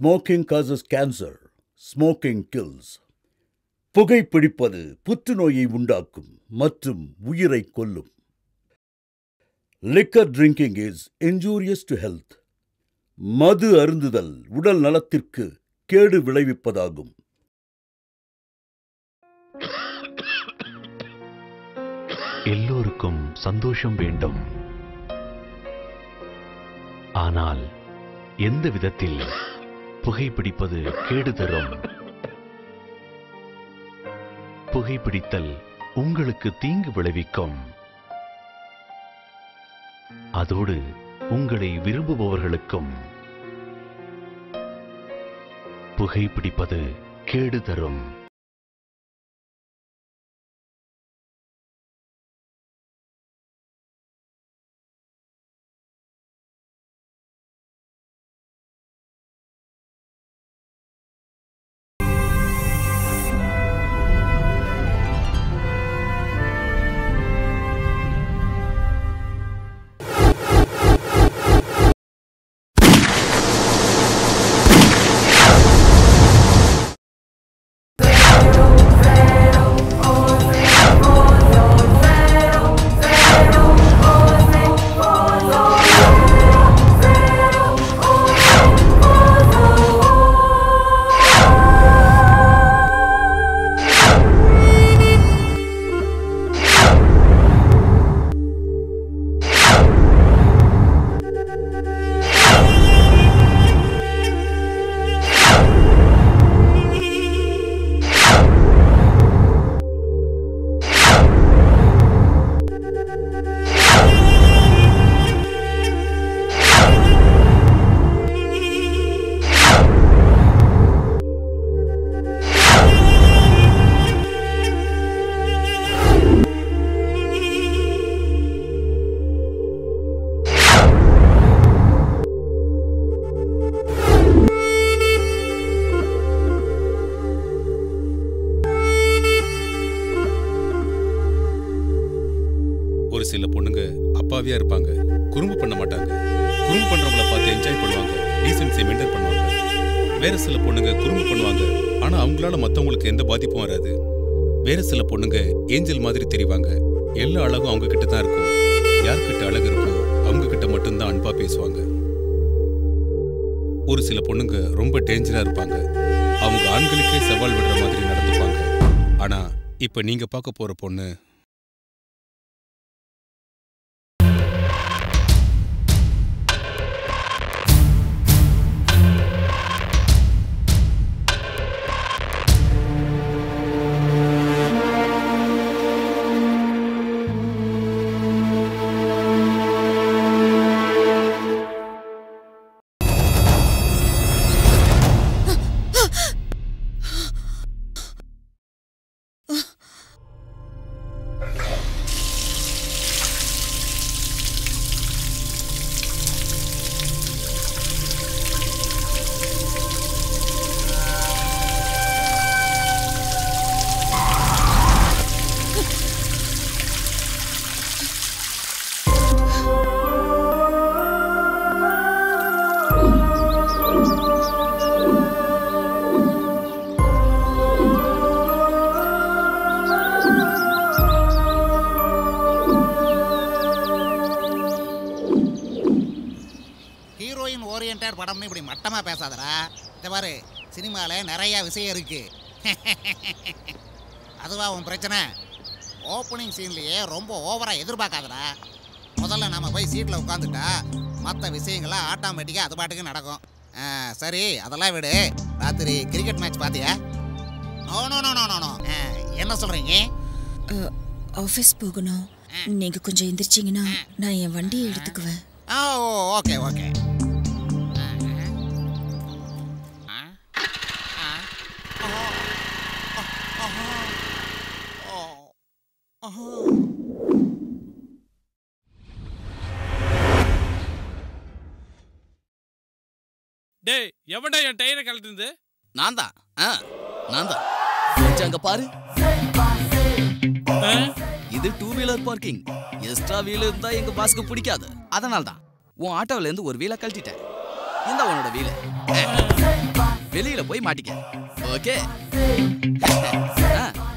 Smoking causes cancer. Smoking kills. புகைப்பிடிப்பது புற்றுநோயை உண்டாக்கும் மற்றும் உயிரை கொல்லும். Liquor drinking is injurious to health. மது அருந்துதல் உடல் நலத்திற்கு கேடு விளைவிப்பதாகும். எல்லோருக்கும் சந்தோஷம் வேண்டும். ஆனால் எந்த விதத்தில் புகைப்பிடிப்பது கேடு தரும்? புகைப்பிடித்தல் உங்களுக்கு தீங்கு விளைவிக்கும். அதோடு உங்களை விரும்புபவர்களுக்கும் புகைப்பிடிப்பது கேடு தரும். ஒரு சில பொண்ணுங்க அப்பாவியா இருப்பாங்க, குறும்பு பண்ண மாட்டாங்க. குறும்பு பண்றவங்கள பார்த்து என்ஜாய் பண்ணுவாங்க, டீசன்சி மெயின்டைன் பண்ணுவாங்க. வேற சில பொண்ணுங்க குறும்பு பண்ணுவாங்க, ஆனா அவங்களால மத்தவங்களுக்கு எந்த பாதிப்பும் வராது. வேற சில பொண்ணுங்க ஏஞ்சல் மாதிரி தெரிவாங்க, எல்லா அழகும் அவங்க கிட்ட தான் இருக்கும். யார்கிட்ட அழகு இருக்கோ அவங்க கிட்ட மட்டும்தான் அன்பா பேசுவாங்க. ஒரு சில பொண்ணுங்க ரொம்ப டேஞ்சரா இருப்பாங்க, அவங்க ஆண்களுக்கே சவால் விடுற மாதிரி நடந்துப்பாங்க. ஆனா இப்ப நீங்க பார்க்க போற பொண்ணு படம்னு இப்படி மட்டமா பேசாதடா. இந்த பாரு, சினிமால நிறைய விஷயம் இருக்கு. அதுவா உன் பிரச்சனை? ஓப்பனிங் சீன்லயே ரொம்ப ஓவரா எதிர்பார்க்காதடா. முதல்ல நாம போய் சீட்ல உட்காந்துட்டா மற்ற விஷயங்கள்லாம் ஆட்டோமேட்டிக்கா அது பாட்டுக்கு நடக்கும். சரி, அதெல்லாம் விடு. ராத்திரி கிரிக்கெட் மேட்ச் பாத்தியா? என்ன சொல்றீங்க? ஆஃபீஸ் போகணும். நீங்க கொஞ்சம் எந்திரிச்சிங்கன்னா நான் என் வண்டியை எடுத்துக்குவேன். Okay okay. டேய், எவன்டா என் டயரை கழட்டுது? நான் தான். அங்க பாரு, இது 2 வீலர் பார்க்கிங். எக்ஸ்ட்ரா வீல் இருந்தா எங்க பாஸ்க்கு பிடிக்காது. அதனால தான் உன் ஆட்டோல இருந்து ஒரு வீலை கழட்டிட்டேன். இந்த உன்னோட வீல். வெளியில போய் மாட்டிக்க. ஓகே.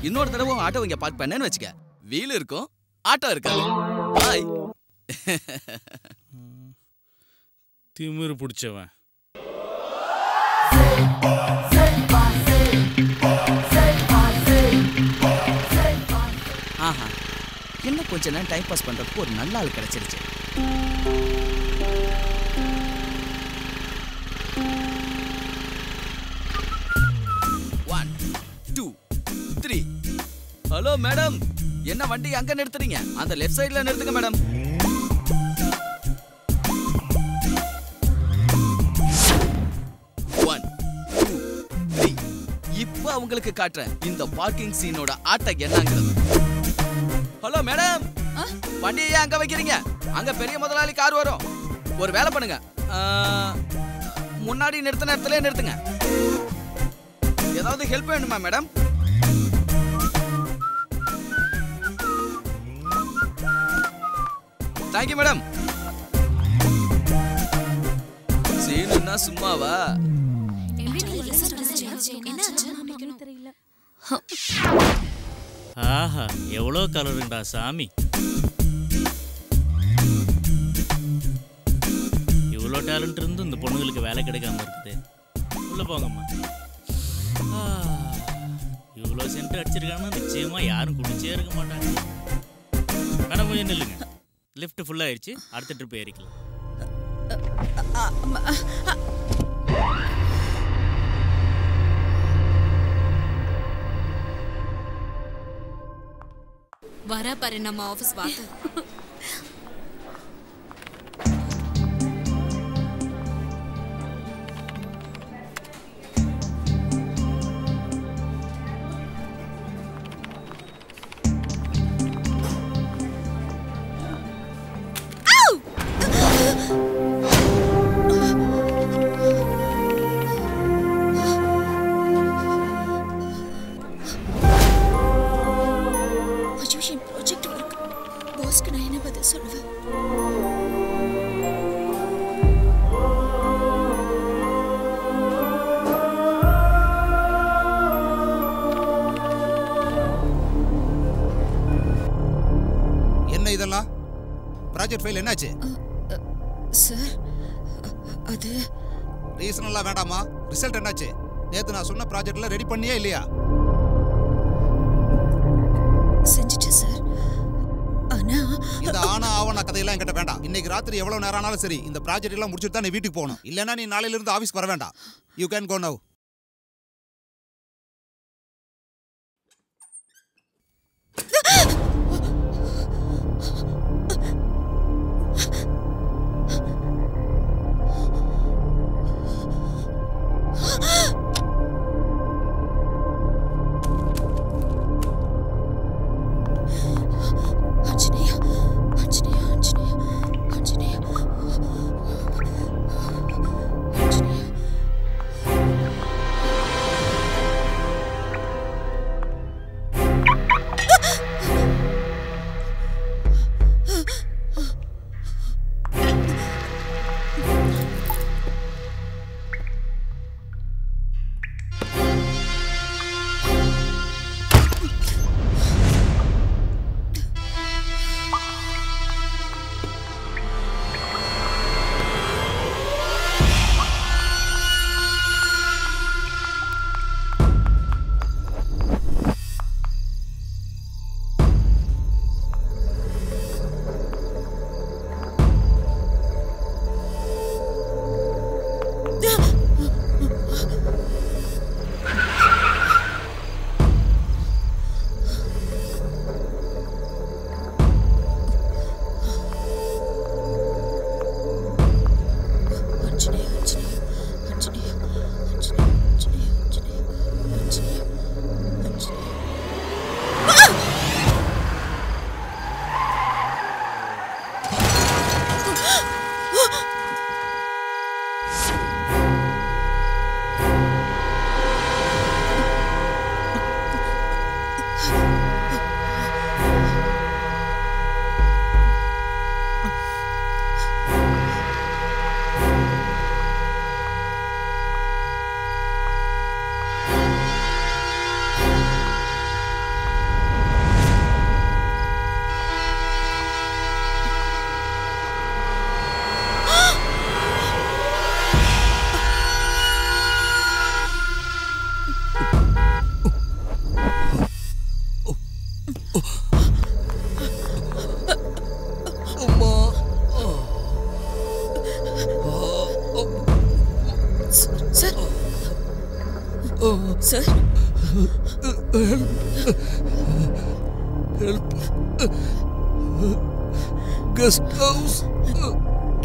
இன்னொரு தடவை ஆட்டோ இங்க பார்க் பண்ணேன்னு வச்சுக்க. வீல் இருக்கும், ஆட்டோ இருக்காது. பாய். திமிரு பிடிச்சவன். ஆஹா, இன்னும் கொஞ்ச நேரம் டைம் பாஸ் பண்றதுக்கு ஒரு நல்ல ஆள் கிடைச்சிருச்சு. ஹலோ மேடம், என்ன வண்டி அங்க நிறுத்துறீங்க? அந்த லெஃப்ட் சைடுல நிறுத்துங்க மேடம். இப்ப உங்களுக்கு காட்டுறேன் இந்த பார்க்கிங் சீனோட ஆட்டம் என்னங்கிறது. ஹலோ மேடம், வண்டியை ஏன் அங்க வைக்கிறீங்க? அங்க பெரிய முதலாளி கார் வரும். ஒரு வேலை பண்ணுங்க, முன்னாடி நிறுத்தின இடத்துல நிறுத்துங்க. ஏதாவது ஹெல்ப் வேணுமா மேடம்? Thank you madam. சீனுன்னா சும்மாவா? ஆஹா, எவ்வளோ கலருண்டா சாமி. இவ்வளோ டேலண்ட் இருந்து இந்த பொண்ணுங்களுக்கு வேலை கிடைக்காம இருக்குது. உள்ள போங்கம்மா. இவ்வளோ சென்ட் அடிச்சிருக்காங்கன்னா நிச்சயமா யாரும் குடிச்சே இருக்க மாட்டாங்க. வேணா கொஞ்சம் நில்லுங்க. லிஃப்ட் ஃபுல்லாகிடுச்சு, அடுத்த ட்ரிப் ஏறிக்கலாம். வரா பாரு நம்ம ஆஃபீஸ் வாக்கு. இதெல்லாம் ப்ராஜெக்ட் ஃபைல் என்னாச்சு சார்? அது ரீசன் எல்லாம் வேண்டாமா, ரிசல்ட் என்னாச்சு? நேத்து நான் சொன்ன ப்ராஜெக்ட்ல ரெடி பண்ணியே இல்லையா? செஞ்சுட்டேன் சார். ஆனா இந்த ஆனா ஆவண கதையெல்லாம் என்கிட்ட வேண்டாம். இன்னைக்கு ராத்திரி எவ்வளவு நேரம் ஆனாலும் சரி இந்த ப்ராஜெக்ட் எல்லாம் முடிச்சுட்டு தான் நீ வீட்டுக்கு போகணும். இல்லைன்னா நீ நாளையில இருந்து ஆஃபீஸ்க்கு வர வேண்டாம். You can go now. Sir guest house.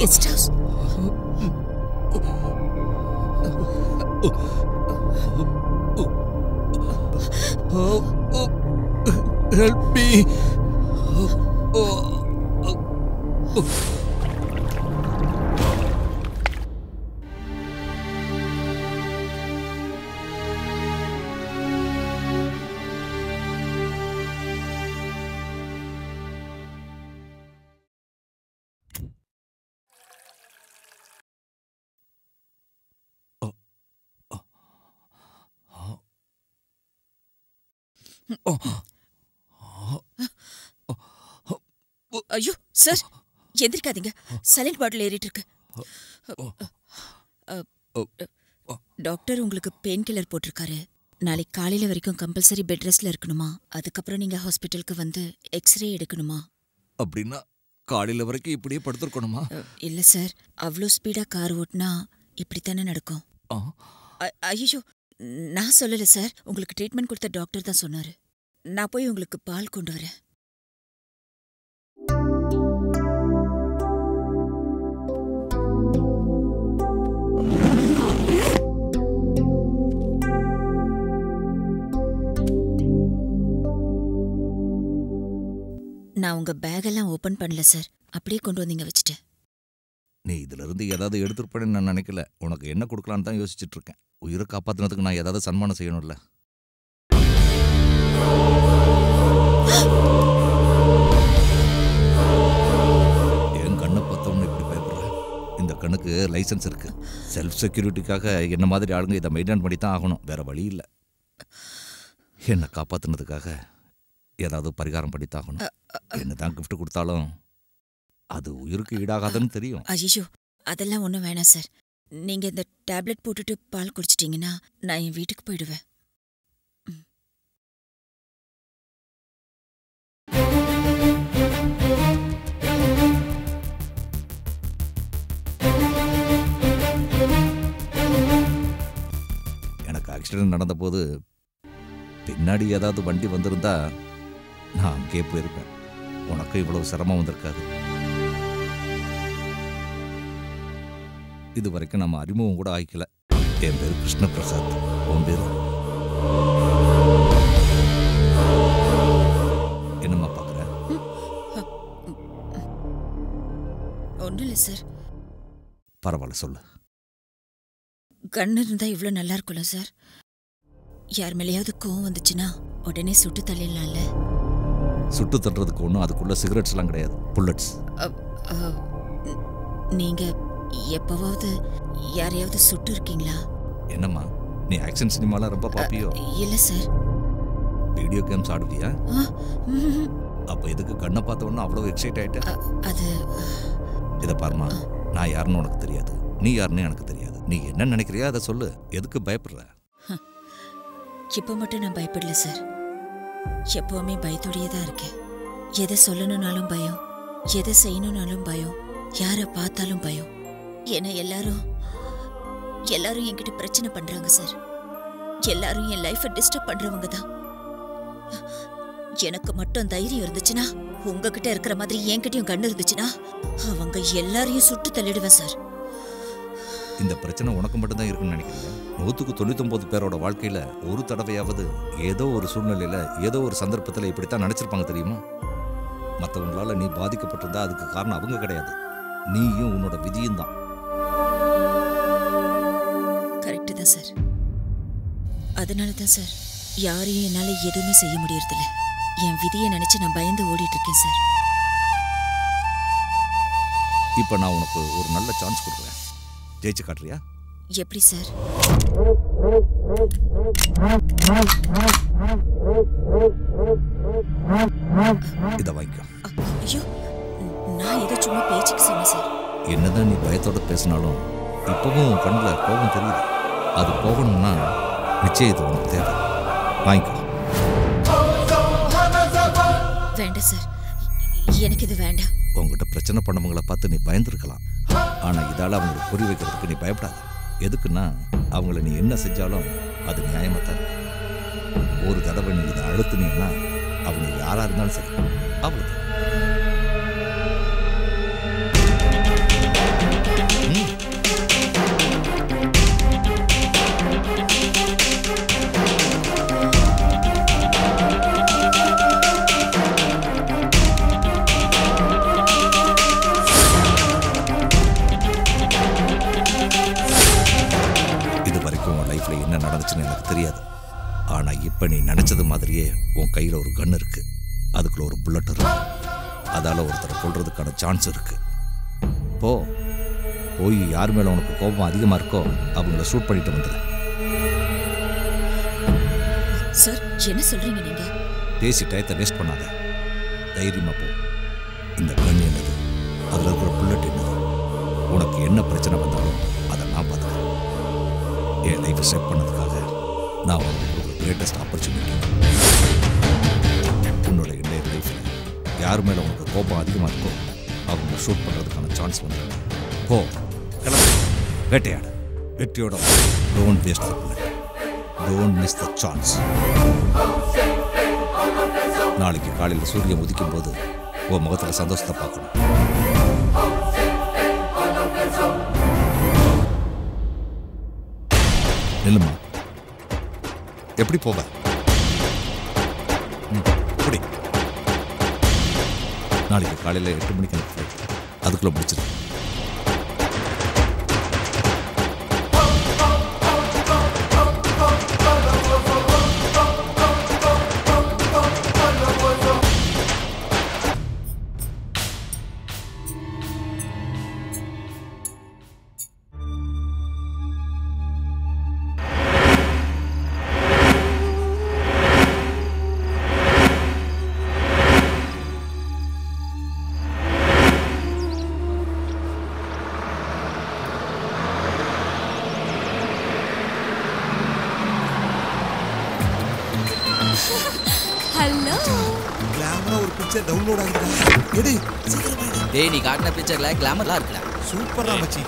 Guest house. Help me. ஐயோ சார், எந்திரிக்காதீங்க. சைலண்ட் பாட்டில் ஏறிட்டு இருக்கு. டாக்டர் உங்களுக்கு பெயின் கில்லர் போட்டிருக்காரு. நாளைக்கு காலையில வரைக்கும் கம்பல்சரி பெட் ரெஸ்ட்ல இருக்கணுமா? அதுக்கப்புறம் நீங்க ஹாஸ்பிட்டலுக்கு வந்து எக்ஸ்ரே எடுக்கணுமா? அப்படின்னா காலையில வரைக்கும் இப்படியே படுத்துருக்கணுமா? இல்ல சார், அவ்வளோ ஸ்பீடா கார் ஓட்டினா இப்படித்தானே நடக்கும். ஐயோ, நான் சொல்லல சார், உங்களுக்கு ட்ரீட்மெண்ட் கொடுத்த டாக்டர் தான் சொன்னாரு. நான் போய் உங்களுக்கு பால் கொண்டு வரேன். நான் உங்க பேகெல்லாம் ஓபன் பண்ணல சார், அப்படியே கொண்டு வந்தீங்க வச்சுட்டேன். நீ இதுல இருந்து ஏதாவது எடுத்துருப்பேன்னு நான் நினைக்கல. உனக்கு என்ன கொடுக்கலான்னு தான் யோசிச்சுட்டு இருக்கேன். உயிரை காப்பாத்தினதுக்கு நான் ஏதாவது சன்மானம் செய்யணும்ல. என் கண்ணை பார்த்தவொன்னு இப்படி பயப்படுற? இந்த கண்ணுக்கு லைசன்ஸ் இருக்கு. செல்ஃப் செக்யூரிட்டிக்காக என்ன மாதிரி ஆளுங்க இதை மெயின்டைன் பண்ணி தான் ஆகணும். வேற வழி இல்லை. என்னை காப்பாத்தினதுக்காக ஏதாவது பரிகாரம் பண்ணித்தாகணும். என்னதான் கிஃப்ட் கொடுத்தாலும் அது உயிருக்கு ஈடாகாதுன்னு தெரியும். ஐயோ, அதெல்லாம் ஒன்றும் வேணாம் சார். நீங்க இந்த டேப்லெட் போட்டுட்டு பால் குடிச்சிட்டீங்கன்னா நான் என் வீட்டுக்கு போயிடுவேன். எனக்கு ஆக்சிடென்ட் நடந்தபோது பின்னாடி ஏதாவது வண்டி வந்திருந்தா நான் அங்கே போயிருப்பேன். உனக்கு இவ்வளவு சிரமம் வந்திருக்காது. இது வரைக்கும் நம்ம அறிமுகம் கூட ஆயிக்கல. என் பேரு கிருஷ்ண பிரசாத். உன் பேரு என்னம்மா பார்க்குற? ஒன்றும் இல்லை சார். பரவாயில்ல, சொல்லு. கண்ணு இருந்தா இவ்வளோ நல்லா இருக்கும்ல சார். யார் மேலேயாவது கோவம் வந்துச்சுன்னா உடனே சுட்டு தள்ளிடலாம்ல. சுட்டு தட்டுறதுக்கு ஒன்றும் அதுக்குள்ள சிகரெட்ஸ்லாம் கிடையாது, புல்லட்ஸ். நீங்க எப்பவாவது யாரையாவது சுட்டு இருக்கீங்களா? என்னம்மா, நீ ஆக்ஷன் சினிமாலாம் ரொம்ப பாப்பியோ? இல்ல சார். Video games ஆடுவியா? அப்ப எதுக்கு கண்ணை பார்த்த உடனே அவ்வளவு எக்ஸைட் ஆயிட்ட? அது இதை பாருமா, நான் யாருன்னு உனக்கு தெரியாது, நீ யாருன்னு எனக்கு தெரியாது. நீ என்ன நினைக்கிறியா அதை சொல்லு. எதுக்கு பயப்படுற? இப்போ மட்டும் நான் பயப்படல சார். எப்பவுமே பயத்தோடையே தான் இருக்கேன். எதை சொல்லணும்னாலும் பயம், எதை செய்யணும்னாலும் பயம், யாரை பார்த்தாலும் பயம். ஏன்னா எல்லாரும் என்கிட்ட பிரச்சனை பண்றாங்க சார். எல்லாரும் என் லைஃபை டிஸ்டர்ப் பண்றவங்க தான். எனக்கு மட்டும் தைரியம் இருந்துச்சுன்னா, உங்ககிட்ட இருக்கிற மாதிரி என்கிட்டயும் கண்ணு இருந்துச்சுன்னா, அவங்க எல்லாரையும் சுட்டு தள்ளிடுவேன் சார். இந்த பிரச்சனை உனக்கு மட்டும்தான் இருக்குன்னு நினைக்கிறேன். 199 பேரோட வாழ்க்கையில ஒரு தடவையாவது ஏதோ ஒரு சூழ்நிலையில ஏதோ ஒரு சந்தர்ப்பத்தில் இப்படித்தான் நினைச்சிருப்பாங்க, தெரியுமா? மற்றவங்களால நீ பாதிக்கப்பட்டிருந்தா அதுக்கு காரணம் அவங்க கிடையாது, நீயும் உன்னோட விதியும் தான். கரெக்டு தான் சார். அதனால தான் சார் யாரையும் என்னால எதுவுமே செய்ய முடியறதில்ல. என் விதியை நினைச்சு நான் பயந்து ஓடிட்டு இருக்கேன் சார். இப்ப நான் உனக்கு ஒரு நல்ல சான்ஸ் கொடுக்குறேன். ஜெயிச்சு காட்டுறியா? எப்படி சார்? இதை வாங்கிக்கோ. ஐயோ, நான் ஏதோ சும்மா பேச்சுக்கு சொன்னேன் சார். என்னதான் நீ பயத்தோட பேசினாலும் இப்பவும் உன் கண்ணில் கோபம் தெரியுது. அது போகணும்னா நிச்சயம் இது உனக்கு தேவை. வாங்கிக்கோ. வேண்டாம் சார், எனக்கு இது வேண்டாம். உங்ககிட்ட பிரச்சனை பண்ணவங்களை பார்த்து நீ பயந்துருக்கலாம். ஆனால் இதால் அவங்களுக்கு புரிய வைக்கிறதுக்கு நீ பயப்படாத. எதுக்குன்னா அவங்கள நீ என்ன செஞ்சாலும் அது நியாயமாக தான் இருக்கு. ஒரு தடவை நீ இதை அழுத்துனீங்கன்னா அவங்க யாராக இருந்தாலும் சரி அவ்வளோதான். என்ன நடந்துச்சுன்னு எனக்கு தெரியாது. ஆனா இப்ப நீ நினைச்சது மாதிரியே உன் கையில ஒரு கன் இருக்கு, அதுக்குள்ள ஒரு புல்லட் இருக்கு. அதால ஒருத்தரை கொல்றதுக்கான சான்ஸ் இருக்கு. போய் யார் மேல உனக்கு கோபம் அதிகமா இருக்கோ அவங்கள ஷூட் பண்ணிட்டு வந்துடு. சார் என்ன சொல்றீங்க நீங்க? பேசி டயத்தை வேஸ்ட் பண்ணாத, தைரியமா போ. இந்த கன் என்னது, அதுல இருக்கிற புல்லட் என்னது, உனக்கு என்ன பிரச்சனை வந்தாலும் அதை நான் பார்த்துக்கிறேன். என் லைஃப்பை செட் பண்ணதுக்காக நான் உனக்கு ஒரு கிரேட்டஸ்ட் ஆப்பர்ச்சுனிட்டி. உன்னோட இன்றைய லைஃப்பில் யார் மேலே உனக்கு கோபம் அதிகமாக இருக்கோ அவங்க ஷூட் பண்ணுறதுக்கான சான்ஸ் வந்து போ, கிளம்பு, வேட்டையாடு, வெற்றியோட. Don't waste the bullet, don't miss the chance. நாளைக்கு காலையில் சூரியன் உதிக்கும் போது உன் முகத்தில் சந்தோஷத்தை பார்க்கணும். நில்லுமா, எப்படி போவ? அப்படி நாளைக்கு காலையில் 8 மணிக்கு எனக்கு ஃப்ளைட், அதுக்குள்ள முடிச்சிரு. ஹலோ, கிளாமரா ஒரு பிக்சர் டவுன்லோட் ஆகுதா? எடு சீக்கிரம் எடு. டேய், நீ காட்டின பிக்சர்ல கிளாமர்லாம் இருக்குடா. சூப்பரா மச்சி.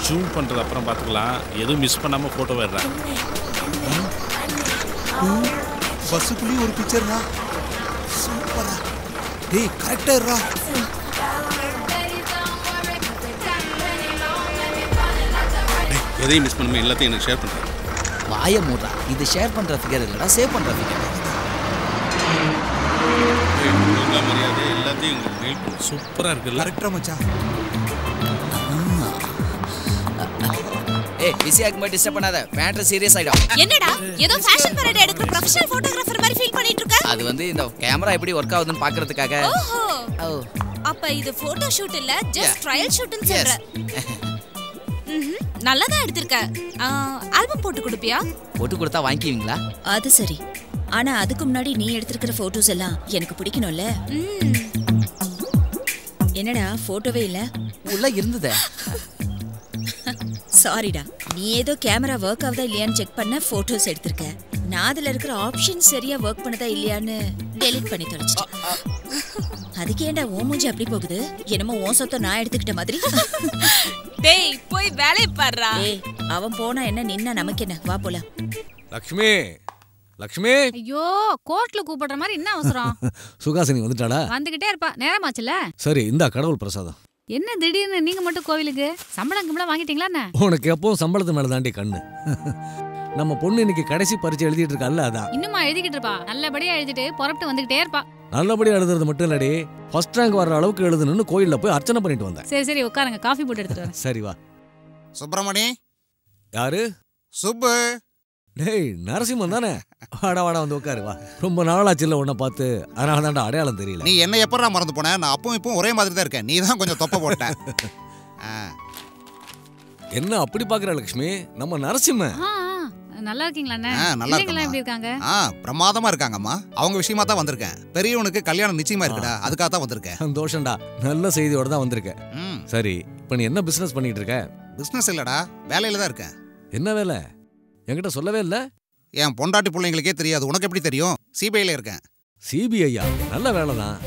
ஜூம் பண்றது அப்புறம் பார்த்துக்கலாம். எதுவும் மிஸ் பண்ணாம போட்டோ வேறா. பஸ்ஸுக்குள்ளேயும் ஒரு பிக்சர்ரா. சூப்பரா. டேய் கரெக்டா இருடா. எதையும் மிஸ் பண்ணாம எல்லாத்தையும் எனக்கு ஷேர் பண்ணுறேன். வாய மூடுறா. இது ஷேர் பண்ற ஃபிகர் இல்லடா, சேவ் பண்ற ஃபிகர். மரியாதை எல்லாத்தையும் உங்களுக்கு மெயில் பண்ணு. சூப்பரா இருக்குல்ல? கரெக்டா மச்சான். ஏய், பிஸியா இருக்கும்போது டிஸ்டர்ப் பண்ணாத. மேட்டர் சீரியஸ் ஆயிடும். என்னடா ஏதோ ஃபேஷன் பரேட் எடுக்கிற ப்ரொஃபஷனல் போட்டோகிராஃபர் மாதிரி ஃபீல் பண்ணிட்டு இருக்க? அது வந்து இந்த கேமரா எப்படி ஒர்க் ஆகுதுன்னு பார்க்கிறதுக்காக. ஓஹோ, அப்ப இது போட்டோ ஷூட் இல்ல, ஜஸ்ட் ட்ரையல் ஷூட்னு சொல்ற. நல்லதா எடுத்திருக்க. ஆல்பம் போட்டு கொடுப்பியா? போட்டு கொடுத்தா வாங்கிக்குவீங்களா? அது சரி, ஆனா அதுக்கு முன்னாடி நீ எடுத்திருக்கிற போட்டோஸ் எல்லாம் எனக்கு பிடிக்கணும்ல. என்னடா போட்டோவே இல்ல? உள்ள இருந்ததே. சாரிடா, நீ ஏதோ கேமரா ஒர்க் ஆகுதா இல்லையான்னு செக் பண்ண போட்டோஸ் எடுத்திருக்க. நான் அதுல இருக்கிற ஆப்ஷன் சரியா ஒர்க் பண்ணதா இல்லையான்னு டெலீட் பண்ணி தொலைச்சிட்டேன். அதுக்கு ஏன்டா ஓ மூஞ்சி அப்படி போகுது? என்னமோ ஓ சொத்தை நான் எடுத்துக்கிட்ட மாதிரி. டேய், போய் வேலைய பாருடா. ஏய், அவன் போனா என்ன, நின்னா நமக்கு என்ன? வா போலாம். லக்ஷ்மி, லக்ஷ்மி. ஐயோ, கோர்ட்ல கூப்பிடுற மாதிரி என்ன அவசரம்? சுகாசினி வந்துட்டாளா? வந்துகிட்டே இருப்பா, நேரமாச்சுல. சரி, இந்தா கடவுள் பிரசாதம். என்ன திடீர்னு நீங்க மட்டும் கோவிலுக்கு? சம்பளம் கிம்பளம் வாங்கிட்டீங்களா என்ன? உனக்கு எப்பவும் சம்பளத்து மேல தாண்டி கண்ணு. நம்ம பொண்ணு இன்னைக்கு கடைசி பரீட்சை எழுதிட்டு இருக்கல்ல, அதான். இன்னுமா எழுதிக்கிட்டு இருப்பா? நல்லபடியா எழுதிட்டு புறப்பட்டு வந்துகிட்டே இருப்பா. நல்லபடியா எழுதுறது மட்டும் இல்லடி, ஃபர்ஸ்ட் ரேங்க் வர்ற அளவுக்கு எழுதணும்னு கோயில்ல போய் அர்ச்சனை பண்ணிட்டு வந்தேன். சரி சரி, உட்காருங்க, காஃபி போட்டு எடுத்துட்டு வரேன். சரி வா. சுப்பிரமணி. யாரு? சுப்பு. டேய், நரசிம்மன் தானே? வாடா வாடா, வந்து உட்காரு வா. ரொம்ப நாளாச்சுல உன்னை பார்த்து, அதனால தான்டா அடையாளம் தெரியல. நீ என்ன எப்படா மறந்து போன? நான் அப்பவும் இப்பவும் ஒரே மாதிரி தான் இருக்கேன். நீ தான் கொஞ்சம் தொப்பை போட்ட. என்ன அப்படி பாக்குற லட்சுமி? நம்ம நரசிம்மன். நல்லா இருக்கீங்களா? நல்லா எப்படி இருக்காங்க? பிரமாதமா இருக்காங்கம்மா. அவங்க விஷயமா தான் வந்திருக்கேன். பெரியவனுக்கு கல்யாணம் நிச்சயமா இருக்குடா, அதுக்காக தான் வந்திருக்கேன். சந்தோஷம்டா, நல்ல செய்தியோட தான் வந்திருக்கேன். சரி, இப்போ நீ என்ன பிசினஸ் பண்ணிட்டு இருக்க? பிசினஸ் இல்லடா, வேலையில தான் இருக்கேன். என்ன வேலை? என்கிட்ட சொல்லவே இல்லை. என் பொண்டாட்டி பிள்ளைங்களுக்கே தெரியாது, உனக்கு எப்படி தெரியும்? சிபிஐல இருக்கேன். சிபிஐயா? நல்ல வேலை தான்.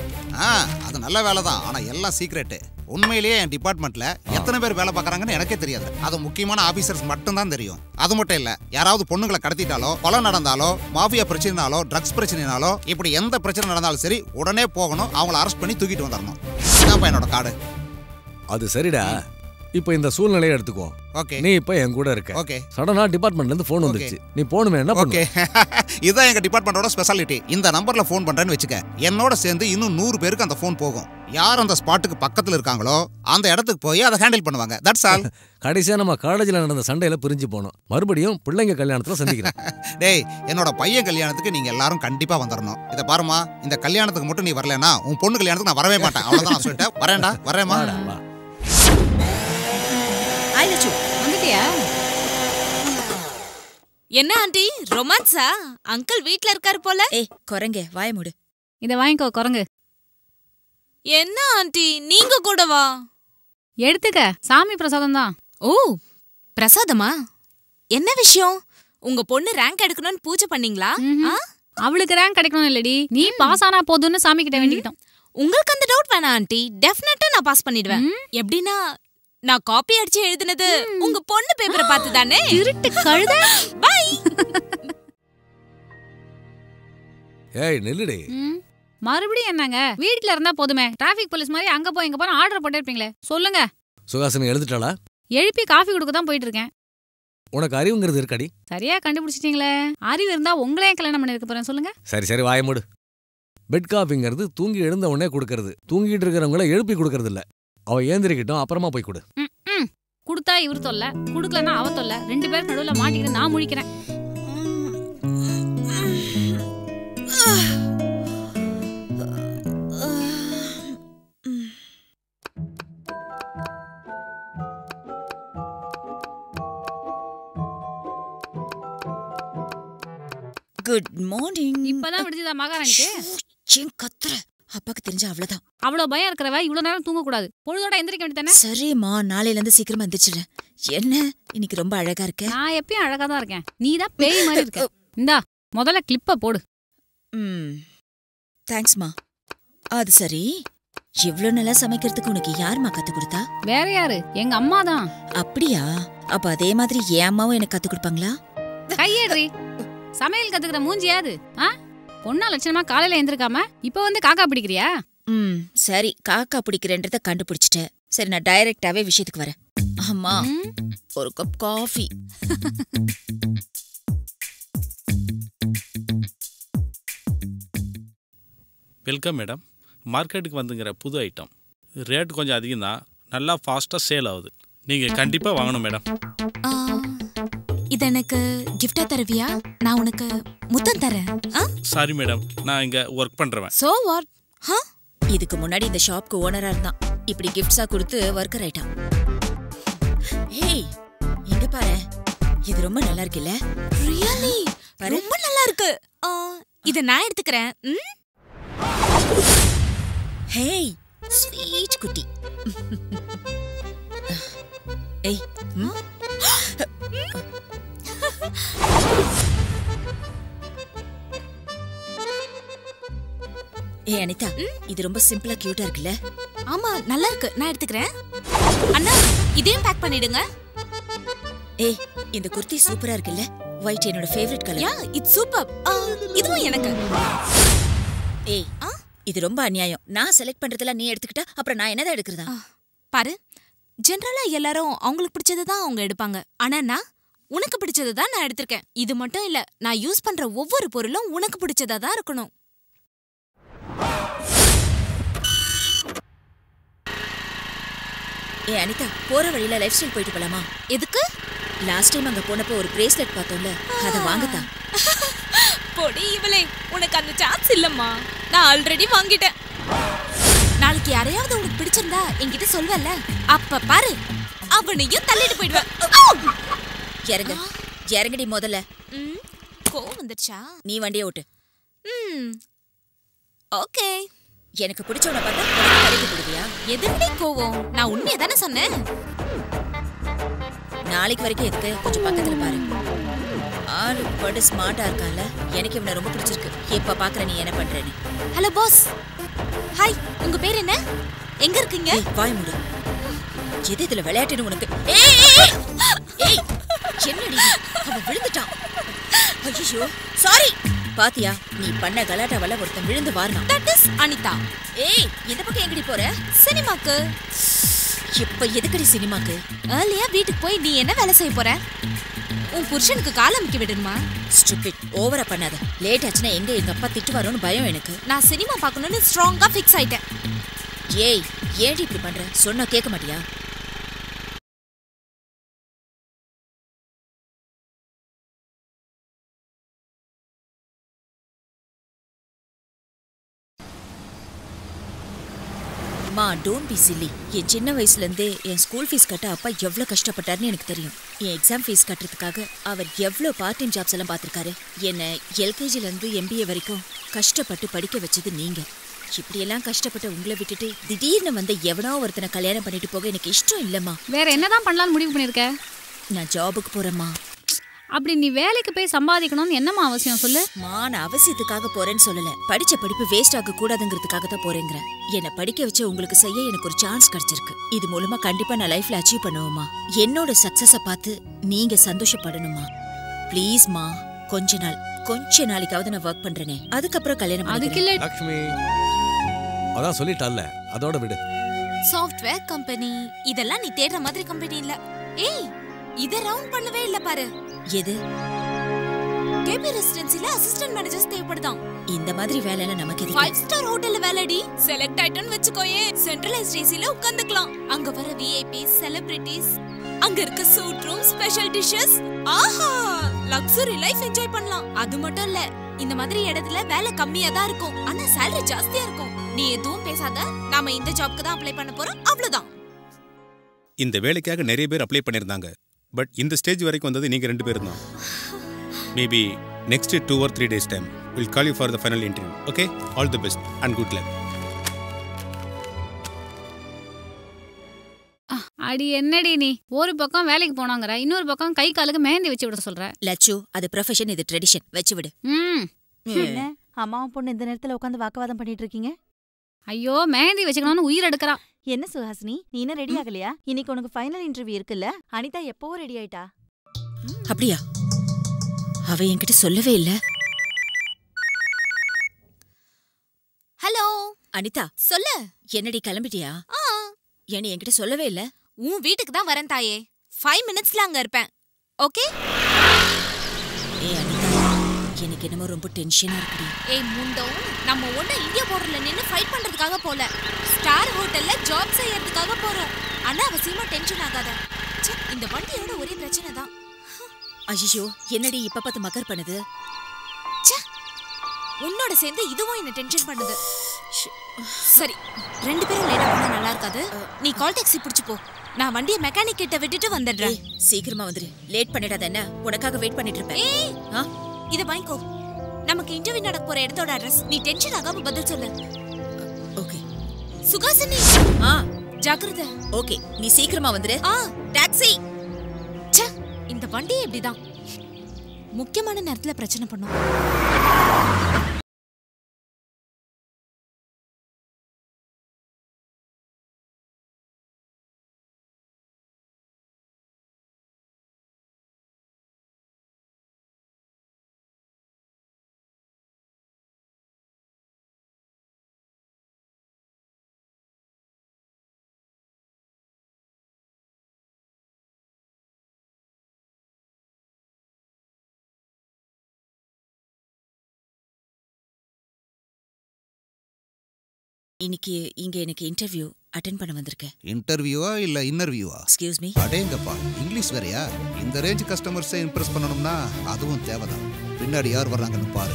அது நல்ல வேலை தான், ஆனா எல்லாம் சீக்ரெட்டு. உண்மையிலேயே என் டிபார்ட்மெண்ட்ல எத்தனை பேர் வேலை பார்க்கறாங்கன்னு எனக்கே தெரியாது. அது முக்கியமான ஆபீசர்ஸ் மட்டும் தான் தெரியும். அது மட்டும் இல்ல, யாராவது பொண்ணுங்களை கடத்திட்டாலோ, கொலை நடந்தாலோ, மாஃபியா பிரச்சனைனாலோ, ட்ரக்ஸ் பிரச்சனைனாலோ, இப்படி எந்த பிரச்சனை நடந்தாலும் சரி உடனே போகணும், அவங்கள அரெஸ்ட் பண்ணி தூக்கிட்டு வந்துடணும். இதான் என்னோட கார்டு. அது சரிடா. இப்போ இந்த சூழ்நிலையை எடுத்துக்கோ. நீ இப்போ என் கூட இருக்க. ஓகே. சடனா டிபார்ட்மெண்ட்ல இருந்து ஃபோன் வந்துச்சு. நீ போணுமே என்ன பண்ணு? ஓகே. இதான் எங்க டிபார்ட்மெண்டோட ஸ்பெஷாலிட்டி. இந்த நம்பர்ல ஃபோன் பண்றேன்னு வெச்சுக்க, என்னோட சேர்ந்து இன்னும் 100 பேருக்கு அந்த ஃபோன் போகும். யார் அந்த ஸ்பாட்டுக்கு பக்கத்துல இருக்காங்களோ அந்த இடத்துக்கு போய் அதை ஹேண்டில் பண்ணுவாங்க. That's all. கடைசியா நம்ம காலேஜ்ல நடந்த சண்டையில பிரிஞ்சு போனோம். மறுபடியும் பிள்ளைங்க கல்யாணத்துல சந்திக்கிறேன். டேய், என்னோட பையன் கல்யாணத்துக்கு நீங்க எல்லாரும் கண்டிப்பா வந்துடணும். இத பாருமா, இந்த கல்யாணத்துக்கு மட்டும் நீ வரலனா உன் பொண்ணு கல்யாணத்துக்கு நான் வரவே மாட்டேன். அவ்வளவுதான் நான் சொல்லிட்டேன். வரேன்டா, வரேமா. வந்துட்டியா? என்ன ஆண்டி ரொமான்ஸா? அங்கிள் வீட்ல இருக்காரு போல. ஏய் குரங்கே, வாய மூடு. இத வாங்கிக்கோ குரங்கு. என்ன ஆண்டி நீங்க கூடவா? எடுத்துக்க, சாமி பிரசாதம் தான். ஓ, பிரசாதமா? என்ன விஷயம்? உங்க பொண்ணு ரேங்க் எடுக்கணும்னு பூஜை பண்ணீங்களா? அவளுக்கு ரேங்க் கிடைக்கணும் இல்லடி, நீ பாஸ் ஆனா போதும்னு சாமி கிட்ட வேண்டிக்கிட்டோம். உங்களுக்கு அந்த டவுட் வேணாம் ஆண்டி, டெஃபினட்டா நான் பாஸ் பண்ணிடுவேன். எப்படின்னா நான் காப்பி அடிச்சு எழுதுனது உங்க பொண்ணு பேப்பரை பார்த்து தானே. திருட்டு கழுத. பை. ஏய் நில்லுடி. மறுபடியும் என்னங்க? வீட்ல இருந்தா போதுமே, டிராஃபிக் போலீஸ் மாதிரி அங்க போய் இங்க போய் ஆர்டர் போட்டே இருப்பீங்களே. சொல்லுங்க. சுகாசினி எழுதிட்டாளா? எழுப்பி காஃபி கொடுக்க தான் போயிட்டு இருக்கேன். உனக்கு அறிவுங்கிறது இருக்கடி? சரியா கண்டுபிடிச்சிட்டீங்களே. அறிவு இருந்தா உங்களே கல்யாணம் பண்ணி இருக்க போறேன். சொல்லுங்க. சரி சரி வாய மூடு. பெட் காஃபிங்கிறது தூங்கி எழுந்த உடனே கொடுக்கறது. தூங்கிட்டு இருக்கிறவங்கள எழுப்பி கொடுக்கறது இல்ல. அவ ஏந்திரிக்கிட்டோம், அப்புறமா போய் கொடு. குடுத்தா இவரு தொல்ல, குடுக்கலன்னா அவ தொல்ல. 2 பேர் நடுவுல மாட்டிக்கிட்டு நான் முழிக்கிறேன். Good morning. இப்பதான் விடுதா மகாராணிக்கு? ஏன் கத்துற? அப்பாக்கு தெரிஞ்சா அவ்வளவுதான். அவ்வளவு பயம் இருக்கிறவ இவ்வளவு நேரம் தூங்க கூடாது. பொழுதோட எந்திரிக்க வேண்டியதானே? சரிம்மா, நாளையில இருந்து சீக்கிரமா எந்திரிச்சிடுறேன். என்ன இன்னைக்கு ரொம்ப அழகா இருக்க? நான் எப்பயும் அழகா தான் இருக்கேன். நீ தான் பேய் மாதிரி இருக்க. இந்தா முதல்ல கிளிப்ப போடு. தேங்க்ஸ்மா. அது சரி, இவ்ளோ நல்லா சமைக்கிறதுக்கு உனக்கு யாருமா கத்து கொடுத்தா? வேற யாரு? எங்க அம்மா தான். அப்படியா? அப்ப அதே மாதிரி என் அம்மாவும் எனக்கு கத்து கொடுப்பாங்களா? கையேறி சமையல் கத்துக்கிற மூஞ்சியாது. பொண்ணா லட்சணமா காலையில எந்திருக்காம இப்ப வந்து காக்கா பிடிக்கிறியா? சரி, காக்கா பிடிக்கிறேன்றத கண்டுபிடிச்சிட்டேன். சரி, நான் டைரக்டாவே விஷயத்துக்கு வரேன். அம்மா, ஒரு கப் காஃபி. Welcome madam. மார்க்கெட்டுக்கு வந்துங்கிற புது ஐட்டம். ரேட் கொஞ்சம் அதிகம் தான், நல்லா ஃபாஸ்ட்டாக சேல் ஆகுது. நீங்கள் கண்டிப்பாக வாங்கணும் மேடம். இது எனக்கு கிஃப்டா தருவியா? நான் உனக்கு முத்தம் தரேன். சாரி மேடம், நான் இங்கே ஒர்க் பண்ணுறேன். So what? இதுக்கு முன்னாடி இந்த ஷாப்க்கு ஓனரா இருந்தான். இப்படி கிஃப்ட்ஸா கொடுத்து ஒர்க்கர் ஆயிட்டான். ஏய், இங்க பாரு, இது ரொம்ப நல்லா இருக்குல்ல? ரியலி ரொம்ப நல்லா இருக்கு. இத நான் எடுத்துக்கிறேன். ஹேய் ஸ்வீட் குட்டி. ஏய், ஏய் அனிதா, இது ரொம்ப சிம்பிளா கியூட்டா இருக்குல்ல? ஆமா, நல்லா இருக்கு. நான் எடுத்துக்கிறேன். அண்ணா, இதையும் பேக் பண்ணிடுங்க. ஏய், இந்த குர்த்தி சூப்பரா இருக்குல்ல? ஒயிட் என்னோட favourite colour. Yeah, it's super. இதுவும் எனக்கு. ஏய், இது ரொம்ப அநியாயம். நான் செலக்ட் பண்றதெல்லாம் நீ எடுத்துக்கிட்டா அப்புறம் நான் என்னதான் எடுக்கிறதா? பாரு, ஜெனரலா எல்லாரும் அவங்களுக்கு பிடிச்சதை தான் அவங்க எடுப்பாங்க. ஆனா நான் உனக்கு பிடிச்சதை தான் நான் எடுத்திருக்கேன். இது மட்டும் இல்ல, நான் யூஸ் பண்ற ஒவ்வொரு பொருளும் உனக்கு பிடிச்சதா தான் இருக்கணும். ஏ அனிதா, போற வழியில லைஃப் ஸ்டைல் போயிட்டு போலாமா? எதுக்கு? லாஸ்ட் டைம் அங்க போனப்போ ஒரு பிரேஸ்லெட் பார்த்தோம்ல, அதை வாங்கத்தான். பொடி இவளே, உனக்கு அந்த சான்ஸ் இல்லம்மா. நான் ஆல்ரெடி வாங்கிட்டேன். நாளைக்கு யாரையாவது உனக்கு பிடிச்சிருந்தா என்கிட்ட சொல்வல்ல, அப்ப பாரு அவனையும் தள்ளிட்டு போயிடுவேன். இறங்க, இறங்கடி முதல்ல. கோவம் வந்துச்சா? நீ வண்டியை ஓட்டு. ஓகே. எனக்கு பிடிச்சவனை பார்த்தா கடைக்கு போடுவியா? எதுக்கு கோவம்? நான் உண்மையை தானே சொன்னேன். நாளைக்கு வரைக்கும் எதுக்கு? கொஞ்சம் பக்கத்துல பாரு. ஆளு படு ஸ்மார்ட்டா இருக்கான்ல, எனக்கு இவனை ரொம்ப பிடிச்சிருக்கு. இப்ப பாக்குற நீ என்ன பண்றேன்னு. Hello boss. ஹாய், உங்க பேர் என்ன? எங்க இருக்கீங்க? வாய் மூடு. எது இதுல விளையாட்டுன்னு உனக்கு? ஏய் என்னடி அவன் விழுந்துட்டான். ஐயோ சாரி. பாத்தியா நீ பண்ண கலாட்டாவல ஒருத்தன் விழுந்து வாரணா. That is Anitha. ஏய் இந்த பக்கம் எங்கடி போற? சினிமாக்கு. இப்ப எதுக்கடி சினிமாக்கு? ஏர்லியா வீட்டுக்கு போய் நீ என்ன வேலை செய்ய போற? உன் புருஷனுக்கு கால் அமுக்கி விடணுமா? ஸ்டூபிட் ஓவரா பண்ணாத. லேட் ஆச்சுன்னா எங்க அப்பா திட்டுவாரோன்னு பயம் எனக்கு. நான் சினிமா பார்க்கணும்னு ஸ்ட்ராங்கா ஃபிக்ஸ் ஆயிட்டேன். ஏய் ஏடி இப்படி பண்ற? சொன்னா கேட்க மாட்டியா? மா டோன்ட் பி சில்லி. என் சின்ன வயசுல இருந்தே என் ஸ்கூல் ஃபீஸ் கட்ட அப்பா எவ்வளவு கஷ்டப்பட்டாருன்னு எனக்கு தெரியும். என் எக்ஸாம் ஃபீஸ் கட்டுறதுக்காக அவர் எவ்வளவு பார்ட் டைம் ஜாப்ஸ் எல்லாம் பார்த்திருக்காரு. என்னை எல்கேஜில இருந்து MBA வரைக்கும் கஷ்டப்பட்டு படிக்க வச்சது நீங்க. இப்படியெல்லாம் கஷ்டப்பட்ட உங்களை விட்டுட்டு திடீர்னு வந்து எவனோ ஒருத்தனை கல்யாணம் பண்ணிட்டு போக எனக்கு இஷ்டம் இல்லம்மா. வேற என்னதான் பண்ணலாம்னு முடிவு பண்ணிருக்க? நான் ஜாபுக்கு போறேம்மா. அப்படி நீ வேலைக்கு போய் சம்பாதிக்கணும்னு என்னமா அவசியம் சொல்லு? நான் அவசியத்துக்காக போறேன்னு சொல்லல. படிச்ச படிப்பு வேஸ்ட் ஆக கூடாதுங்கிறதுக்காக தான் போறேங்கிறேன். என்னை படிக்க வச்சு உங்களுக்கு செய்ய எனக்கு ஒரு சான்ஸ் கிடைச்சிருக்கு. இது மூலமா கண்டிப்பா நான் லைஃப்ல அச்சீவ் பண்ணுவேமா. என்னோட சக்சஸ பார்த்து நீங்க சந்தோஷப்படணுமா. ப்ளீஸ்மா கொஞ்ச நாளைக்காவது நான் ஒர்க் பண்றேனே, அதுக்கப்புறம் கல்யாணம் பண்ணிக்கிறேன். லக்ஷ்மி அதான் சொல்லிட்டால, அதோட விடு. சாஃப்ட்வேர் கம்பெனி இதெல்லாம் நீ தேடுற மாதிரி கம்பெனி இல்ல. ஏய் இத ரவுண்ட் பண்ணவே இல்ல பாரு. எது? கேபி ரெசிடென்சில அசிஸ்டன்ட் மேனேஜர்ஸ் தேவைப்படுதாம். இந்த மாதிரி வேலைல நமக்கு எதுக்கு? 5 ஸ்டார் ஹோட்டல்ல வேலைடி. Select ஆயிட்டோன்னு வெச்சுக்கோயே, centralised ஏசில உட்கார்ந்துக்கலாம். அங்க வர விஐபிஸ், செலிபிரிட்டிஸ், அங்க இருக்க சூட் ரூம், ஸ்பெஷல் டிஷஸ், ஆஹா லக்ஸரி லைஃப் என்ஜாய் பண்ணலாம். அது மட்டும் இல்ல, இந்த மாதிரி இடத்துல வேலை கம்மியா தான் இருக்கும், ஆனா salary ஜாஸ்தியா இருக்கும். நீ எதுவும் பேசாத, நாம இந்த ஜாப்க்கு தான் அப்ளை பண்ண போறோம், அவ்வளவுதான். இந்த வேலைக்காக நிறைய பேர் அப்ளை பண்ணியிருந்தாங்க. பட் இந்த ஸ்டேஜ் வரைக்கும் வந்தது நீங்க 2 பேரும் தான். Maybe next 2 or 3 days time we'll call you for the final interview. Okay? All the best and good luck. அடி என்னடி நீ ஒரு பக்கம் வேலைக்கு போனாங்கற, இன்னொரு பக்கம் கை காலுக்கு மெஹந்தி வச்சு விட சொல்ற. லட்சு அது ப்ரொஃபஷன், இது ட்ரெடிஷன். வச்சு விடு. என்ன அம்மாவும் பொண்ணு இந்த நேரத்துல உட்காந்து வாக்குவாதம் பண்ணிட்டு இருக்கீங்க? ஐயோ மெஹந்தி வச்சுக்கணும்னு உயிர் எடுக்கறா. என்ன சுஹாசினி, நீ இன்னும் ரெடி ஆகலையா? இன்னைக்கு உனக்கு ஃபைனல் இன்டர்வியூ இருக்குல்ல? அனிதா எப்பவோ ரெடி ஆயிட்டா. அப்படியா? அவ என்கிட்ட சொல்லவே இல்ல. ஹலோ அனிதா சொல்லு. என்னடி கிளம்பிட்டியா? ஏன்னு என்கிட்ட சொல்லவே இல்ல. உன் வீட்டுக்கு தான் வரேன் தாயே. 5 minutesல அங்க இருப்பேன். ஓகே? ஏய் அனிதா, எனக்கு என்னமோ ரொம்ப டென்ஷனா இருக்குடி. ஏய் முண்டோ, நம்ம ஒண்ணு இந்தியா பார்டர்ல நின்னு ஃபைட் பண்றதுக்காக போல, ஸ்டார் ஹோட்டல்ல ஜாப் செய்யறதுக்காக போறோம். அனாவசியமா டென்ஷன் ஆகாத. இந்த வண்டியோட ஒரே பிரச்சனை தான். ஐயோ என்னடி இப்ப பார்த்து மக்கர் பண்ணுது? உன்னோட சேர்ந்து இதுவும் என்ன டென்ஷன் பண்ணுது. சரி 2 பேரும் லேட்டா போனா நல்லா இருக்காது. நீ கால் டாக்ஸி பிடிச்சு போ. நான் வண்டியை மெக்கானிக் கிட்ட விட்டுட்டு வந்துடுறேன். சீக்கிரமா வந்துரு. லேட் பண்ணிடாத என்ன? உனக்காக வெயிட் பண்ணிட்டு இருப்பேன். ஏய் இத வாங்கிக்கோ. நமக்கு இன்டர்வியூ நடக்க போற இடத்தோட அட்ரஸ். நீ டென்ஷன் ஆகாம பதில் சொல்லு. ஓகே. சுகாசினி ஜாக்கிரதை. ஓகே நீ சீக்கிரமா வந்துரு. டாக்ஸி. இந்த வண்டியே இப்படிதான் முக்கியமான நேரத்துல பிரச்சனை பண்ணும். இன்னைக்கு இங்க எனக்கு இன்டர்வியூ அட்டெண்ட் பண்ண வந்திருக்கேன். இன்டர்வியூவா இல்ல இன்னர்வியூவா? Excuse me. அடேங்கப்பா, இங்கிலீஷ் வேறயா? இந்த ரேஞ்ச் கஸ்டமர்ஸை இம்ப்ரெஸ் பண்ணணும்னா அதுவும் தேவைதான். பின்னாடி யார் வர்றாங்கன்னு பாரு.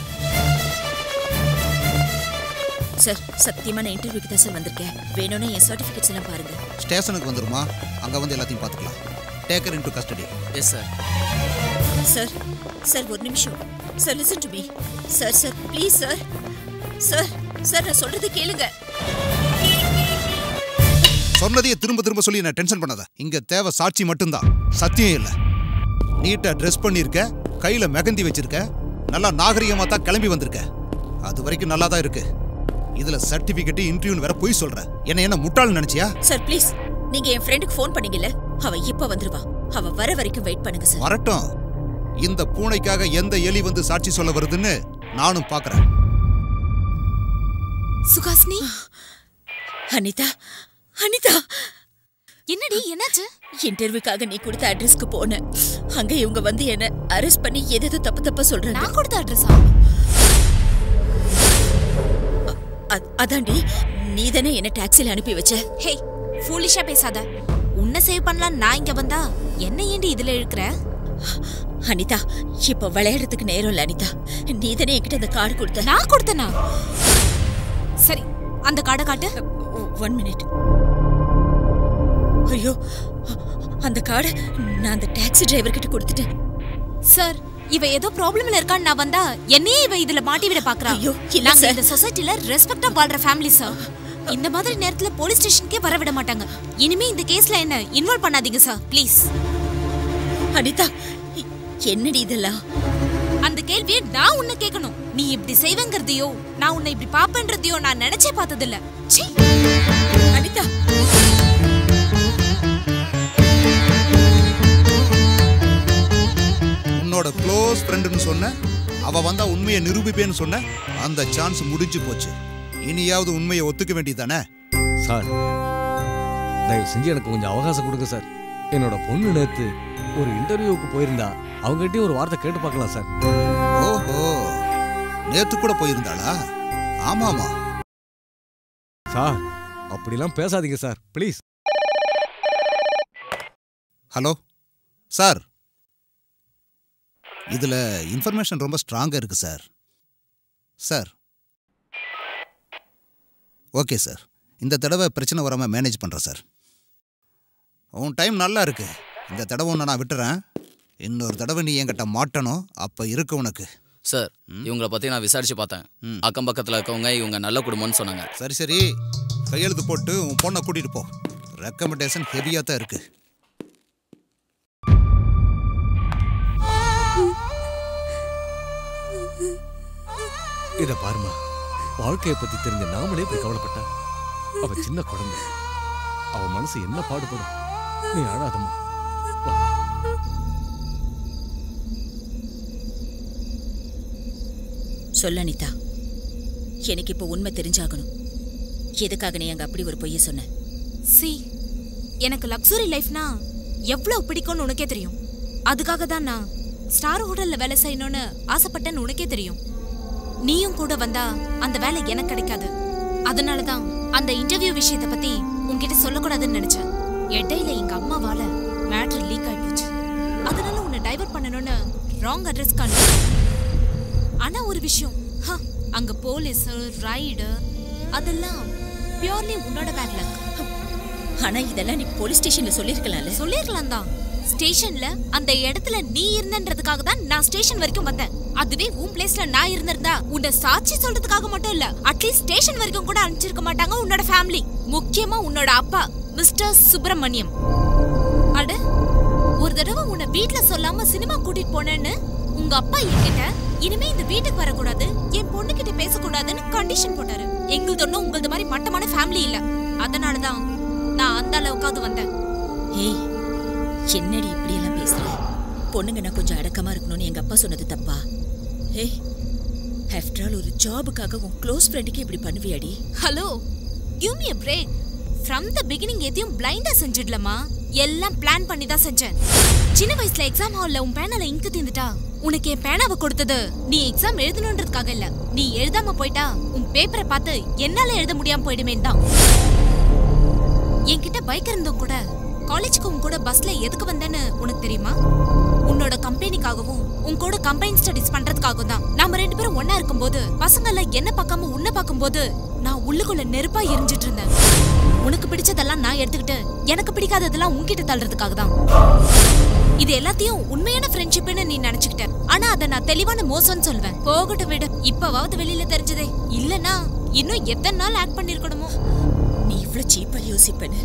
சார் சத்தியமா நான் இன்டர்வியூக்கு தான் சார் வந்திருக்கேன். வேணும்னா என் சர்டிஃபிகேட்ஸ் எல்லாம் பாருங்க. ஸ்டேஷனுக்கு வந்துருமா? அங்க வந்து எல்லாத்தையும் பார்த்துக்கலாம். Take her into custody. Yes sir. Sir sir ஒரு நிமிஷம் sir, listen to me sir. Sir please sir. Sir sir நான் சொல்றது கேளுங்க. சொன்னதையே திரும்ப திரும்ப சொல்லி நான் டென்ஷன் பண்ணாத. இங்க தேவை சாட்சி மட்டும்தான், சத்தியம் இல்ல. நீட்டா ட்ரெஸ் பண்ணிருக்க, கையில மெகந்தி வச்சிருக்க, நல்லா நாகரிகமா தான் கிளம்பி வந்திருக்க. அது வரைக்கும் நல்லா தான் இருக்கு. இதுல சர்டிபிகேட் இன்டர்வியூ வேற போய் சொல்ற. என்ன முட்டாள் நினைச்சியா? சார் ப்ளீஸ், நீங்க என் ஃப்ரெண்டுக்கு ஃபோன் பண்ணீங்கல்ல, அவ இப்ப வந்துருவா. அவ வர வரைக்கும் வெயிட் பண்ணுங்க சார். வரட்டும். இந்த பூனைக்காக எந்த எலி வந்து சாட்சி சொல்ல வருதுன்னு நானும் பாக்குறேன். சுகாசினி. அனிதா, அனிதா, என்னடி என்னாச்சு? இன்டர்வியூக்காக நீ கொடுத்த அட்ரஸ்க்கு போனேன். அங்க இவங்க வந்து என்ன அரெஸ்ட் பண்ணி ஏதோ தப்பா சொல்றாங்க. நான் கொடுத்த அட்ரஸா? அதாண்டி, நீ தானே என்ன டாக்ஸில அனுப்பி வச்ச. ஹே, ஃபூலிஷா பேசாத. உன்னை சேவ் பண்ணலாம் நான் இங்க வந்தா என்ன ஏண்டி இதுல இழுக்கிற? அனிதா, இப்ப விளையாடுறதுக்கு நேரம் இல்ல அனிதா. நீ தானே என்கிட்ட அந்த கார்டு கொடுத்த. நான் கொடுத்தனா? சரி, அந்த கார்டை காட்டு. 1 மினிட். ஐயோ, அந்த கார்டை நான் அந்த டாக்ஸி டிரைவர் கிட்ட கொடுத்துட்டேன். சார், இவ ஏதோ ப்ராப்ளம்ல இருக்கான்னு நான் வந்தா என்னையே இவ இதுல மாட்டி விட பாக்குறா. ஐயோ, இல்ல நாங்க சார். இந்த சொசைட்டில ரெஸ்பெக்டா வாழ்ற ஃபேமிலி சார். இந்த மாதிரி நேரத்துல போலீஸ் ஸ்டேஷனுக்கே வர விட மாட்டாங்க. இனிமே இந்த கேஸ்ல என்ன இன்வால்வ் பண்ணாதீங்க சார், ப்ளீஸ். அனிதா, என்னடி இதெல்லாம்? அந்த கேள்வியை நான் உன்னை கேட்கணும். நீ இப்படி செய்வேங்கிறதையோ நான் உன்னை இப்படி பாப்பேன்றதையோ நான் நினைச்சே பார்த்ததில்ல. சீ. அனிதா, உன்னோட க்ளோஸ் ஃப்ரெண்டுன்னு சொன்ன, அவ வந்தா உண்மையை நிரூபிப்பேன்னு சொன்ன, அந்த சான்ஸ் முடிஞ்சு போச்சு. இனியாவது உண்மையை ஒத்துக்க வேண்டியதானே? சார், தயவு செஞ்சு எனக்கு கொஞ்சம் அவகாசம் கொடுங்க சார். என்னோட பொண்ணு நேத்து ஒரு இன்டர்வியூக்கு போயிருந்தா, அவங்ககிட்டயும் ஒரு வார்த்தை கேட்டு பார்க்கலாம் சார். ஓஹோ, நேத்து கூட போயிருந்தாளா? ஆமாமா சார். அப்படிலாம் பேசாதீங்க சார், ப்ளீஸ். ஹலோ சார், இதுல இன்ஃபர்மேஷன் ரொம்ப ஸ்ட்ராங்கா இருக்கு சார். சார், ஓகே சார், இந்த தடவை பிரச்சனை வராம மேனேஜ் பண்றேன் சார். உன் டைம் நல்லா இருக்கு. இந்த தடவை ஒன்று நான் விட்டுறேன். இன்னொரு தடவை நீ என்கிட்ட மாட்டணும். அப்ப இருக்கு உனக்கு. சார், இவங்கள பத்தி நான் விசாரிச்சு பார்த்தேன். அக்கம் பக்கத்துல இருக்கவங்க இவங்க நல்ல குடும்பம்னு சொன்னாங்க. சரி சரி, கையெழுத்து போட்டு உன் பொண்ணை கூட்டிட்டு போ. ரெக்கமெண்டேஷன் ஹெவியா தான் இருக்கு. இத பாருமா, வாழ்க்கையை பத்தி தெரிஞ்ச நாமளே இப்படி கவலைப்பட்டா அவ சின்ன குழந்தை. அவ மனசு என்ன பாடுபடும். நீ அழாதம்மா. சொல்ல அனிதா, எனக்கு இப்ப உண்மை தெரிஞ்சாகணும். எதுக்காக நீ அங்க அப்படி ஒரு பொய்ய சொன்ன? சி, எனக்கு லக்ஸுரி லைஃப்னா எவ்வளவு பிடிக்கும்னு உனக்கே தெரியும். அதுக்காக தான் நான் ஸ்டார் ஹோட்டல்ல வேலை செய்யணும்னு ஆசைப்பட்டேன்னு உனக்கே தெரியும். நீயும் கூட வந்தா அந்த வேலை எனக்கு கிடைக்காது. அதனாலதான் அந்த இன்டர்வியூ விஷயத்தை பத்தி உன்கிட்ட சொல்லக்கூடாதுன்னு நினைச்சேன். இடையில எங்க அம்மாவால மேட்டர் லீக் ஆயிடுச்சு. அதனால உன்னை டைவர்ட் பண்ணணும்னு ராங் அட்ரஸ் காணு. ஆனா ஒரு விஷயம், அங்க போலீஸ் ரைடு அதெல்லாம் பியூர்லி உன்னோட பேட் லக். ஆனா இதெல்லாம் நீ போலீஸ் ஸ்டேஷன்ல சொல்லிருக்கலாம்ல. சொல்லிருக்கலாம் தான். ஸ்டேஷன்ல அந்த இடத்துல நீ இருந்தன்றதுக்காக தான் நான் ஸ்டேஷன் வரைக்கும் வந்தேன். அதுவே உன் பிளேஸ்ல நான் இருந்திருந்தா உன்னை சாட்சி சொல்றதுக்காக மட்டும் இல்ல, அட்லீஸ்ட் ஸ்டேஷன் வரைக்கும் கூட அனுப்பிச்சிருக்க மாட்டாங்க உன்னோட ஃபேமிலி. முக்கியமா உன்னோட அப்பா மிஸ்டர் சுப்பிரமணியம். அட, ஒரு தடவை உன்னை வீட்டுல சொல்லாம சினிமா கூட்டிட்டு போனேன்னு உங்க அப்பா என்கிட்ட இனிமே இந்த வீட்டுக்கு வரக்கூடாது, என் பொண்ணு கிட்ட பேசக்கூடாதுன்னு கண்டிஷன் போட்டாரு. எங்களுது ஒன்னும் உங்களது மாதிரி மட்டமான ஃபேமிலி இல்ல. அதனாலதான் நான் அந்த அளவுக்காவது வந்தேன். ஏய், என்னடி இப்படி எல்லாம் பேசுற? பொண்ணுங்க நான் கொஞ்சம் அடக்கமா இருக்கணும்னு எங்க அப்பா சொன்னது தப்பா? ஏய், ஆஃப்டர் ஆல் ஒரு ஜாபுக்காக உன் க்ளோஸ் ஃப்ரெண்டுக்கு இப்படி பண்ணுவியாடி? Hello, give me a break. From the beginning எதையும் பிளைண்டா செஞ்சிடலமா, எல்லாம் பிளான் பண்ணி தான் செஞ்சேன். சின்ன வயசுல எக்ஸாம் ஹால்ல உன் பேனால இங்கு தீந்துட்டா உனக்கு என் பேனாவை கொடுத்தது நீ எக்ஸாம் எழுதணுன்றதுக்காக இல்ல. நீ எழுதாம போயிட்டா உன் பேப்பரை பார்த்து என்னால எழுத முடியாம போயிடுமே தான். என்கிட்ட பைக் இருந்தும் கூட காலேஜுக்கு உன் கூட பஸ்ல எதுக்கு வந்தேன்னு உனக்கு தெரியுமா? உன்னோட கம்பெனிக்காகவும் உன் கூட கம்பைன் ஸ்டடிஸ் பண்றதுக்காகவும் தான். நாம 2 பேரும் ஒன்னா இருக்கும்போது பசங்க எல்லாம் என்ன பார்க்காம உன்னை பார்க்கும்போது நான் உள்ளுக்குள்ள நெருப்பா எரிஞ்சிட்டு இருந்தேன். உனக்கு பிடிச்சதெல்லாம் நான் எடுத்துக்கிட்டு எனக்கு பிடிக்காததெல்லாம் உன்கிட்ட தள்ளுறதுக்காக தான். இது எல்லாத்தையும் உண்மையான ஃப்ரெண்ட்ஷிப்னு நீ நினைச்சுக்கிட்ட. ஆனா அதை நான் தெளிவான மோசம்னு சொல்வேன். போகட்டும் விடு, இப்பவாவது வெளியில தெரிஞ்சதே. இல்லனா இன்னும் எத்தனை நாள் ஆக்ட் பண்ணிருக்கணுமோ. நீ இவ்வளவு சீப்பா யோசிப்பேன்னு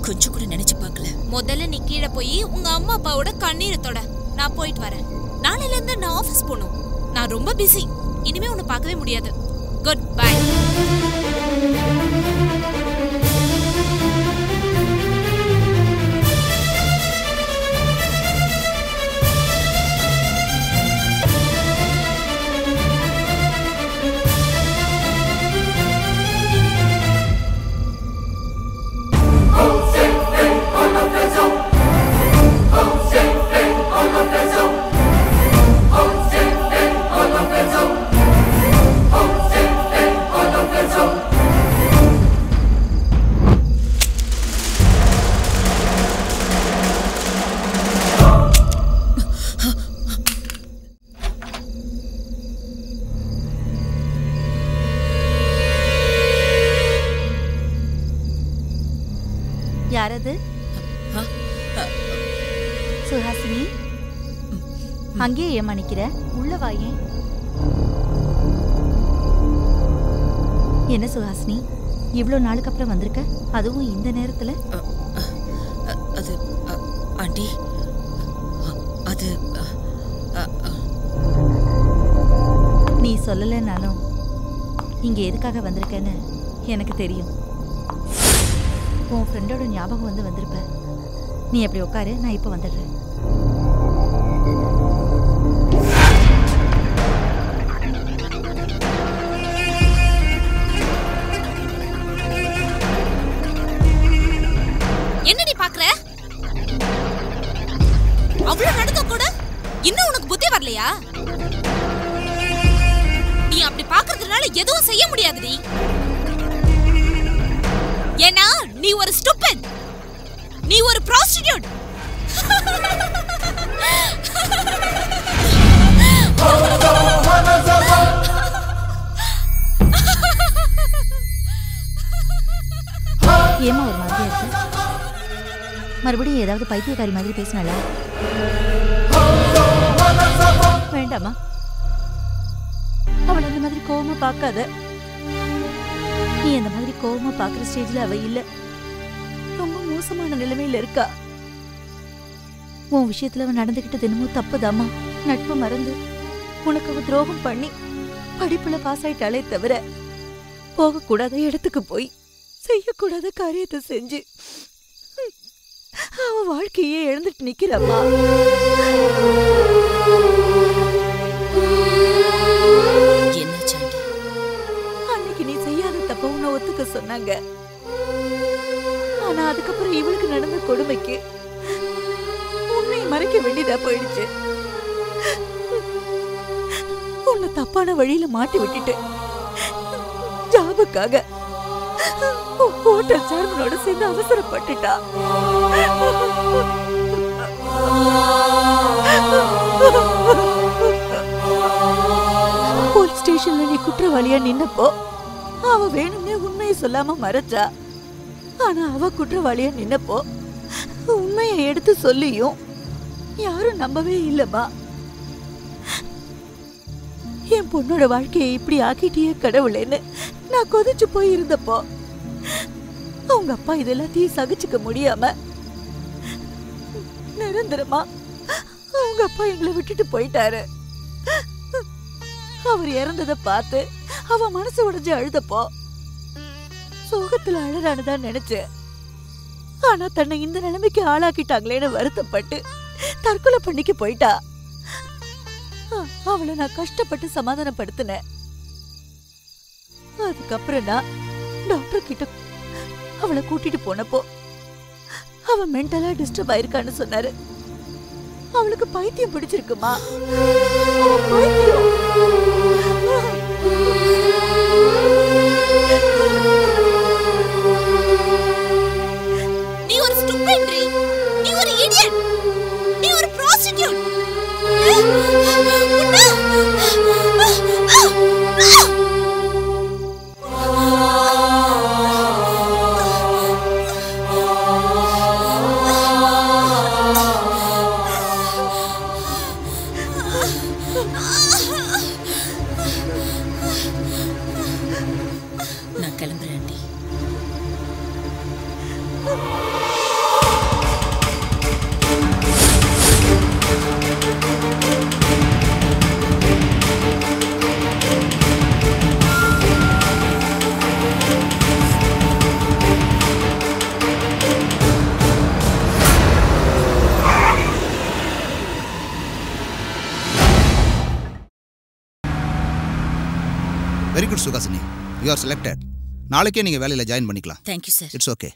கொஞ்சம் கூட நினைச்சு பார்க்கல. முதல்ல நீ கீழே போய் உங்க அம்மா அப்பாவோட கண்ணீரத்தோட நான் போயிட்டு வரேன். நாளையில இருந்து நான் ஆபீஸ் போகணும். நான் ரொம்ப பிஸி. இனிமே உன்னை பார்க்கவே முடியாது. Good bye. யாரது? சுஹாசினி, அங்கேயே ஏமா நிக்கிற? உள்ள வாயே. என்ன சுஹாசினி, இவ்வளோ நாளுக்கு அப்புறம் வந்திருக்க, அதுவும் இந்த நேரத்துல? அது ஆண்டி, அது நீ சொல்லலைன்னாலும் இங்க எதுக்காக வந்திருக்கேன்னு எனக்கு தெரியும். உன் ஃப்ரெண்டோட ஞாபகம் வந்திருப்ப. நீ அப்படி உட்காரு, நான் இப்போ வந்துடுறேன். என்னடி பாக்குற? அவ்வளவு நடக்க கூட இன்னும் உனக்கு புத்தி வரலையா? நீ அப்படி பாக்குறதுனால எதுவும் செய்ய முடியாதுடி. ஏன்னா நீ ஒரு ஸ்டூபிட், நீ ஒரு ப்ராஸ்டிடியூட். ஏமா ஒரு மாதிரியா இருக்கு? மறுபடியும் ஏதாவது பைத்தியக்காரி மாதிரி பேசினால? வேண்டாமா, அவளை அந்த மாதிரி கோவமா பார்க்காத. நீ அந்த மாதிரி கோவமா பாக்குற ஸ்டேஜ்ல அவ இல்ல. ரொம்ப மோசமான நிலைமையில இருக்கா. உன் விஷயத்துல அவன் நடந்துகிட்டது என்னமோ தப்புதாமா. நட்பு மறந்து உனக்கு அவ துரோகம் பண்ணி படிப்புல பாஸ் ஆயிட்டாலே தவிர போகக்கூடாத இடத்துக்கு போய் செய்யக்கூடாத காரியத்தை செஞ்சு அவ வாழ்க்கையே இழந்துட்டு நிக்கிறம்மா. அன்னைக்கு நீ செய்யாத தப்ப உன்னை ஒத்துக்க சொன்னாங்க. ஆனா அதுக்கப்புறம் இவளுக்கு நடந்த கொடுமைக்கு உன்னை மறைக்க வேண்டியதா போயிடுச்சு. உன்னை தப்பான வழியில மாட்டி விட்டுட்டு ஜாபுக்காக ஹோட்டல் சேர்மனோட சேர்ந்து அவசரப்பட்டுட்டா. போலீஸ் ஸ்டேஷன்ல நீ குற்றவாளியா நின்னப்போ அவ வேணும்னே உண்மையை சொல்லாம மறைச்சா. ஆனா அவ குற்றவாளியா நின்னப்போ உண்மையை எடுத்து சொல்லியும் யாரும் நம்பவே இல்லம்மா. என் பொண்ணோட வாழ்க்கையை இப்படி ஆக்கிட்டியே கடவுளேன்னு நான் கொதிச்சு போய் இருந்தப்போ அவங்க அப்பா இதெல்லாத்தையும் சகிச்சுக்க முடியாம நிரந்தரமா அவங்க அப்பா எங்களை விட்டுட்டு போயிட்டாரு. அவர் இறந்ததை பார்த்து அவ மனசு உடைஞ்சு அழுதப்போ சோகத்துல அழறானுதான் நினைச்சேன். ஆனா தன்னை இந்த நிலைமைக்கு ஆளாக்கிட்டாங்களேன்னு வருத்தப்பட்டு தற்கொலை பண்ணிக்க போயிட்டா. அவளை நான் கஷ்டப்பட்டு சமாதானப்படுத்தினேன். அதுக்கப்புறம் நான் டாக்டர் கிட்ட அவளை கூட்டிட்டு போனப்போ அவ மென்டலா டிஸ்டர்ப் ஆயிருக்கான்னு சொன்னாரு. அவளுக்கு பைத்தியம் பிடிச்சிருக்குமா? பைத்தியம். நீ ஒரு ஸ்டூபிட், நீ ஒரு இடியட், நீ ஒரு prostitute. Very good Suhasini, you are selected. நாளைக்கே நீங்கள் வேலையில் ஜாயின் பண்ணிக்கலாம். Thank you sir. It's okay.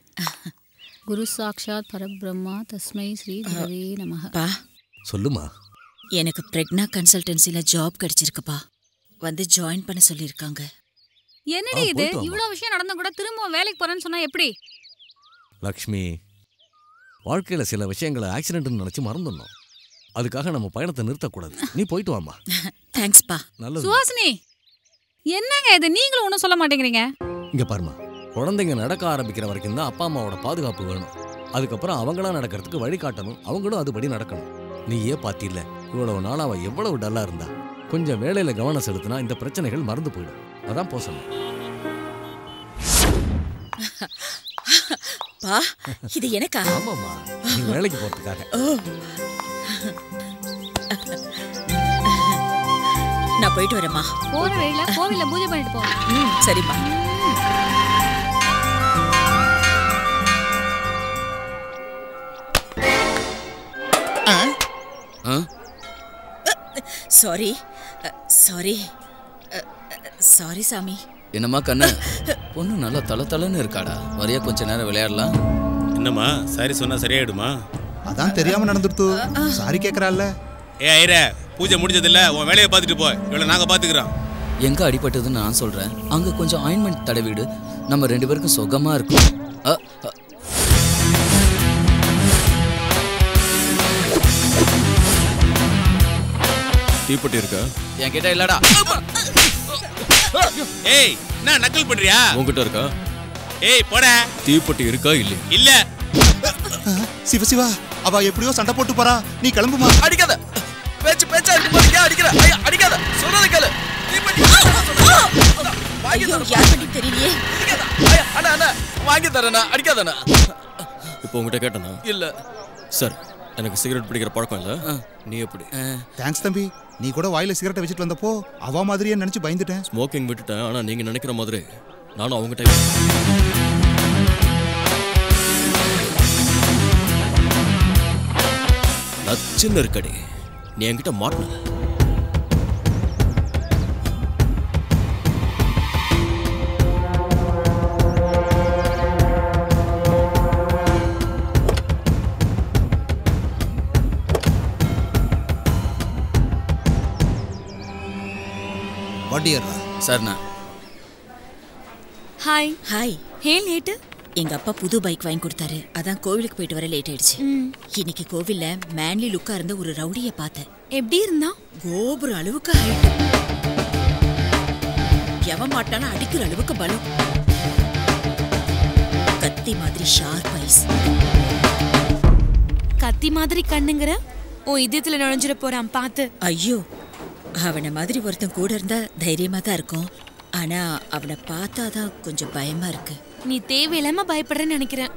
குரு சாக்ஷாத் பரபிரம்மா தஸ்மை ஸ்ரீ குருவே நமஹ. பா சொல்லுமா. எனக்கு பிரெக்னா கன்சல்டன்சில ஜாப் கிடைச்சிருக்குப்பா. வந்து ஜாயின் பண்ண சொல்லியிருக்காங்க. என்னடி இது இவ்வளோ விஷயம் நடந்தும் கூட திரும்ப வேலைக்கு போறேன்னு சொன்னா எப்படி? லக்ஷ்மி, வாழ்க்கையில சில விஷயங்களை ஆக்சிடென்ட்னு நினைச்சு மறந்துடணும். அதுக்காக நம்ம பயணத்தை நிறுத்தக்கூடாது. நீ போயிட்டு வாமா. தேங்க்ஸ் பா. நல்லது. சுஹாசினி, என்னங்க இது, நீங்களும் ஒன்றும் சொல்ல மாட்டேங்கிறீங்க? இங்க பாருமா, குழந்தைங்க நடக்க ஆரம்பிக்கிற வரைக்கும் தான் அப்பா அம்மாவோட பாதுகாப்பு வேணும். அதுக்கப்புறம் அவங்களா நடக்கிறதுக்கு வழி காட்டணும், அவங்களும் அதுபடி நடக்கணும். நீயே பாத்தியில்ல, இவ்வளவு நாள் அவ எவ்வளவு டல்லா இருந்தா. கொஞ்சம் வேலையில கவனம் செலுத்தினா இந்த பிரச்சனைகள் மறந்து போயிடும். அதான் போ சொன்னேன். பா, இது எனக்கா? ஆமாம்மா, நீ வேலைக்கு போறதுக்காக. நான் போயிட்டு வரேம்மா. போற வழியில கோவில்ல பூஜை பண்ணிட்டு போ. சரிம்மா. சாரி சாரி சாரி சாமி. என்னம்மா கண்ணு, பொண்ணு நல்லா தளன்னு இருக்காடா. வரையா கொஞ்ச நேரம் விளையாடலாம். என்னம்மா சாரி சொன்னா சரியாயிடுமா? அதான் தெரியாம நடந்துடுத்து. சாரி கேக்குறாள்ல. ஏ ஐரே, பூஜை முடிஞ்சதில்ல, உன் வேலையை பார்த்துட்டு போ. இவ்வளவு நாங்க பாத்துக்கிறோம். எங்க அடிபட்டதுன்னு நான் சொல்றேன். அங்க கொஞ்சம் ஆயின்மெண்ட் தடவிடு, நம்ம 2 பேருக்கும் சுகமா இருக்கும். தீப்பெட்டி இருக்கா? என்கிட்ட இல்லடா. ஏய், நான் நக்கல் பண்றியா? உன்கிட்ட இருக்கா? ஏய் போடா. தீப்பெட்டி இருக்கா இல்லையா? இல்ல. சிவா, அவ எப்படியோ சண்டை போட்டு போறா, நீ கிளம்புமா. அடிக்காத, பேச்சா இருக்கும்போது ஏன் அடிக்கிற? அடிக்காத, சொல்றத கேளு. தீப்பெட்டி வாங்கி தர. யார் பண்ணி தெரியலையே. அண்ணா அண்ணா வாங்கி தரேண்ணா, அடிக்காதண்ணா. இப்போ உங்ககிட்ட கேட்டனா? இல்ல சார், எனக்கு சிகரெட் பிடிக்கிற பழக்கம் இல்ல. நீ எப்படி? தேங்க்ஸ் தம்பி. நீ கூட வாயில சிகரெட்டை வச்சுட்டு வந்தப்போ அவ மாதிரியே நினைச்சு பயந்துட்டேன். ஸ்மோக்கிங் விட்டுட்டேன், ஆனா நீங்க நினைக்கிற மாதிரி நானும் அவங்க டைப். நச்சுன்னு இருக்கடி, நீ என்கிட்ட மாட்டின. சார்ண்ணா. ஹாய். ஹாய். ஏன் லேட்டு? எங்க அப்பா புது பைக் வாங்கி கொடுத்தாரு, அதான் கோவிலுக்கு போயிட்டு வர லேட் ஆயிடுச்சு. இன்னைக்கு கோவில்ல மேன்லி லுக்கா இருந்த ஒரு ரவுடிய பார்த்தேன். எப்படி இருந்தா? கோபுர அளவுக்கு ஹைட், எவன் மாட்டாலும் அடிக்கிற அளவுக்கு பலம், கத்தி மாதிரி ஷார்ப் ஐஸ். கத்தி மாதிரி கண்ணுங்கிற உன் இதயத்துல நுழைஞ்சிட போறான் பார்த்து. ஐயோ, அவனை மாதிரி ஒருத்தன் கூட இருந்தா தைரியமா தான் இருக்கும். ஆனா அவனை பார்த்தாதான் கொஞ்சம் பயமா இருக்கு. நீ தேவையில்லாம பயப்படுறேன்னு நினைக்கிறேன்.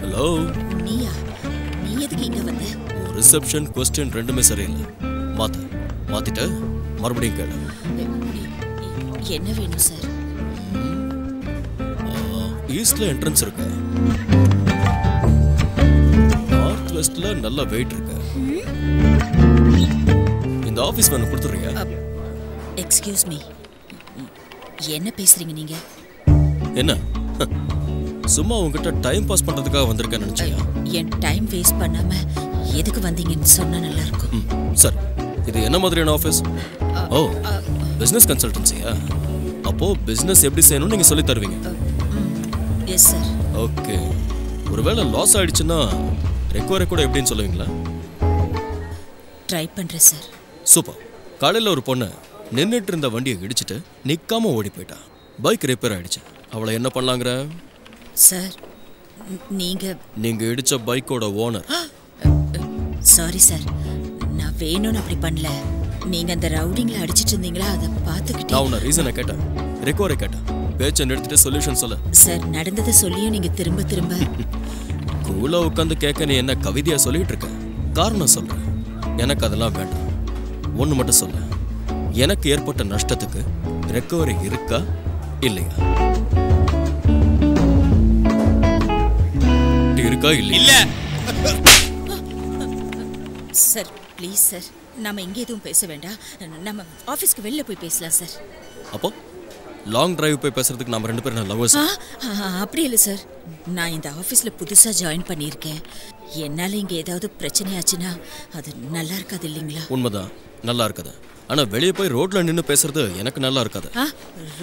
ஹலோ. நீயா? நீ எதுக்கு இங்க வந்த? ரிசப்ஷன் கொஸ்டின் ரெண்டுமே சரியில்லை. மாத்திட்டு மறுபடியும் கேளு. என்ன வேணும் சார்? ஈஸ்ட்ல என்ட்ரன்ஸ் இருக்கு, நார்த் வெஸ்ட்ல நல்ல வெயிட் இருக்கு. இந்த ஆபீஸ் வேணும் கொடுத்துறீங்க? எக்ஸ்கியூஸ் மீ, என்ன பேசுறீங்க நீங்க? என்ன சும்மா உங்ககிட்ட டைம் பாஸ் பண்றதுக்காக வந்திருக்கேன் நினைச்சியா? என் டைம் வேஸ்ட் பண்ணாம எதுக்கு வந்தீங்கன்னு சொன்னா நல்லா இருக்கும். சார், இது என்ன மாதிரியான ஆஃபீஸ்? ஓ, பிசினஸ் கன்சல்டன்சியா? அப்போ பிசினஸ் எப்படி செய்யணும்னு நீங்க சொல்லி தருவீங்க? Yes sir. ஓகே. ஒருவேளை லாஸ் ஆயிடுச்சுன்னா ரெக்கவரி கூட எப்படின்னு சொல்லுவீங்களா? ட்ரை பண்றேன் சார். சூப்பர். காலையில் ஒரு பொண்ணு நின்றுட்டு இருந்த வண்டியை இடிச்சிட்டு நிற்காம ஓடி போயிட்டா. பைக் ரிப்பேர் ஆயிடுச்சு. அவளை என்ன பண்ணலாங்கிற? சார், நீங்க இடிச்ச பைக்கோட ஓனர். சாரி சார், நான் வேணும்னு அப்படி பண்ணல. நீங்க அந்த ரவுடிங்ல அடிச்சிட்டு இருந்தீங்களா, அதை பார்த்துக்கிட்டு. நான் உன்னை ரீசனை கேட்டேன், ரெக்கவரி கேட்டேன். பேச்சை நிறுத்திட்டு சொல்யூஷன் சொல்ல. சார், நடந்ததை சொல்லியும் நீங்க திரும்ப கூலா உட்காந்து கேட்க நீ என்ன கவிதையா சொல்லிட்டு இருக்க? காரணம் சொல்றேன். எனக்கு அதெல்லாம் வேண்டாம். ஒண்ணு மட்டும் சொல்ல, எனக்கு ஏற்பட்ட நஷ்டத்துக்கு ரெக்கவரி இருக்கா இல்லையா? இருக்கா இல்ல? சார் ப்ளீஸ் சார், நாம இங்கே எதுவும் பேச வேண்டாம். நம்ம ஆஃபீஸ்க்கு வெளில போய் பேசலாம் சார். அப்போ லாங் டிரைவ் போய் பேசுறதுக்கு நம்ம 2 பேரும் லவ்வர்ஸ்? அப்படி இல்லை சார், நான் இந்த ஆஃபீஸில் புதுசாக ஜாயின் பண்ணியிருக்கேன். என்னால் இங்கே ஏதாவது பிரச்சனை ஆச்சுன்னா அது நல்லா இருக்காது இல்லைங்களா? உண்மைதான், நல்லா இருக்காது. ஆனால் வெளியே போய் ரோட்ல நின்று பேசுறது எனக்கு நல்லா இருக்காது.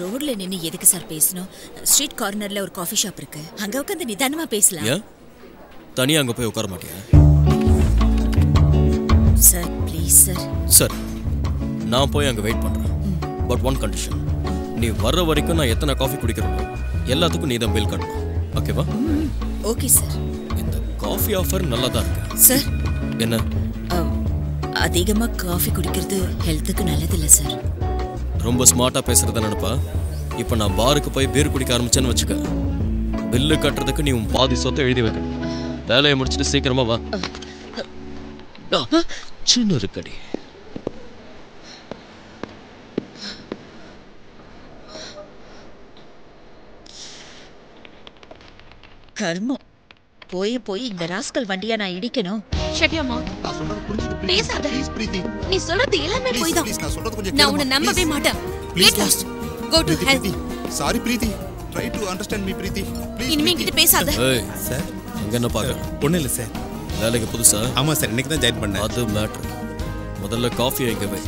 ரோட்ல நின்று எதுக்கு சார் பேசணும்? ஸ்ட்ரீட் கார்னரில் ஒரு காஃபி ஷாப் இருக்கு, அங்கே உட்காந்து நிதானமாக பேசலாம். ஏன் தனியாக அங்கே போய் உட்கார மாட்டியா? Sir please sir. சார் நான் போய் அங்கே வெயிட் பண்ணுறேன். பட் ஒன் கண்டிஷன், நீ வர்ற வரைக்கும் நான் எத்தனை காஃபி குடிக்கிறோம் எல்லாத்துக்கும் நீ தான் பில் கட்டணும். ஓகேவா? Okay sir. இந்த காஃபி ஆஃபர் நல்லா தான் இருக்கு சார். என்ன? அதிகமாக காஃபி குடிக்கிறது ஹெல்த்துக்கு நல்லதில்லை சார். ரொம்ப ஸ்மார்ட்டாக பேசுகிறத நினைப்பா. இப்போ நான் பாருக்கு போய் பீர் குடிக்க ஆரம்பிச்சேன்னு வச்சுக்க, பில்லு கட்டுறதுக்கு நீ உன் பாதி சொத்தை எழுதி வைக்கணும். வேலையை முடிச்சுட்டு சீக்கிரமா வா. சின்ன இருக்கடி. கர்மம், போய் போய் இந்த ராஸ்கல் வண்டியா நான் இடிக்கணும். ஷட்டியம்மா பேசாத. நீ சொல்றது எல்லாமே போய் தான். நான் உன்னை நம்பவே மாட்டேன். Get lost. Go to hell. Sorry Preethi. Try to understand me பிரீத்தி. இனிமே கிட்ட பேசாத. ஏய் சார், அங்க என்ன பாக்குற? ஒண்ணு இல்ல சார். வேலைக்கு புதுசா? ஆமா சார், இன்னைக்கு தான் ஜாயின் பண்ணேன். அது மேட்டர். முதல்ல காஃபி வைக்க வை,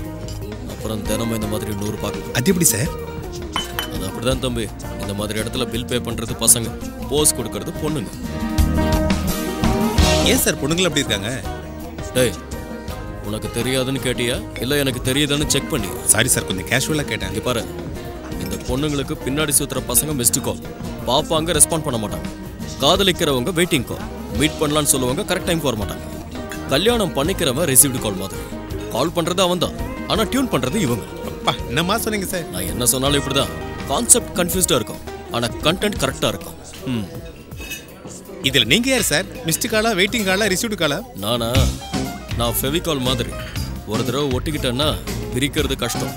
அப்புறம் தினமும் இந்த மாதிரி 100 பார்க்கலாம். அது எப்படி சார்? அது அப்படிதான் தம்பி. இந்த மாதிரி இடத்துல பில் பே பண்றது பசங்க, போஸ் கொடுக்கறது பொண்ணுங்க. ஏன் சார் பொண்ணுங்க அப்படி இருக்காங்க? டேய், உனக்கு தெரியாதுன்னு கேட்டியா இல்ல எனக்கு தெரியுதான்னு செக் பண்ணி? சாரி சார், கொஞ்சம் கேஷுவலா கேட்டேன். இங்க பாரு, இந்த பொண்ணுங்களுக்கு பின்னாடி சுத்துற பசங்க மிஸ்டு கால் பாப்பாங்க, ரெஸ்பாண்ட் பண்ண மாட்டாங்க. காதலிக்கிறவங்க வெயிட்டிங் கால், மீட் பண்ணலான்னு சொல்லுவாங்க, கரெக்ட் டைம் வர மாட்டாங்க. கல்யாணம் பண்ணிக்கிறவன் ரிசீவ்டு கால் மாதிரி. கால் பண்றது அவன் தான், ஆனா டியூன் பண்றது இவங்க. அப்பா என்னமா சொன்னீங்க சார்? நான் என்ன சொன்னாலும் இப்படிதான். கான்செப்ட் கன்ஃபியூஸ்டா இருக்கும், ஆனா கண்டென்ட் கரெக்டா இருக்கும். இதுல நீங்க யார் சார்? மிஸ்டு காலா, வெயிட்டிங் காலா, ரிசீவ்டு காலா? நானா? நான் ஃபெவிகால் மாதிரி. ஒரு தடவை ஒட்டிக்கிட்டேன்னா பிரிக்கிறது கஷ்டம்.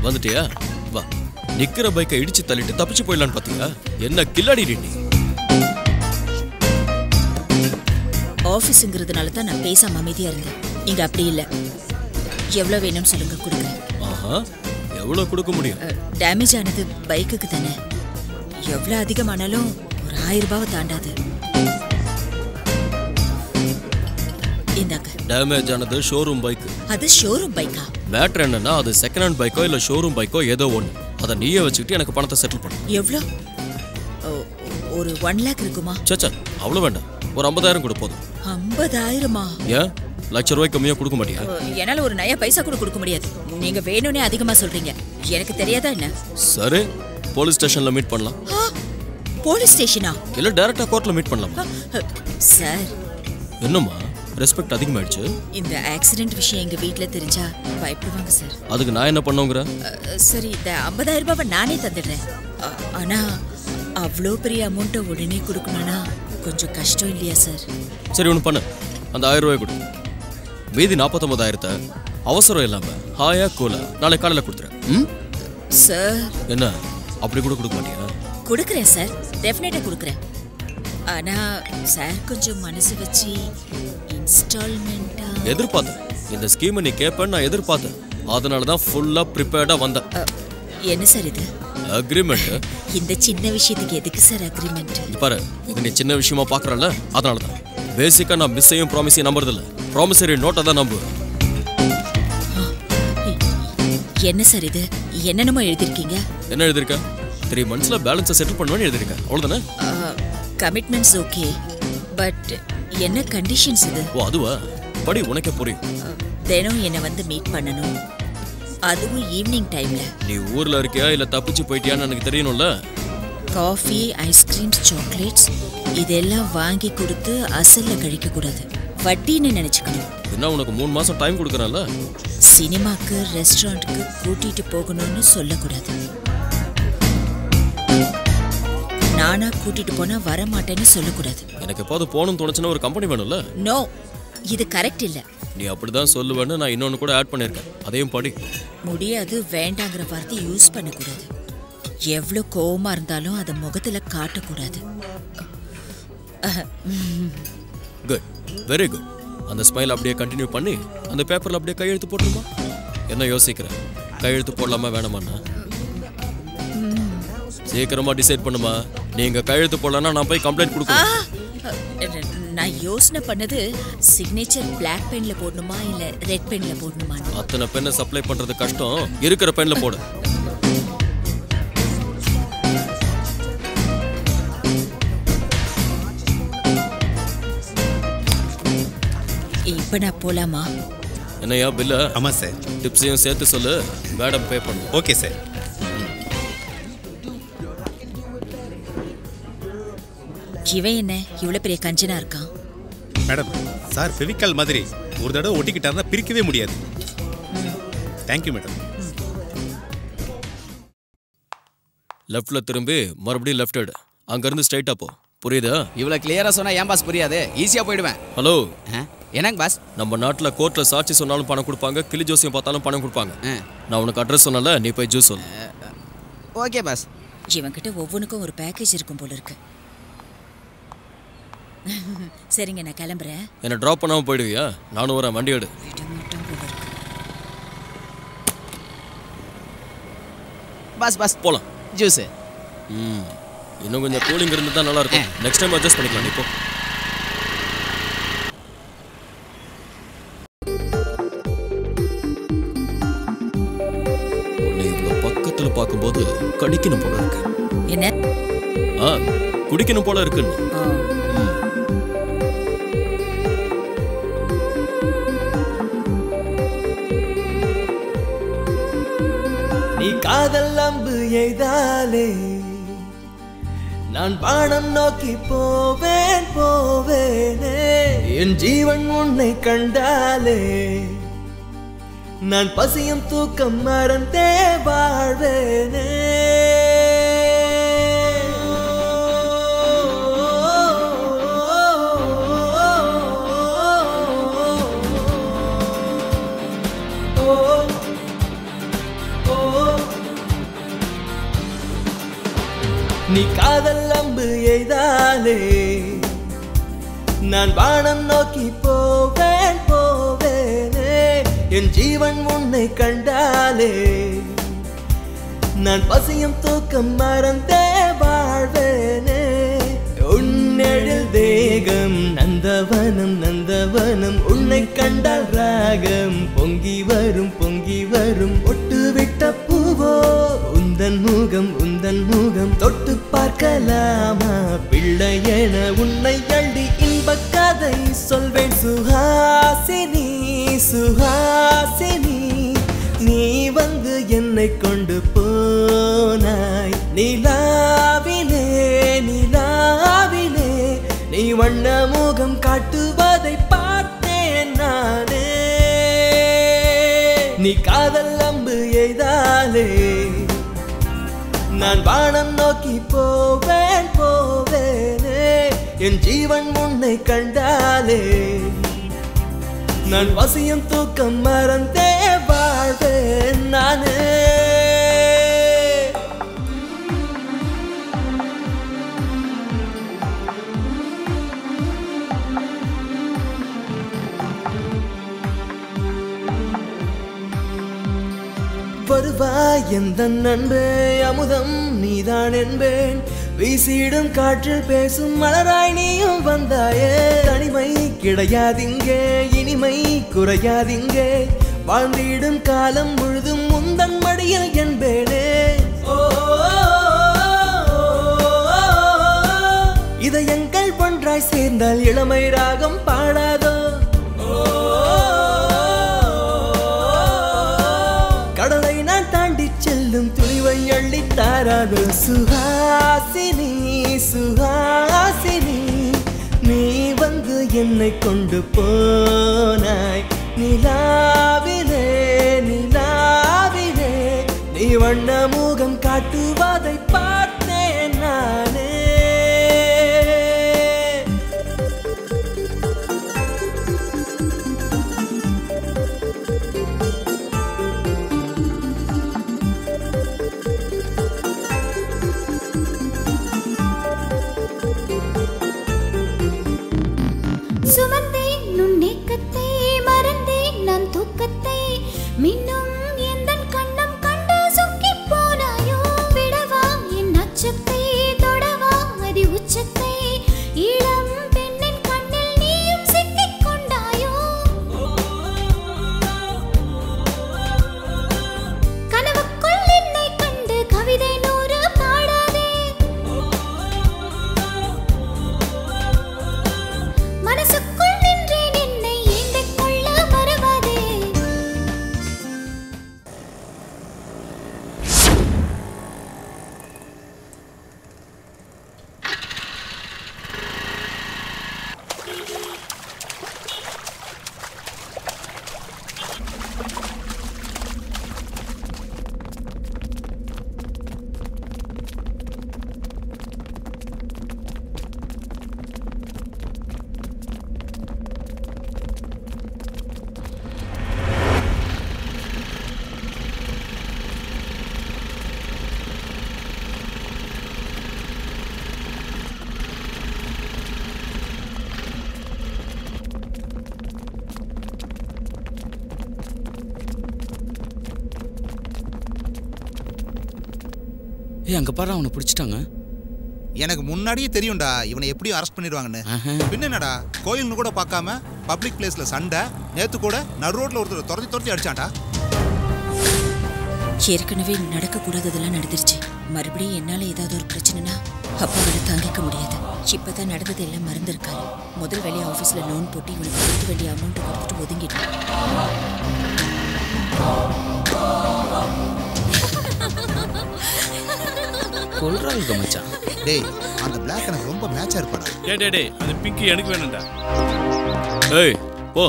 வந்துட்டியா? வா. நிக்கிற பைக்கை இடிச்சு தள்ளிட்டு தப்பிச்சு போயிடலான்னு பாத்தியா? என்ன கில்லாடி நீ? ஆஃபீஸுங்கிறதுனால தான் நான் பேசாம அமைதியா இருந்தேன். இங்க அப்படி இல்ல. எவ்வளவு வேணும்னு சொல்லுங்க, கொடுக்குறேன். ஆஹா, எவ்வளவு கொடுக்க முடியும்? டேமேஜ் ஆனது பைக்குக்கு தானே. எவ்வளவு அதிகமானாலும் ஒரு 1000 ரூபாவை தாண்டாது. இந்தாங்க. டேமேஜ் ஆனது ஷோரூம் பைக். அது ஷோரூம் பைக்கா? மேட்டர் என்னன்னா, அது செகண்ட் ஹேண்ட் பைக்கோ இல்ல ஷோரூம் பைக்கோ ஏதோ ஒன்று. அதை நீயே வச்சுக்கிட்டு எனக்கு பணத்தை செட்டில் பண்ணு. எவ்வளோ? ஒரு 1 lakh இருக்குமா? சச்சா, அவ்வளோ வேண்டாம். ஒரு 50,000 கொடு போதும். 50,000மா? ஏன் ₹1,00,000 கம்மியாக கொடுக்க மாட்டியா? என்னால ஒரு நயா பைசா கூட கொடுக்க முடியாது. நீங்க வேணும்னே அதிகமா சொல்றீங்க. எனக்கு தெரியாதா என்ன? சரி, போலீஸ் ஸ்டேஷன்ல மீட் பண்ணலாம். போலீஸ் ஸ்டேஷனா? இல்ல டைரக்டா கோர்ட்ல மீட் பண்ணலாம். சார், என்னம்மா ரெஸ்பெக்ட் அதிகமாயிடுச்சு? இந்த ஆக்சிடென்ட் விஷயம் எங்க வீட்ல தெரிஞ்சா பயப்படுவாங்க சார். அதுக்கு நான் என்ன பண்ணுங்கற? சரி, இந்த 50,000 ரூபாவை நானே தந்துடுறேன். ஆனா அவ்வளோ பெரிய அமௌண்ட்டை உடனே கொடுக்கணும்னா கொஞ்சம் கஷ்டம் இல்லையா சார்? சரி, ஒன்று பண்ணு. அந்த 1000 ரூபாய் கொடு. மீதி 49,000 அவசரம் இல்லாம ஹாயா கூலா நாளை காலையில கொடுத்துறேன். சார், என்ன அப்படி கூட கொடுக்க மாட்டியா? கொடுக்குறேன் சார், டெஃபினட்டா கொடுக்குறேன். ஆனா சார் கொஞ்சம் மனசு வச்சு இன்ஸ்டால்மெண்டா. எதிர்பார்த்தேன் இந்த ஸ்கீமை நீ கேட்பேன்னு நான் எதிர்பார்த்தேன். அதனால தான் ஃபுல்லா ப்ரிப்பேர்டா வந்தேன். என்ன சார் இது? அக்ரிமெண்ட். இந்த சின்ன விஷயத்துக்கு எதுக்கு சார் அக்ரிமெண்ட்? பாரு, இது நீ சின்ன விஷயமா பாக்குறல, அதனால தான். பேசிக்கா நான் மிஸ்ஸையும் ப்ராமிஸையும் நம்புறது இல்ல, ப்ராமிசரி நோட்டை தான் நம்புவேன். என்ன சார் இது? என்னென்னமோ எழுதிருக்கீங்க? என்ன எழுதிருக்க? 3 monthsல பேலன்ஸை செட்டில் பண்ணுவேன்னு எழுதிருக்க, அவ்வளவுதானே? கமிட்மெண்ட்ஸ் ஓகே, பட் என்ன கண்டிஷன்ஸ் இது? ஓ, அதுவா? படி, உனக்கே புரியும். தினம் என்னை வந்து மீட் பண்ணணும், அதுவும் ஈவினிங் டைம்ல. நீ ஊர்ல இருக்கியா இல்ல தப்பிச்சு போயிட்டியான்னு எனக்கு தெரியணும்ல. காஃபி, ஐஸ்கிரீம்ஸ், சாக்லேட்ஸ் இதெல்லாம் வாங்கி கொடுத்து அசல்ல கழிக்க கூடாது. வட்டின்னு நினைச்சுக்கணும். என்ன உனக்கு 3 மாசம் டைம் கொடுக்கறேன்ல? சினிமாக்கு ரெஸ்டாரண்ட்டுக்கு கூட்டிட்டு போகணும்னு சொல்லக்கூடாது. நானா கூட்டிட்டு போனா வர மாட்டேன்னு சொல்லக்கூடாது. எனக்கு எப்போது போகணும்னு தோணுச்சுன்னா ஒரு கம்பெனி வேணும்ல? நோ, இது கரெக்ட் இல்ல. நீ அப்படிதான் சொல்லுவேன்னு நான் இன்னொன்னு கூட ஆட் பண்ணிருக்கேன். அதையும் படி. முடியாது, வேண்டாங்கிற வார்த்தை யூஸ் பண்ணக்கூடாது. எவ்வளவு கோவமா இருந்தாலும் அதை முகத்துல காட்டக்கூடாது. Good, very good. அந்த ஸ்மைல் அப்படியே கண்டினியூ பண்ணி அந்த பேப்பர்ல அப்படியே கையெழுத்து போட்டுருமா? என்ன யோசிக்கிற? கையெழுத்து போடலாமா வேணாமாண்ணா? சீக்கிரமா டிசைட் பண்ணுமா. நீங்க கையெழுத்து போடலன்னா நான் போய் கம்ப்ளைண்ட் கொடுக்கணும். நான் யோசனை பண்ணது சிக்னேச்சர் பிளாக் பென்ல போடணுமா இல்ல ரெட் பென்ல போடணுமா. அத்தனை பென்னை சப்ளை பண்றது கஷ்டம். இருக்கிற பென்ல போடு. இப்ப நான் போலாமா? என்னையா பில்ல? ஆமா சார். டிப்ஸையும் சேர்த்து சொல்லு, மேடம் பே பண்ணு. Okay sir. இவன் என்ன இவ்வளவு பெரிய கஞ்சனா இருக்கான்? மேடம், சார் ஃபெவிகால் மாதிரி ஒரு தடவை ஒட்டிக்கிட்டாருன்னா பிரிக்கவே முடியாது. Thank you madam. லெஃப்ட்ல திரும்பி மறுபடியும் லெஃப்ட் எடு. அங்க இருந்து ஸ்ட்ரைட்டா போ. புரியுதா? இவ்வளவு கிளியரா சொன்னா ஏன் பாஸ் புரியாது? ஈஸியா போயிடுவேன். ஹலோ, என்னங்க பாஸ்? நம்ம நாட்டுல கோர்ட்ல சாட்சி சொன்னாலும் பணம் கொடுப்பாங்க, கிளி ஜோசியம் பார்த்தாலும் பணம் கொடுப்பாங்க. நான் உனக்கு அட்ரஸ் சொன்னல, நீ போய் ஜூஸ் சொல்லு. Okay boss. இவன்கிட்ட ஒவ்வொன்றுக்கும் ஒரு பேக்கேஜ் இருக்கும் போல இருக்கு. சரிங்க, நான் கிளம்புறேன். என்ன டிராப் பண்ணாம போயிடுவியா? நானும் வரேன், வண்டி எடு. பாஸ் பாஸ் போலாம். ஜூஸ். இன்னும் கொஞ்சம் கூலிங் இருந்து தான் நல்லா இருக்கும். நெக்ஸ்ட் டைம் அட்ஜஸ்ட் பண்ணிக்கலாம். இப்போ உன்னை இவ்வளவு பக்கத்துல பார்க்கும்போது கடிக்கணும் போல இருக்கு. என்ன? குடிக்கணும் போல இருக்குன்னு. நீ காதல் அம்பு எய்தாலே நான் வானம் நோக்கி போவேன் போவேனே. என் ஜீவன் உன்னை கண்டாலே நான் பசியும் தூக்கம் மறந்தே வாழ்வேனே. நீ காதல் அம்பு எய்தாலே நான் வானம் நோக்கி போவேன் போவேனே. என் ஜீவன் உன்னை கண்டாலே நான் பசியும் தூக்கம் மறந்தே வாழ்வேனே. உன்னெழில் தேகம் நந்தவனம் நந்தவனம், உன்னை கண்டால் ராகம் பொங்கி வரும் பொங்கி வரும். ஒட்டுவிட்ட பூவோ உந்தன் முகம் தொட்டு பார்க்கலாமா? பிள்ளை என உன்னை அள்ளி இன்ப கதை சொல்வேன். சுஹாசினி சுஹாசினி, நீ வந்து என்னை கொண்டு போனாய். நிலாவிலே நிலாவிலே நீ வண்ண முகம் காட்டுவதை பார்த்தேன் நானே. நீ காதல் அம்பு எய்தாலே நான் வானம் நோக்கி போவேன் போவேனே. என் ஜீவன் உன்னை கண்டாலே நான் பசியும் தூக்கம் மறந்தே வாழ்வேன் நானே. வருவாய் எந்த நண்பே, அமுதம் நீதான் என்பேன். வீசிடும் காற்றில் பேசும் மலராய் நீயும் வந்தாயே. தனிமை கிடையாதிங்கே, இனிமை குறையாதிங்கே. வாழ்ந்திடும் காலம் முழுதும் முந்தன் மடியில் என்பேனே. இதயங்கள் ஒன்றாய் சேர்ந்தால் இளமை ராகம் பாடாதோ? கடலை நான் தாண்டி செல்லும் துணிவை அள்ளி தாராதோ? சுஹாசினி சுஹாசினி, நீ வந்து என்னை கொண்டு போனாய் நிலாவிலே நிலாவிலே நீ வண்ண முகம் காட்டுவதை பார்த்தேன் நானே. சுமந்தேன் உன் ஏக்கத்தை மறந்தேன் நான் தூக்கத்தை மின்னும் எந்தன் கண்ணம் கண்டு சொக்கிப் போனாயோ. விடவா என் அச்சத்தை தொடவா அதி உச்சத்தை இளம் பெண்ணின் கண்ணில் நீயும் சிக்கிக் கொண்டாயோ. கனவுக்குள் என்னை கண்டு கவிதை 100 பாடாதே. மனசுக்குள் நின்றேன் என்னை ஏந்திக் கொள்ள மறவாதே. அங்க பாரு அவனை பிடிச்சிட்டாங்க. எனக்கு முன்னாடியே தெரியும்டா இவனை எப்படியும் அரெஸ்ட் பண்ணிடுவாங்கன்னு. பின்ன என்னடா கோயில்னு கூட பார்க்காம பப்ளிக் பிளேஸ்ல சண்டை. நேத்து கூட நடு ரோட்ல ஒருத்தர் துரத்தி அடிச்சான்டா. ஏற்கனவே நடக்கக்கூடாததெல்லாம் நடந்துருச்சு. மறுபடியும் என்னால ஏதாவது ஒரு பிரச்சனைனா அப்பாவோட தாங்கிக்க முடியாது. இப்பதான் நடந்தது எல்லாம் மறந்துருக்காரு. முதல் வேலையை ஆஃபீஸில் லோன் போட்டு இவனுக்கு கொடுக்க வேண்டிய அமௌண்ட் கொடுத்துட்டு ஒதுங்கிட்டான். கொல்றாங்க மச்சான். டேய் அந்த பிளாக் எனக்கு ரொம்ப மேட்சா இருப்பாடா. டேய் அந்த பிங்க் எனக்கு வேணும்டா. ஏய் போ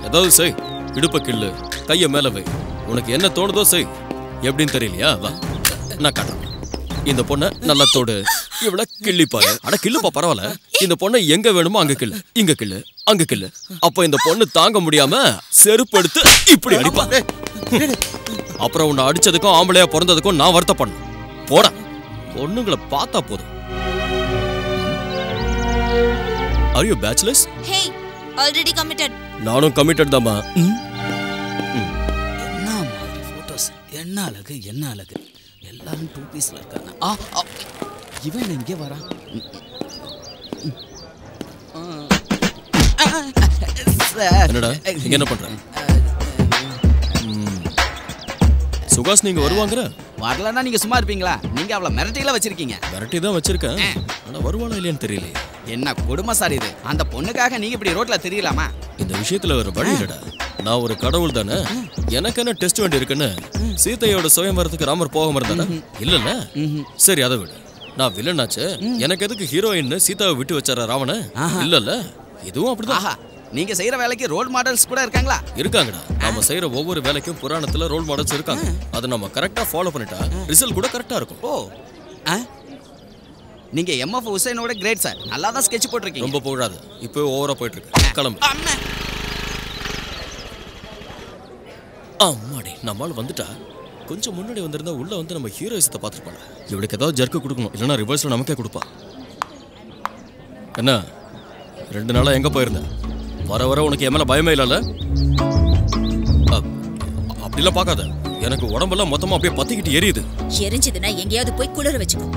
ஏதாவது செய். இடுப்ப கிள்ளு, கைய மேல வை. உனக்கு என்ன தோணுதோ செய். எப்படின்னு தெரியலையா? வா நான் காட்டுறேன். இந்த பொண்ணை நல்லா தோடு. இவள கிள்ளி பாரு. அட கிள்ளுப்பா பரவாயில்ல. இந்த பொண்ணை எங்க வேணுமோ அங்க கிள்ளு, இங்க கிள்ளு, அங்க கிள்ளு. அப்ப இந்த பொண்ணு தாங்க முடியாம செருப்பு எடுத்து இப்படி அடிப்பா. அப்புறம் உன்னை அடிச்சதுக்கும் ஆம்பளையா பிறந்ததுக்கும் நான் வருத்தப்படணும். போட பொண்ணுங்களை பார்த்தா போதும். Are you bachelors? Hey, already committed. நானும் கமிட்டட் தாமா. என்ன மாதிரி போட்டோஸ், என்ன அழகு என்ன அழகு. எல்லாரும் 2 பீஸ்ல இருக்காங்க. இவன் இங்கே வரான். என்னடா இங்க என்ன பண்ற? சுகாஸ் நீங்க வருவாங்கற? வரலன்னா நீங்க சும்மா இருப்பீங்களா? நீங்க அவளை மிரட்டில வச்சிருக்கீங்க. மிரட்டி தான் வச்சிருக்கேன். ஆனா வருவாளா இல்லையான்னு தெரியல. என்ன கொடுமை சார் இது. அந்த பொண்ணுக்காக நீங்க இப்படி ரோட்ல தெரியலாமா? இந்த விஷயத்துல ஒரு வழி இல்லடா. நான் ஒரு கடவுள் தானே. எனக்கு என்ன டெஸ்ட் வேண்டி இருக்குன்னு சீதையோட சுயம்பரத்துக்கு ராமர் போக மறந்தானே? இல்லல்ல. சரி அதை விடு. நான் வில்லனாச்சு. எனக்கு எதுக்கு ஹீரோயின் சீதாவை விட்டு வச்சாரா ராவண? இல்லல்ல. இதுவும் அப்படிதான். நீங்க செய்யற வேலைக்கு ரோல் மாடல்ஸ் கூட இருக்காங்களா? இருக்காங்கடா. நாம செய்யற ஒவ்வொரு வேலைக்கும் புராணத்துல ரோல் மாடல்ஸ் இருக்காங்க. அதை நம்ம கரெக்டா ஃபாலோ பண்ணிட்டா ரிசல்ட் கூட கரெக்டா இருக்கும். ஓ நீங்க எம்எஃப் ஹுசைனோட கிரேட் சார். நல்லா தான் ஸ்கெட்ச் போட்டுருக்கீங்க. ரொம்ப போடாது. இப்போ ஓவரா போயிட்டு இருக்கு. கிளம்பு. அம்மாடி நம்மால வந்துட்டா. கொஞ்சம் முன்னாடி வந்திருந்தா உள்ள வந்து நம்ம ஹீரோயிசத்தை பார்த்துருப்பாங்க. இவளுக்கு ஏதாவது ஜர்க்கு கொடுக்கணும். இல்லைன்னா ரிவர்ஸ்ல நமக்கே கொடுப்பா. என்ன 2 நாளா எங்க போயிருந்த? வர வர உனக்கு என் மேல பயமே இல்லைல்ல? அப்படிலாம் பார்க்காத. எனக்கு உடம்பெல்லாம் மொத்தமா அப்படியே பத்திக்கிட்டு எரியுது. எரிஞ்சதுன்னா எங்கேயாவது போய் குளிர வச்சுக்கோ.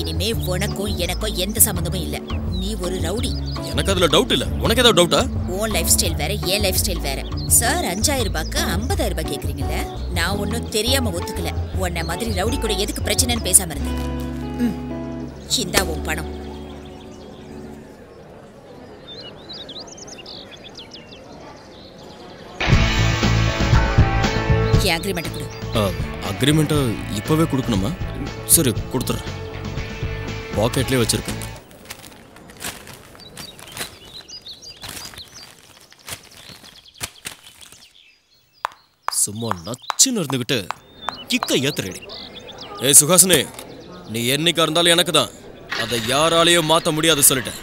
இனிமே உனக்கும் எனக்கும் எந்த சம்பந்தமும் இல்ல. நீ ஒரு ரவுடி. எனக்கு அதுல டவுட் இல்ல. உனக்கு ஏதாவது டவுட்டா? உன் லைஃப் ஸ்டைல் வேற, என் லைஃப் ஸ்டைல் வேற. சார் 5000 ரூபாய்க்கு 50000 ரூபாய் கேக்குறீங்கல்ல? நான் ஒன்னும் தெரியாம ஒத்துக்கல. உன்ன மாதிரி ரவுடி கூட எதுக்கு பிரச்சனைன்னு பேசாம இருந்தேன். இந்தா உன் பணம். அக்ரிமெண்ட் கொடு. அக்ரிமெண்ட்டை இப்பவே கொடுக்கணுமா? சரி கொடுத்துறேன். பாக்கெட்லேயே வச்சிருக்கேன். சும்மா நச்சுன்னு இருந்துகிட்டு கிக்க ஏத்துறேடி. ஏய் சுஹாசினி, நீ என்னைக்கா இருந்தாலும் எனக்கு தான், அதை யாராலையும் மாற்ற முடியாது சொல்லிட்டேன்.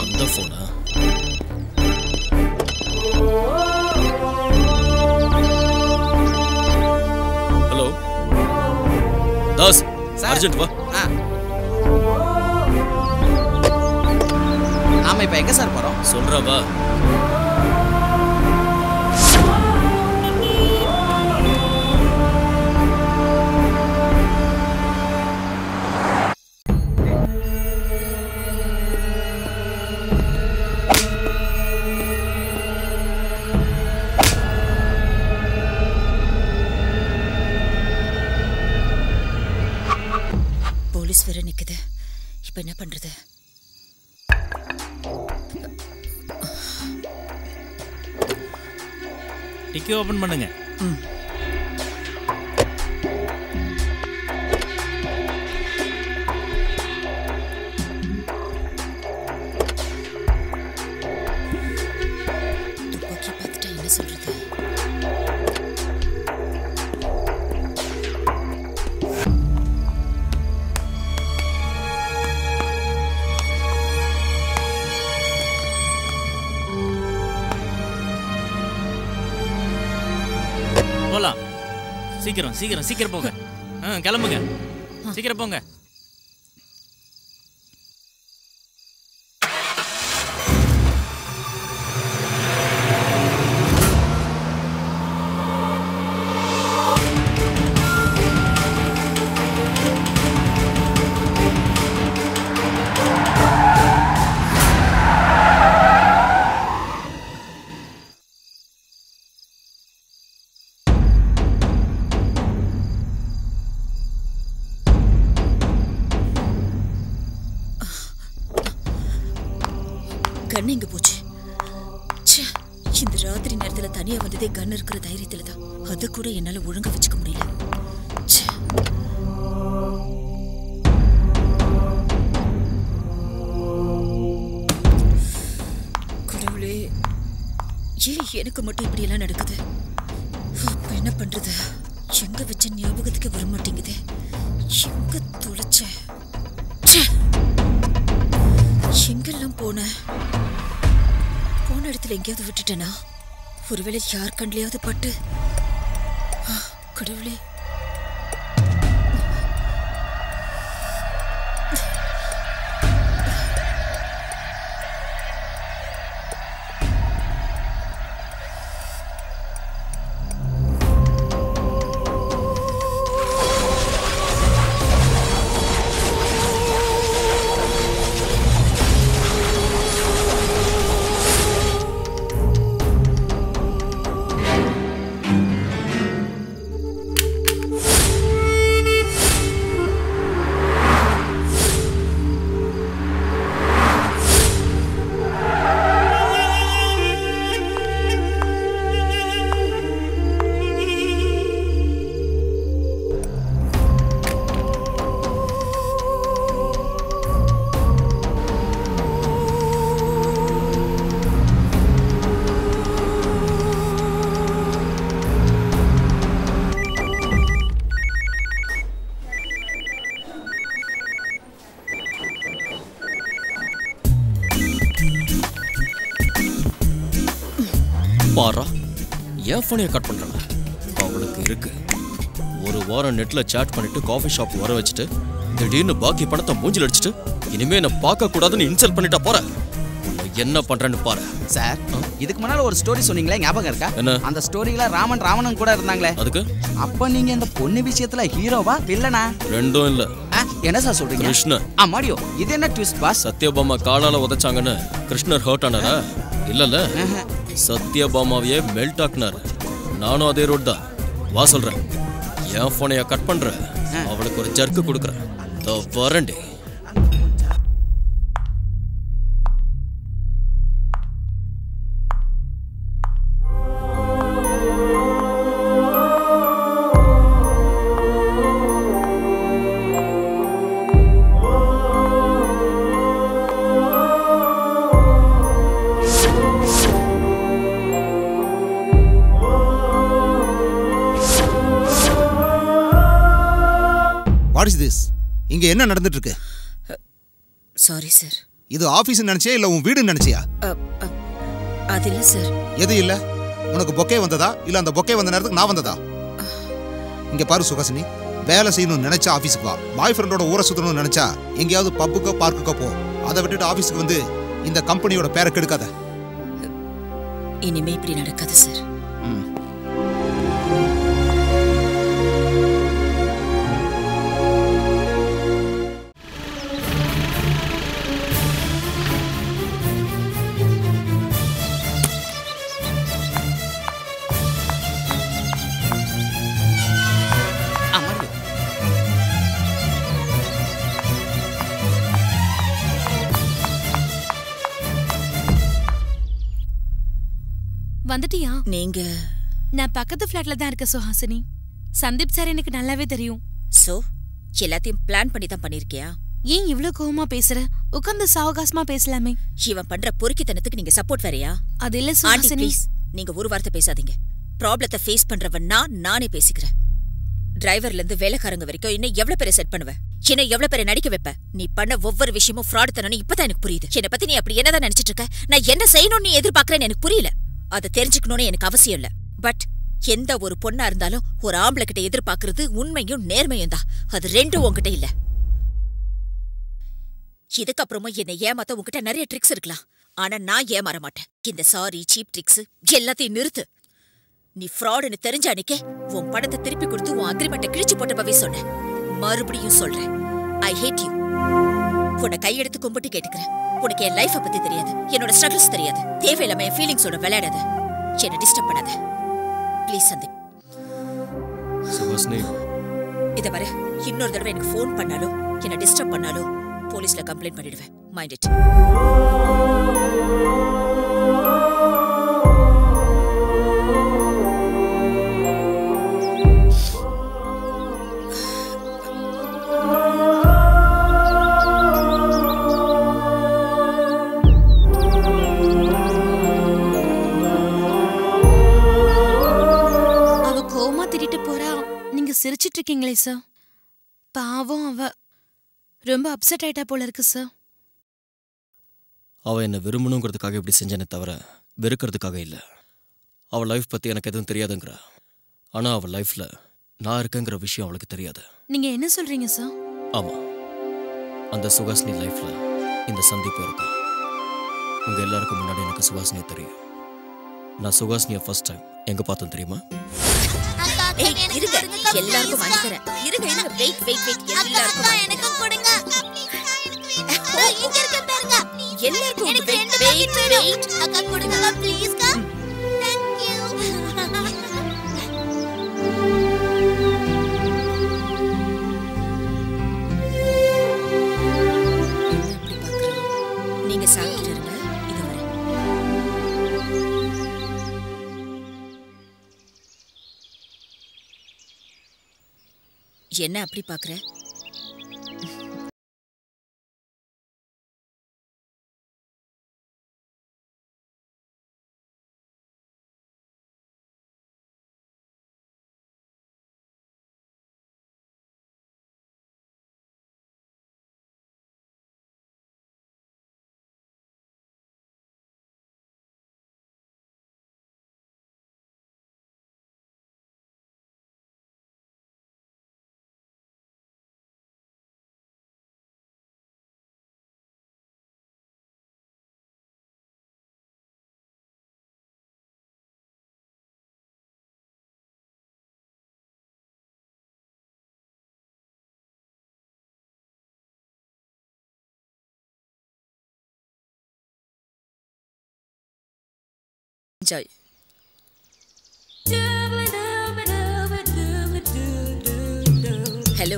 அந்த போனா ஹலோ தாஸ், அர்ஜென்ட் வா. நாம இப்ப எங்க சார் போறோம்? சொல்றா வா. போலீஸ் வேற நிக்குது. இப்ப என்ன பண்றது? டிக்கி ஓபன் பண்ணுங்க. துப்பாக்கி பார்த்துட்டா என்ன சொல்றது? போலாம். சீக்கிரம் சீக்கிரம் சீக்கிரம் போங்க. கிளம்புங்க, சீக்கிரம் போங்க. கண்ணு எங்க போச்சு? இந்த ராத்திரி நேரத்துல தனியா வந்ததே கண் இருக்கிற தைரியத்துல தான். அது கூட என்னால ஒழுங்கா வச்சுக்க முடியல. கடவுளே, ஏன் எனக்கு மட்டும் இப்படி எல்லாம் நடக்குது? அப்ப என்ன பண்றது? எங்க வச்ச ஞாபகத்துக்கு வர மாட்டேங்குது. எங்க தொலைச்ச? எங்கெல்லாம் போன இடத்துல எங்கேயாவது விட்டுட்டேனா? ஒருவேளை யார் கண்லையாவது பட்டு? கடவுளே, பாரா, ஏன் ஃபோனையை கட் பண்றாங்க? அவளுக்கு இருக்கு. ஒரு வாரம் நெட்ல சாட் பண்ணிட்டு காஃபி ஷாப் வர வச்சுட்டு திடீர்னு பாக்கி பணத்தை மூஞ்சில் அடிச்சுட்டு இனிமே என்ன பார்க்க கூடாதுன்னு இன்சல்ட் பண்ணிட்டா போற. என்ன பண்றேன்னு பாரு. சார், இதுக்கு முன்னால ஒரு ஸ்டோரி சொன்னீங்களே, ஞாபகம் இருக்கா? என்ன? அந்த ஸ்டோரியில ராவணன் கூட இருந்தாங்களே, அதுக்கு? அப்ப நீங்க இந்த பொண்ணு விஷயத்துல ஹீரோவா வில்லனா? ரெண்டும் இல்ல. என்ன சார் சொல்றீங்க? கிருஷ்ணர். மாடியோ, இது என்ன ட்விஸ்ட் பாஸ்? சத்யபாமா காலால உதைச்சாங்கன்னு கிருஷ்ணர் ஹர்ட் ஆனாரா? இல்லல்ல, சத்யபாமாவையே மெல்ட் ஆக்குனாரு. நானும் அதே ரோட் தான். வா சொல்றேன். என் போனைய கட் பண்ற, அவளுக்கு ஒரு ஜர்க்கு கொடுக்குறேன். வரண்டே. திஸ்? இங்க என்ன நடந்துட்டு இருக்கு? Sorry sir. இது ஆபீஸ் நினைச்சியா இல்ல உன் வீடுன்னு நினைச்சியா? அது இல்ல சார். எது இல்ல? உனக்கு பொக்கே வந்ததா இல்ல அந்த பொக்கே வந்த நேரத்துக்கு நான் வந்ததா? இங்க பாரு சுகாசினி, வேலை செய்யணும்னு நினைச்சா ஆபீஸுக்கு வா. பாய் ஃப்ரெண்டோட ஊரை சுத்தணும்னு நினைச்சா எங்கேயாவது பப்புக்கோ பார்க்குக்கோ போ. அதை விட்டுட்டு ஆபீஸுக்கு வந்து இந்த கம்பெனியோட பேரை கெடுக்காத. இனிமே இப்படி நடக்காது சார். வந்துட்டியா? நீங்க? நான் பக்கத்து ஃபிளாட்ல தான் இருக்க சுஹாசினி. சந்தீப் சார் எனக்கு நல்லாவே தெரியும். சோ எல்லாத்தையும் பிளான் பண்ணி தான் பண்ணிருக்கியா? ஏன் இவ்ளோ கோவமா பேசுற? உட்கார்ந்து சாவகாசமா பேசலாமே. இவன் பண்ற பொறுக்கித்தனத்துக்கு நீங்க சப்போர்ட் வேறயா? அது இல்ல சுஹாசினி. ப்ளீஸ், நீங்க ஒரு வார்த்தை பேசாதீங்க. ப்ராப்ளத்தை ஃபேஸ் பண்றவன் நானே பேசிக்கிறேன். டிரைவர்ல இருந்து வேலைக்காரங்க வரைக்கும் இன்னும் எவ்வளவு பேரை செட் பண்ணுவ? என்ன எவ்வளவு பேரை நடிக்க வைப்ப? நீ பண்ண ஒவ்வொரு விஷயமும் ஃப்ராட் தானே இப்பதான் எனக்கு புரியுது. என்னை பத்தி நீ அப்படி என்னதான் நினைச்சிட்டு இருக்க? நான் என்ன செய்யணும்னு நீ எதிர்பார்க்கறேன்னு எனக்கு புரியல. அதை தெரிஞ்சுக்கணும்னு எனக்கு அவசியம் இல்ல. பட் எந்த ஒரு பொண்ணா இருந்தாலும் ஒரு ஆம்பளை கிட்ட எதிர்பார்க்கறது உண்மையும் நேர்மையும் தான். அது ரெண்டும் உன்கிட்ட இல்ல. இதுக்கப்புறமும் என்னை ஏமாத்த உன்கிட்ட நிறைய ட்ரிக்ஸ் இருக்கலாம். ஆனா நான் ஏமாற மாட்டேன். இந்த சாரி, சீப் ட்ரிக்ஸ் எல்லாத்தையும் நிறுத்து. நீ ஃப்ராடுன்னு தெரிஞ்ச அன்னைக்கே உன் பணத்தை திருப்பி கொடுத்து உன் அக்ரிமெண்ட்டை கிழிச்சு போட்டப்பவே சொன்னேன். மறுபடியும் சொல்றேன், ஐ ஹேட் யூ. உன்னை கையெடுத்து கும்பிட்டு கேட்டுக்கிறேன். உனக்கு என் லைஃபை பத்தி தெரியாது, என்னோட ஸ்ட்ரகிள்ஸ் தெரியாது. தேவையில்லாம என் ஃபீலிங்ஸோட விளையாடாத. என்னை டிஸ்டர்ப் பண்ணாத ப்ளீஸ் சந்தீப். சுஹாசினி, இத வர இன்னொரு தடவை எனக்கு ஃபோன் பண்ணாலும் என்னை டிஸ்டர்ப் பண்ணாலும் போலீஸ்ல கம்ப்ளைண்ட் பண்ணிடுவேன். Mind it. சிரிச்சிட்டு இருக்கீங்களே சார். பாவம், அவ ரொம்ப அப்செட் ஆயிட்டா போல இருக்கு சார். அவள் என்னை விரும்பணுங்கிறதுக்காக இப்படி செஞ்சேனே தவிர வெறுக்கிறதுக்காக இல்லை. அவள் லைஃப் பற்றி எனக்கு எதுவும் தெரியாதுங்கிற. ஆனால் அவள் லைஃப்பில் நான் இருக்கேங்கிற விஷயம் அவளுக்கு தெரியாது. நீங்க என்ன சொல்றீங்க சார்? ஆமாம், அந்த சுஹாசினி லைஃப்பில் இந்த சந்திப்பு இருக்கா. உங்கள் எல்லாருக்கும் முன்னாடி எனக்கு சுஹாசினியை தெரியும். நான் சுஹாசினியை ஃபர்ஸ்ட் டைம் எங்கே பார்த்தேன் தெரியுமா? இருங்க, எல்லாருக்கும் வாங்கிக்கிறேன். இருங்க, வெயிட் வெயிட் வெயிட். எல்லாருக்கும் எனக்கு கொடுங்க. இங்க இருக்க பாருங்க. எல்லாருக்கும் எனக்கு ரெண்டு வெயிட் வெயிட். அக்கா கொடுங்க ப்ளீஸ் கா. Thank you. நீங்க சாப்பிட்டு இருங்க. இது வரை என்ன அப்படி பாக்குற? Enjoy. Hello.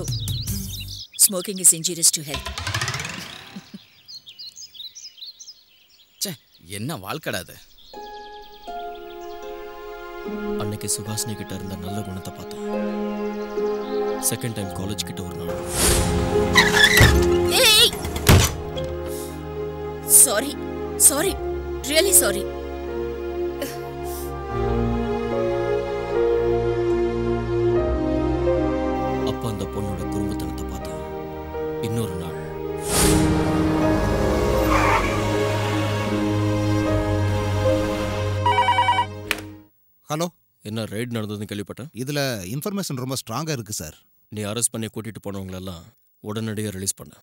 Smoking is injurious to health. ச்சே, என்ன வாழ்க்கடா அது. அன்னைக்கு சுஹாசினி கிட்ட இருந்த நல்ல குணத்தை பார்த்தேன். செகண்ட் டைம் காலேஜ் கிட்ட ஒரு நாள். ஏய், சாரி சாரி, ரியலி சாரி. அப்ப அந்த பொண்ணோட குறும்புத்தனத்தை பார்த்தேன். இன்னொரு நாள். ஹலோ, என்ன ரைட் நடந்ததுன்னு கேள்விப்பட்டேன். இதுல இன்ஃபர்மேஷன் ரொம்ப ஸ்ட்ராங்கா இருக்கு சார். நீ அரெஸ்ட் பண்ணி கூட்டிட்டு போனவங்களெல்லாம் உடனடியாக ரிலீஸ் பண்ண.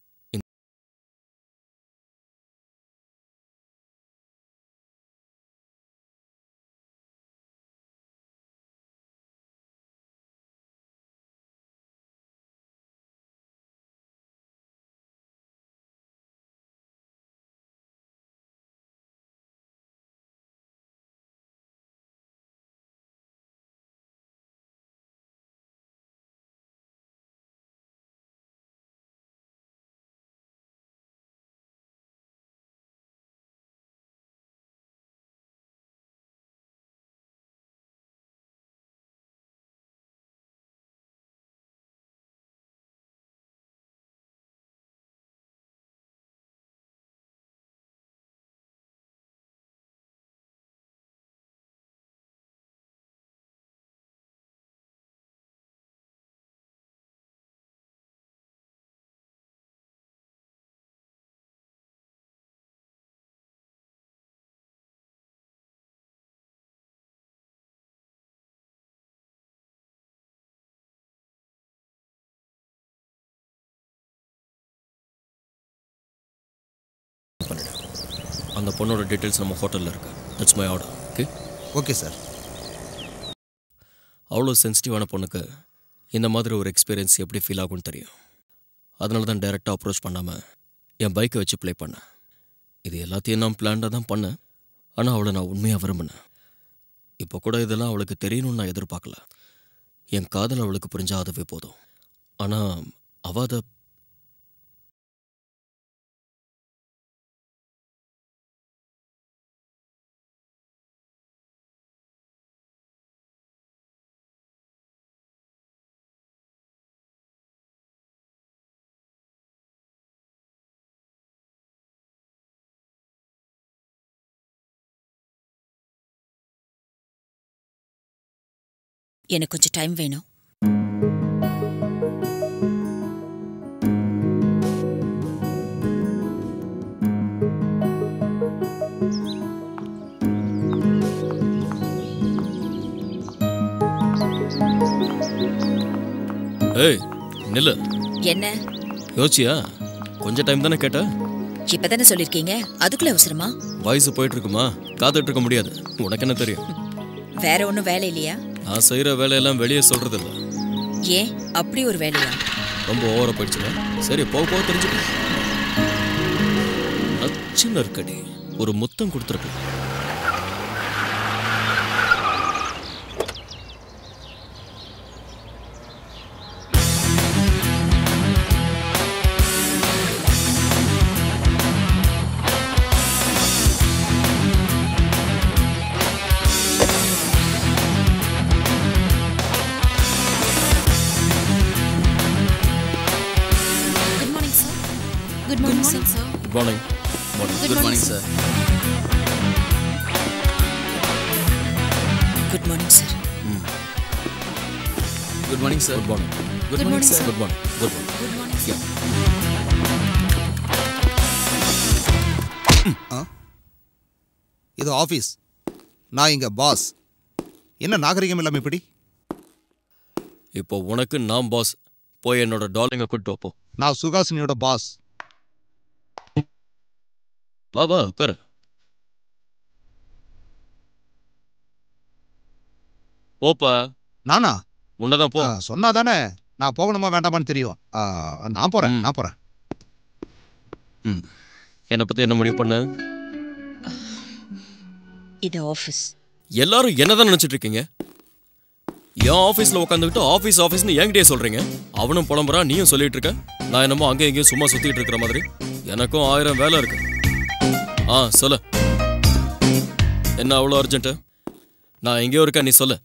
அந்த பொண்ணோட டீட்டெயில்ஸ் நம்ம ஹோட்டலில் இருக்கு. That's my order. Okay okay sir. அவ்வளோ சென்சிட்டிவான பொண்ணுக்கு இந்த மாதிரி ஒரு எக்ஸ்பீரியன்ஸ் எப்படி ஃபீல் ஆகும்னு தெரியும். அதனால தான் டைரெக்டாக அப்ரோச் பண்ணாமல் என் பைக்கை வச்சு ப்ளே பண்ணேன். இது எல்லாத்தையும் நான் பிளான்டாக தான் பண்ணேன். ஆனால் அவளை நான் உண்மையாக விரும்பினேன். இப்போ கூட இதெல்லாம் அவளுக்கு தெரியணும்னு நான் எதிர்பார்க்கல. என் காதல் அவளுக்கு புரிஞ்சா அதுவே போதும். ஆனால் அவள் அதை எனக்கு கொஞ்சம் டைம் வேணும். ஏய் நில்லு. என்ன யோசிச்சியா? கொஞ்சம் டைம் தானே கேட்ட. இப்பதானே சொல்லிருக்கீங்க, அதுக்குள்ள அவசரமா? வாய்ஸ் போயிட்டு இருக்குமா? காத்துட்டு இருக்க முடியாது. உனக்கு என்ன தெரியும்? வேற ஒன்றும் வேலை இல்லையா? நான் செய்யற வேலையெல்லாம் வெளியே சொல்றது இல்லை. ஏன் அப்படி ஒரு வேலையா? ரொம்ப ஓவரா போயிடுச்சுல. சரி போக போக தெரிஞ்சுக்கணும். சின்ன இருக்கடி ஒரு முத்தம் கொடுத்துருக்கலாம். Good morning, sir. Good morning. Good morning, sir. Good morning, sir. Good morning, sir. Good morning. Good morning, sir. Good morning. Good morning. Good morning, sir. இது ஆஃபீஸ். நான் இங்க பாஸ். என்ன நாகரிகம் இல்லாம இப்படி? இப்போ உனக்கு நான் பாஸ். போய் என்னோட டார்லிங்க கூட்டு வைப்போ. நான் சுகாசினியோட பாஸ். வா வா உட்காரு. போப்பா. நானா? உன்னதான் போ. சொன்னா தானே நான் போகணுமா வேண்டாமான்னு தெரியும். நான் போறேன். என்னை பத்தி என்ன முடிவு பண்ண? இது ஆஃபீஸ். எல்லாரும் என்னதான் நினைச்சிட்டு இருக்கீங்க? என் ஆஃபீஸில் உட்காந்துக்கிட்டு ஆஃபீஸ்னு என்கிட்டயே சொல்றீங்க. அவனும் புலம்புறா, நீயும் சொல்லிட்டு இருக்க. நான் என்னமோ அங்கே எங்கேயும் சும்மா சுத்திட்டு இருக்கிற மாதிரி. எனக்கும் 1000 வேலை இருக்கு. சொல்லு. என்ன அவ்வளோ அர்ஜென்ட்டு? நான் எங்கேயோ இருக்கேன், நீ சொல்லு.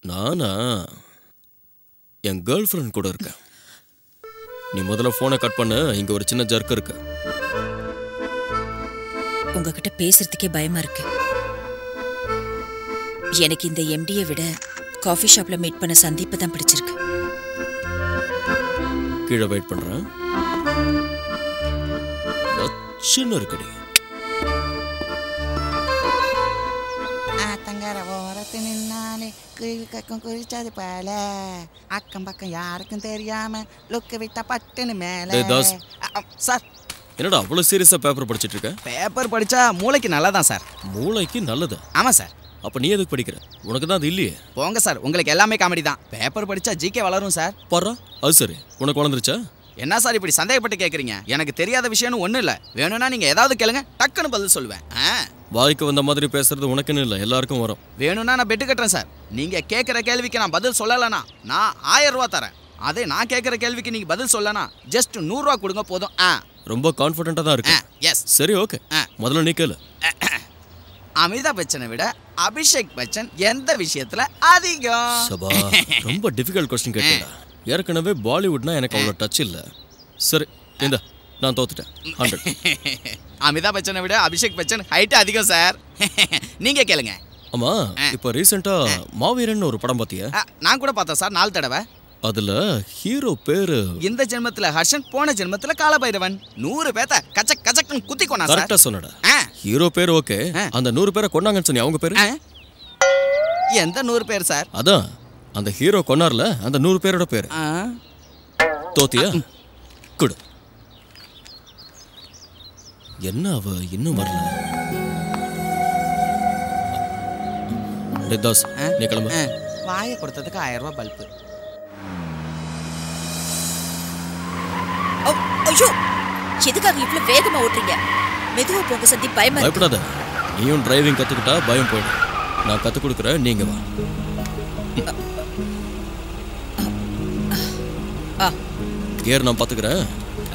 நானா என் கேர்ள் ஃப்ரெண்ட் கூட இருக்கேன். நீ முதல்ல ஃபோனை கட் பண்ணு. இங்கே ஒரு சின்ன ஜர்க்கு இருக்கு. உங்ககிட்ட பேசுறதுக்கே பயமா இருக்கு. எனக்கு இந்த எம்டியை விட காஃபி ஷாப்ல மீட் பண்ண சந்தீப்பை தான் பிடிச்சிருக்கு. கீழே வெயிட் பண்றேன். சின்ன இருக்கடி. ஆத்தங்கர ஓரத்து நின்னாலே குயில் கக்கம் குறிச்சது போல அக்கம் பக்கம் யாருக்கும் தெரியாம லுக்கு விட்டா பட்டுன்னு மேல. டேய் தாஸ். சார் என்னடா அவ்வளவு சீரியஸா பேப்பர் படிச்சிட்டு இருக்க? பேப்பர் படிச்சா மூளைக்கு நல்லதான் சார். மூளைக்கு நல்லது? ஆமா சார். அப்ப நீ எதுக்கு படிக்கிற? உனக்கு தான் அது இல்லையே. போங்க சார், உங்களுக்கு எல்லாமே காமெடி தான். பேப்பர் படிச்சா ஜிகே வளரும் சார். பாரு, அது சரி. உனக்கு வளர்ந்துருச்சா? என்ன சார் இப்படி சந்தேகப்பட்டு கேக்குறீங்க? எனக்கு தெரியாத விஷயம்னு ஒண்ணும் இல்ல. வேணும்னா நீங்க ஏதாவது கேளுங்க, டக்குன்னு பதில் சொல்லுவேன். வாய்க்கு வந்த மாதிரி பேசுறது உனக்குன்னு இல்ல, எல்லாருக்கும் வரும். வேணும்னா நான் பெட்டு கட்டுறேன் சார். நீங்க கேட்குற கேள்விக்கு நான் பதில் சொல்லலைனா நான் 1000 ரூபா தரேன். அதே நான் கேட்குற கேள்விக்கு நீங்க பதில் சொல்லனா ஜஸ்ட் 100 ரூபா கொடுங்க போதும். ரொம்ப கான்ஃபிடென்ட்டா தான் இருக்கு. எஸ். சரி, ஓகே. முதல்ல நீ கேளு. அமிதாப் பச்சனை விட அபிஷேக் பச்சன் எந்த விஷயத்துல அதிகம்? சபா, ரொம்ப டிஃபிகல்ட் क्वेश्चन கேட்டடா. ஏற்கனவே பாலிவுட்னா எனக்கு அவ்வளவு டச் இல்ல. சரி, இந்த நான் தோத்துட்டேன். 100. அமிதாப் பச்சனை விட அபிஷேக் பச்சன் ஹைட் அதிகம் சார். நீங்க கேளுங்க. ஆமா, இப்போ ரீசெண்டா மாவீரன் ஒரு படம் பாத்தியா? நான் கூட பார்த்தேன் சார், 4 தடவை. அதுல ஹீரோ பேரு இந்த ஜென்மத்துல ஹர்ஷன், போன ஜென்மத்துல காலபைரவன். 100 பேத்த கச்சக் கச்சக்னு குத்தி கொண்டா சார். கரெக்ட்டா சொன்னடா. ஹீரோ பேர் ஓகே, அந்த 100 பேரை கொன்னாங்கன்னு சொன்னி அவங்க பேரு? எந்த 100 பேர் சார்? அதான் அந்த ஹீரோ கொன்னார்ல, அந்த 100 பேரோட பேரு. தோத்தியா? குடு. என்ன அவ இன்னும் வரல? தாஸ், நீ கிளம்பு. வாயை கொடுத்ததுக்கு 1000 ரூபாய் பல்பு. ஐயோ, எதுக்காக இவ்வளவு வேகமா ஓட்டுறீங்க? மெதுவா போங்க சந்தி, பயமா இருக்கு. பயப்படாத, நீயும் டிரைவிங் கத்துக்கிட்டா பயம் போயிடும். நான் கத்து கொடுக்குறேன், நீங்க வா. கியர் நான் பாத்துக்கிறேன்,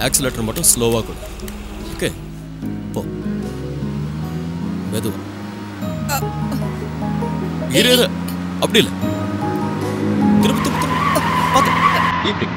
ஆக்சிலேட்டர் மட்டும் ஸ்லோவா கொடு. ஓகே, போ. மெதுவா. இரு, அப்படி இல்லை. திரும்ப திரும்ப பார்த்து. இப்படி.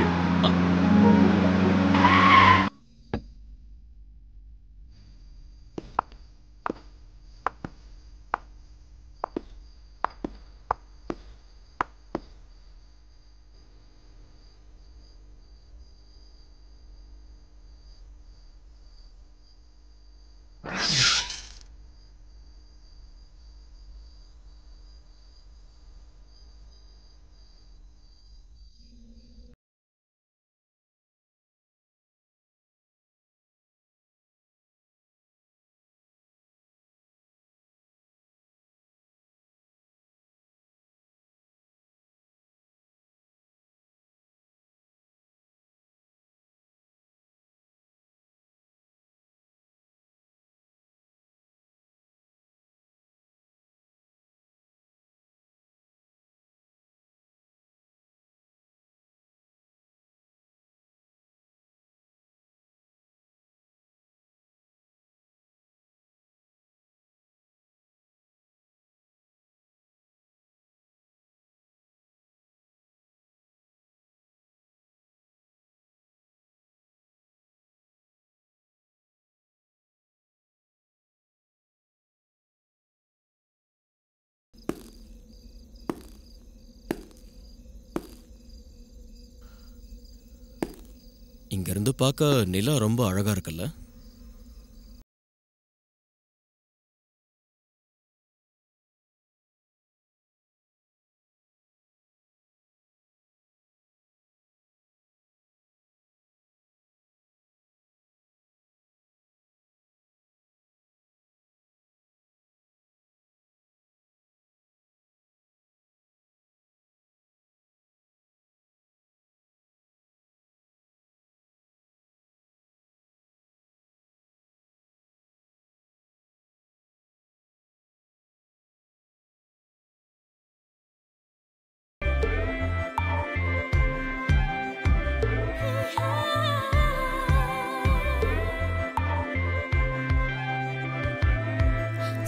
இங்க இருந்து பார்க்க நிலா ரொம்ப அழகா இருக்குல்ல?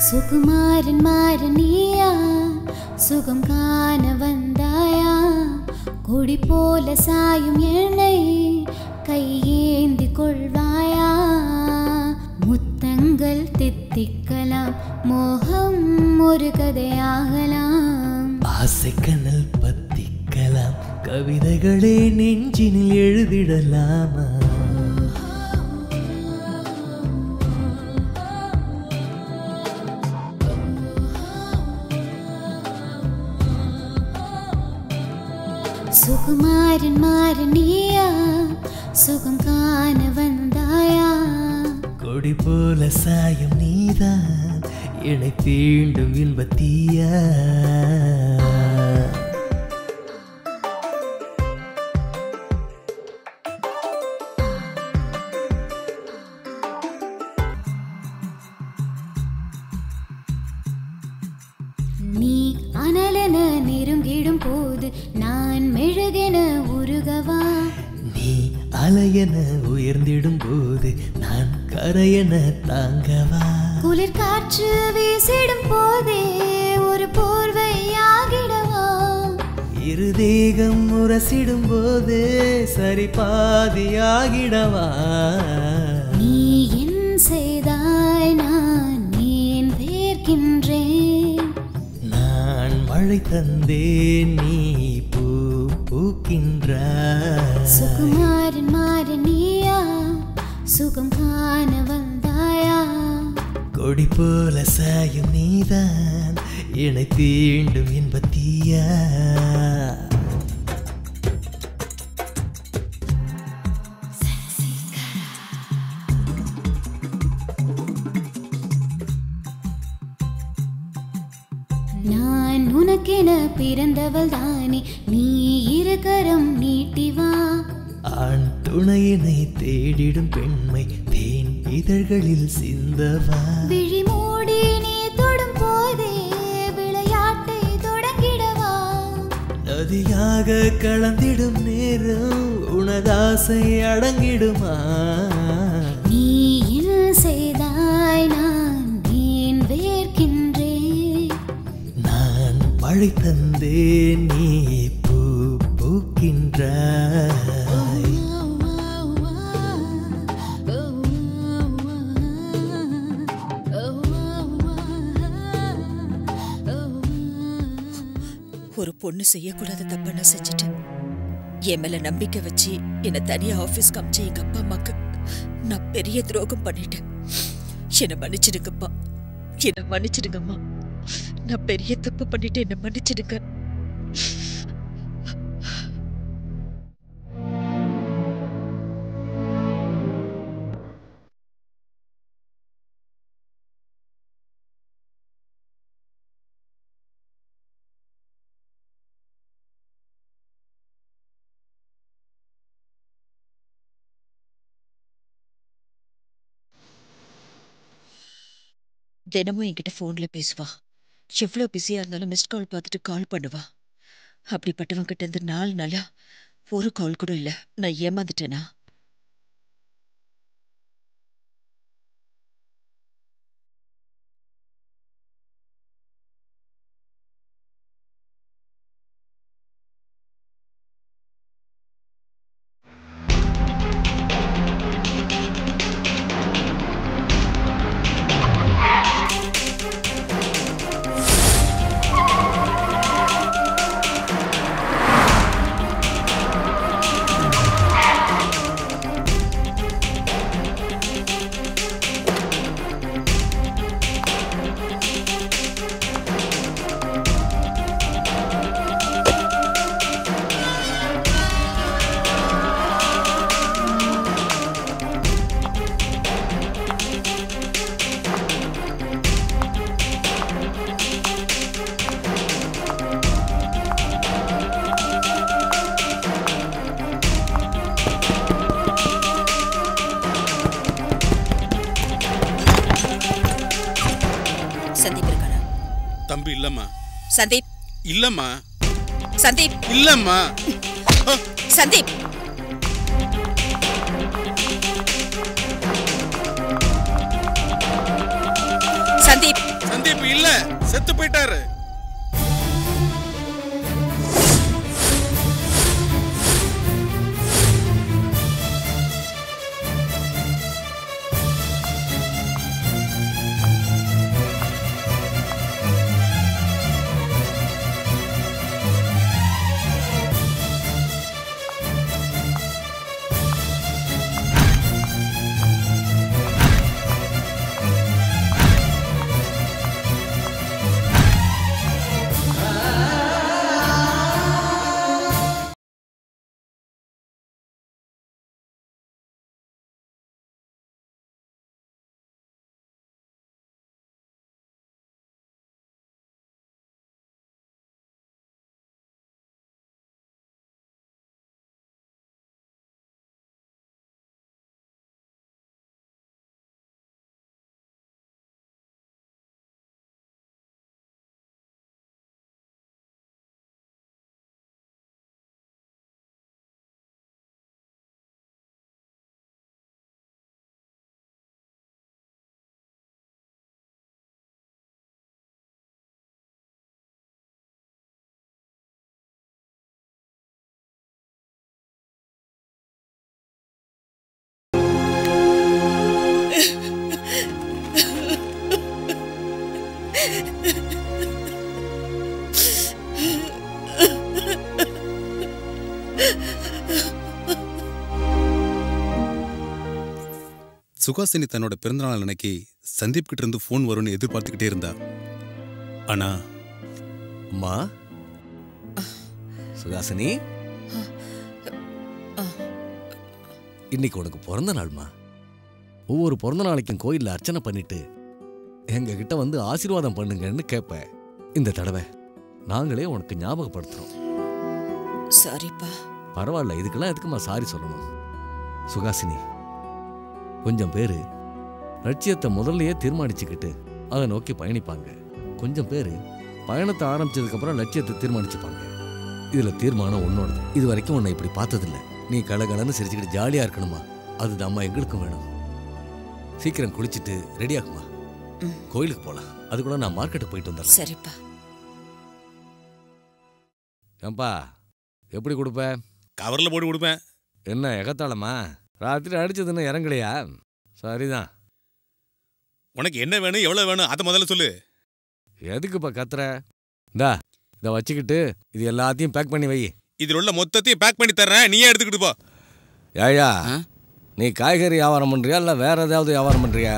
சுகுமாரன் மாறனியா சுகம் காண வந்தாயா கொடி போல சாயும் என்னை கையேந்தி கொள்வாயா முத்தங்கள் தித்திக்கலாம் மோகம் ஒரு கதையாகலாம் ஆசை கனல் பத்திக்கலாம் கவிதைகளே நெஞ்சினில் எழுதிடலாமா? சுகுமாரன் மாறனியா சுகம் காண வந்தாயா? கொடி போல சாயம் நீதான் என்னை தீண்டும் இன்பத்தீயா. நீ அனலென நெருங்கிடும் போது நான் மெழுகென உருகவா? நீ அலையென உயர்ந்திடும் போது நான் கரையென தாங்கவா? குளிர் காற்று வீசிடும் போதே ஒரு போர்வையாகிடவா? இரு தேகம் உரசிடும் போது சரி பாதியாகிடவா? நீ என் செய்தாய் நான் ஏன் வேர்க்கின்றேன்? நான் மழை தந்தேன் நீ பூ பூக்கின்றாய். சுகுமாரன் மாறனியா சுகம் காண வந்தாயா? கொடி போல சாயும் நீதான் என்னை தீண்டும் இன்பத்தீயா. நான் உனக்கென பிறந்தவள் தானே நீ இரு கரம் நீட்டிவா? ஆண் துணையினை தேடிடும் பெண்மை தேன் இதழ்களில் சிந்தவா? விழி மூடி நீ தொடும் போதே விளையாட்டை தொடங்கிடவா? நதியாக கலந்திடும் நேரம் உனதாசை அடங்கிடுமா? நீ என்ன செய்தாய் நான் ஏன் வேர்க்கின்றேன்? நான் மழை தந்தேன் நீ பூ பூக்கின்றாய். ஒரு பொண்ணு செய்யக்கூடாத தப்ப நான் செஞ்சுட்டேன். என் மேல நம்பிக்கை வச்சு என்னை தனியா ஆபீஸ்க்கு அமிச்ச எங்க அப்பா அம்மாக்கு நான் பெரிய துரோகம் பண்ணிட்டேன். என்னை மன்னிச்சிடுங்கப்பா, என்னை மன்னிச்சிடுங்கம்மா. நான் பெரிய தப்பு பண்ணிட்டு என்னை மன்னிச்சிடுங்க. தினமும் என்கிட்ட ஃபோன்ல பேசுவா. எவ்வளோ பிஸியா இருந்தாலும் மிஸ்ட் கால் பார்த்துட்டு கால் பண்ணுவா. அப்படிப்பட்டவங்க கிட்ட இருந்து 4 நாளா ஒரு கால் கூட இல்லை. நான் ஏமாந்துட்டேனா? சந்தீப் இருக்கானா? தம்பி இல்லம்மா. சந்தீப் இல்லம்மா. சந்தீப் இல்லம்மா. சந்தீப் சந்தீப் சந்தீப் இல்ல, செத்து போயிட்டாரு. சுகாசினி தன்னோட பிறந்தநாள் அன்னைக்கு சந்தீப் கிட்ட இருந்து ஃபோன் வரும்னு எதிர்பார்த்துக்கிட்டே இருந்தா. ஆனா அம்மா சுகாசினி, இன்னைக்கு உனக்கு பிறந்த நாள்மா. ஒவ்வொரு பிறந்த நாளைக்கும் கோயில்ல அர்ச்சனை பண்ணிட்டு எங்க கிட்ட வந்து ஆசீர்வாதம் பண்ணுங்கன்னு கேட்பேன். இந்த தடவை நாங்களே உனக்கு ஞாபகப்படுத்துறோம். சாரிப்பா. பரவாயில்ல, இதுக்கெல்லாம் எதுக்குமா சாரி சொல்லணும்? சுகாசினி, கொஞ்சம் பேரு லட்சியத்தை முதல்லயே தீர்மானிச்சுக்கிட்டு அதை நோக்கி பயணிப்பாங்க. கொஞ்சம் பேரு பயணத்தை ஆரம்பிச்சதுக்கு அப்புறம் லட்சியத்தை தீர்மானிச்சுப்பாங்க. இதுல தீர்மானம் உன்னோடது. இது வரைக்கும் உன்னை இப்படி பார்த்ததில்ல. நீ கலகலன்னு சிரிச்சுக்கிட்டு ஜாலியா இருக்கணுமா, அதுதான் அம்மா எங்களுக்கும் வேணும். சீக்கிரம் குளிச்சுட்டு ரெடி ஆகுமா, கோயிலுக்கு போலாம். அது கூட நான் மார்க்கெட்டுக்கு போயிட்டு வந்தேன். சரிப்பா. ஏம்பா, எப்படி கொடுப்ப? கவர்ல போட்டு கொடுப்பேன். என்ன எகத்தாளமா? ராத்திரி அடிச்சதுன்னு இறங்கலையா? சரிதான். உனக்கு என்ன வேணும், எவ்வளவு வேணும், அதை முதல்ல சொல்லு. எதுக்குப்பா கத்துற? இந்தா இதை வச்சுக்கிட்டு இது எல்லாத்தையும் பேக் பண்ணி வை. இதில் உள்ள மொத்தத்தையும் பேக் பண்ணி தர்றேன், நீயே எடுத்துக்கிட்டு போ. ஏயா, நீ காய்கறி வியாபாரம் பண்றியா இல்ல வேற ஏதாவது வியாபாரம் பண்றியா?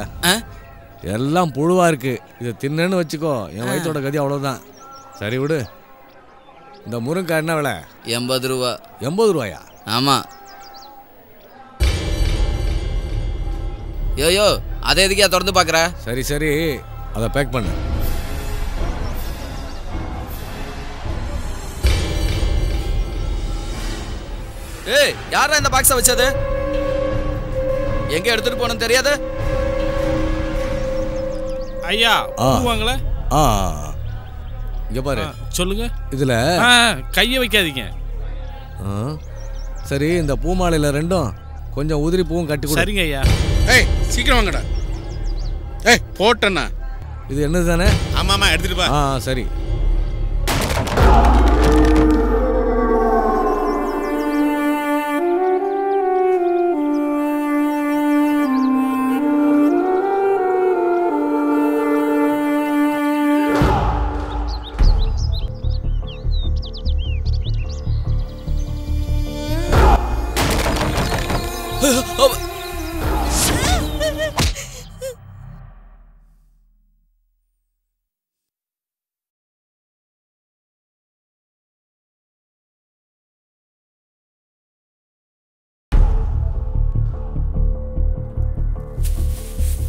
எல்லாம் புழுவா இருக்கு. இதை தின்னு வச்சுக்கோ, என் வயிற்றோட கதி அவ்வளவுதான். சரி விடு. இந்த முருங்காய் என்ன விலை? 80 ரூபா. 80 ரூபாயா? ஆமா. யோயோ, அதை எதுக்கியா திறந்து பாக்குற? சரி சரி, அதை பேக் பண்ணு. ஏய், யாரா இந்த பாக்ஸை வச்சது? எங்க எடுத்துட்டு போனோம் தெரியாது? ஐயா வாங்கல. இங்க பாரு. சொல்லுங்க. இதுல கையை வைக்காதீங்க. சரி, இந்த பூமாலையில ரெண்டும் கொஞ்சம் உதிரி பூவும் கட்டி கொடு. சரிங்க ஐயா. ஏய், சீக்கிரம் வாங்கடா. ஏய், போட்டேண்ணா. இது என்னது தானே? ஆமாமா, எடுத்துட்டு போ. சரி.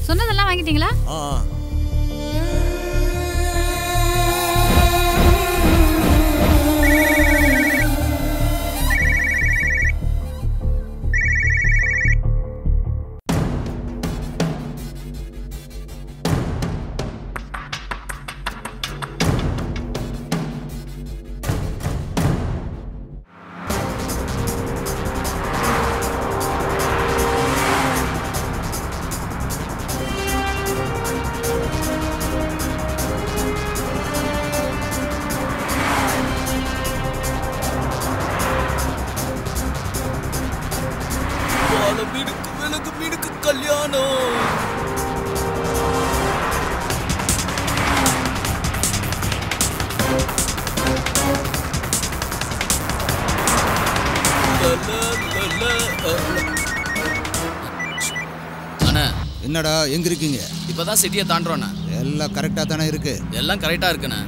சொன்னதெல்லாம் வாங்கிட்டீங்களா? என்னடா எங்க இருக்கீங்க? இப்பதான் சிட்டியை தாண்டறோண்ணா. எல்லாம் கரெக்டா தானே இருக்கு? எல்லாம் கரெக்டா இருக்குண்ணா.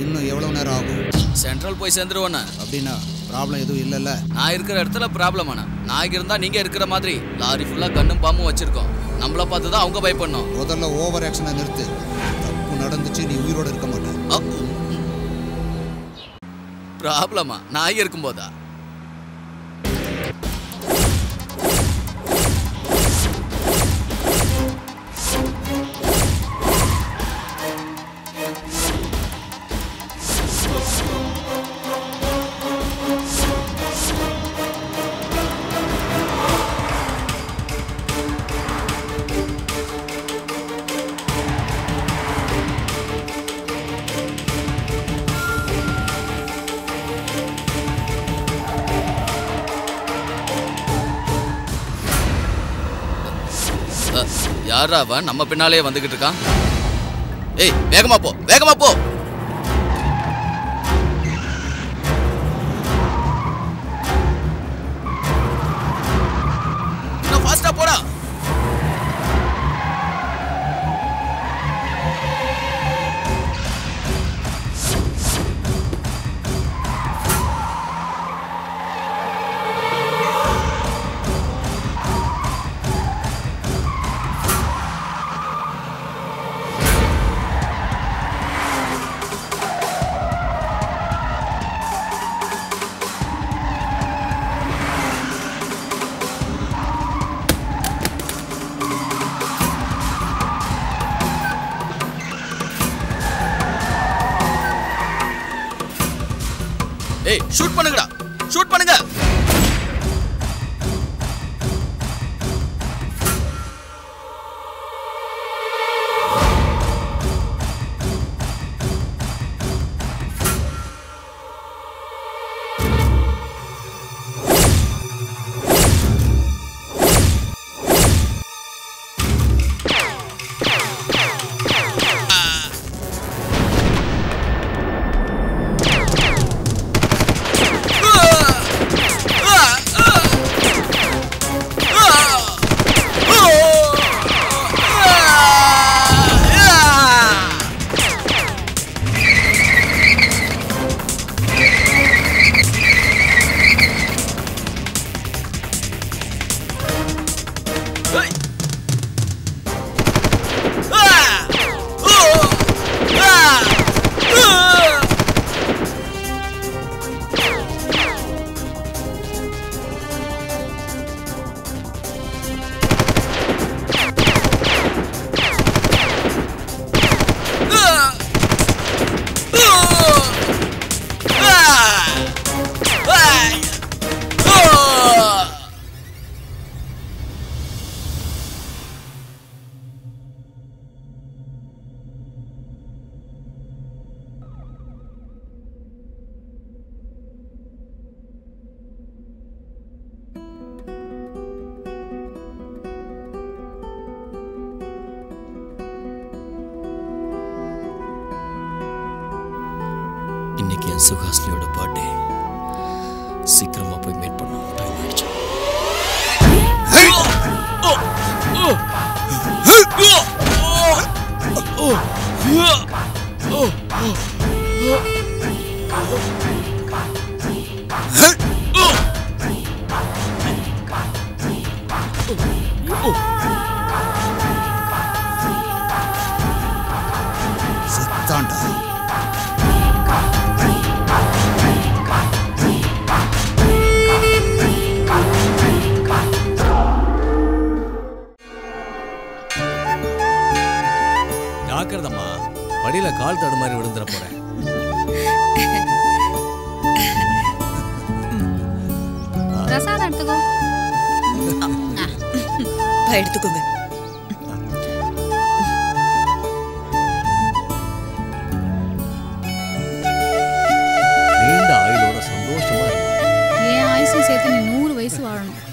இன்னும் எவ்வளவு நேரம் ஆகும்? சென்ட்ரல் போய் சேர்ந்துருவோண்ணா. அப்படின்னா ப்ராப்ளம் எதுவும் இல்லைல்ல? நான் இருக்கிற இடத்துல ப்ராப்ளம் ஆனா நான் இருந்தா நீங்க இருக்கிற மாதிரி லாரி ஃபுல்லா கண்ணும் பாம்பும் வச்சிருக்கோம். நம்மள பார்த்து தான் அவங்க பயப்படணும். முதல்ல ஓவர் ஆக்ஷனை நிறுத்து. தப்பு நடந்துச்சு, நீ உயிரோட இருக்க மாட்டே. ப்ராப்ளமா? நான் இருக்கும்போதா? யாரா அவன் நம்ம பின்னாலே வந்துகிட்டு இருக்கான்? ஏய், வேகமா போ, வேகமா போ. இன்னும் ஃபாஸ்டா போடா. ஏய் ஷூட் பண்ணுங்கடா, ஷூட் பண்ணுங்க. இன்னைக்கு என் சுஹாஸ்லியோட பர்த்டே. சீக்கிரமா போய் மீட் பண்ணோம். டைம் ஆயிடுச்சு. செத்தாண்டா. ஜாக்கிரதம்மா, படியில கால் தடுமாறி விழுந்துற போறேன். பிரசாதம் எடுத்துக்கோ. எடுத்துக்கோங்க. நீண்ட ஆயுளோட சந்தோஷமா இருக்கும். என் ஆயுசும் சேர்த்து நீ 100 வயசு வாழணும்.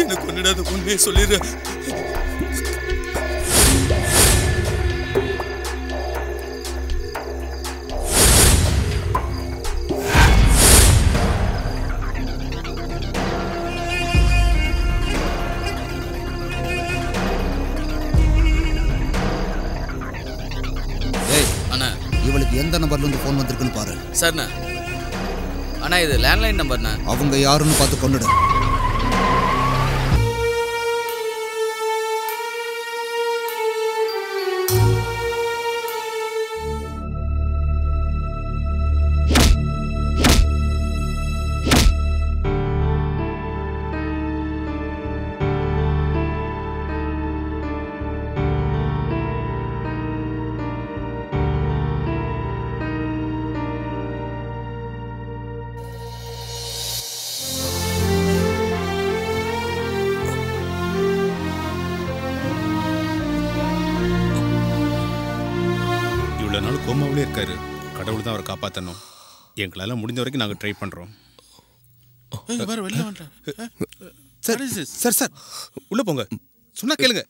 என்ன கொன்னிடாத, உண்மையை சொல்லிடு. அவளுக்கு எந்த நம்பர்ல இருந்து ஃபோன் வந்திருக்குன்னு பாரு. சரிண்ணா. அண்ணா இது லேண்ட்லைன் நம்பர்ண்ணா. அவங்க யாருன்னு பார்த்து கொண்டுடு. கோமாவிலே இருக்காரு. கடவுள் தான் அவரை காப்பாற்றணும். எங்களால் முடிஞ்ச வரைக்கும் நாங்கள் ட்ரை பண்ணுறோம். சார் சார் சார் உள்ள போங்க. சொன்னா கேளுங்க.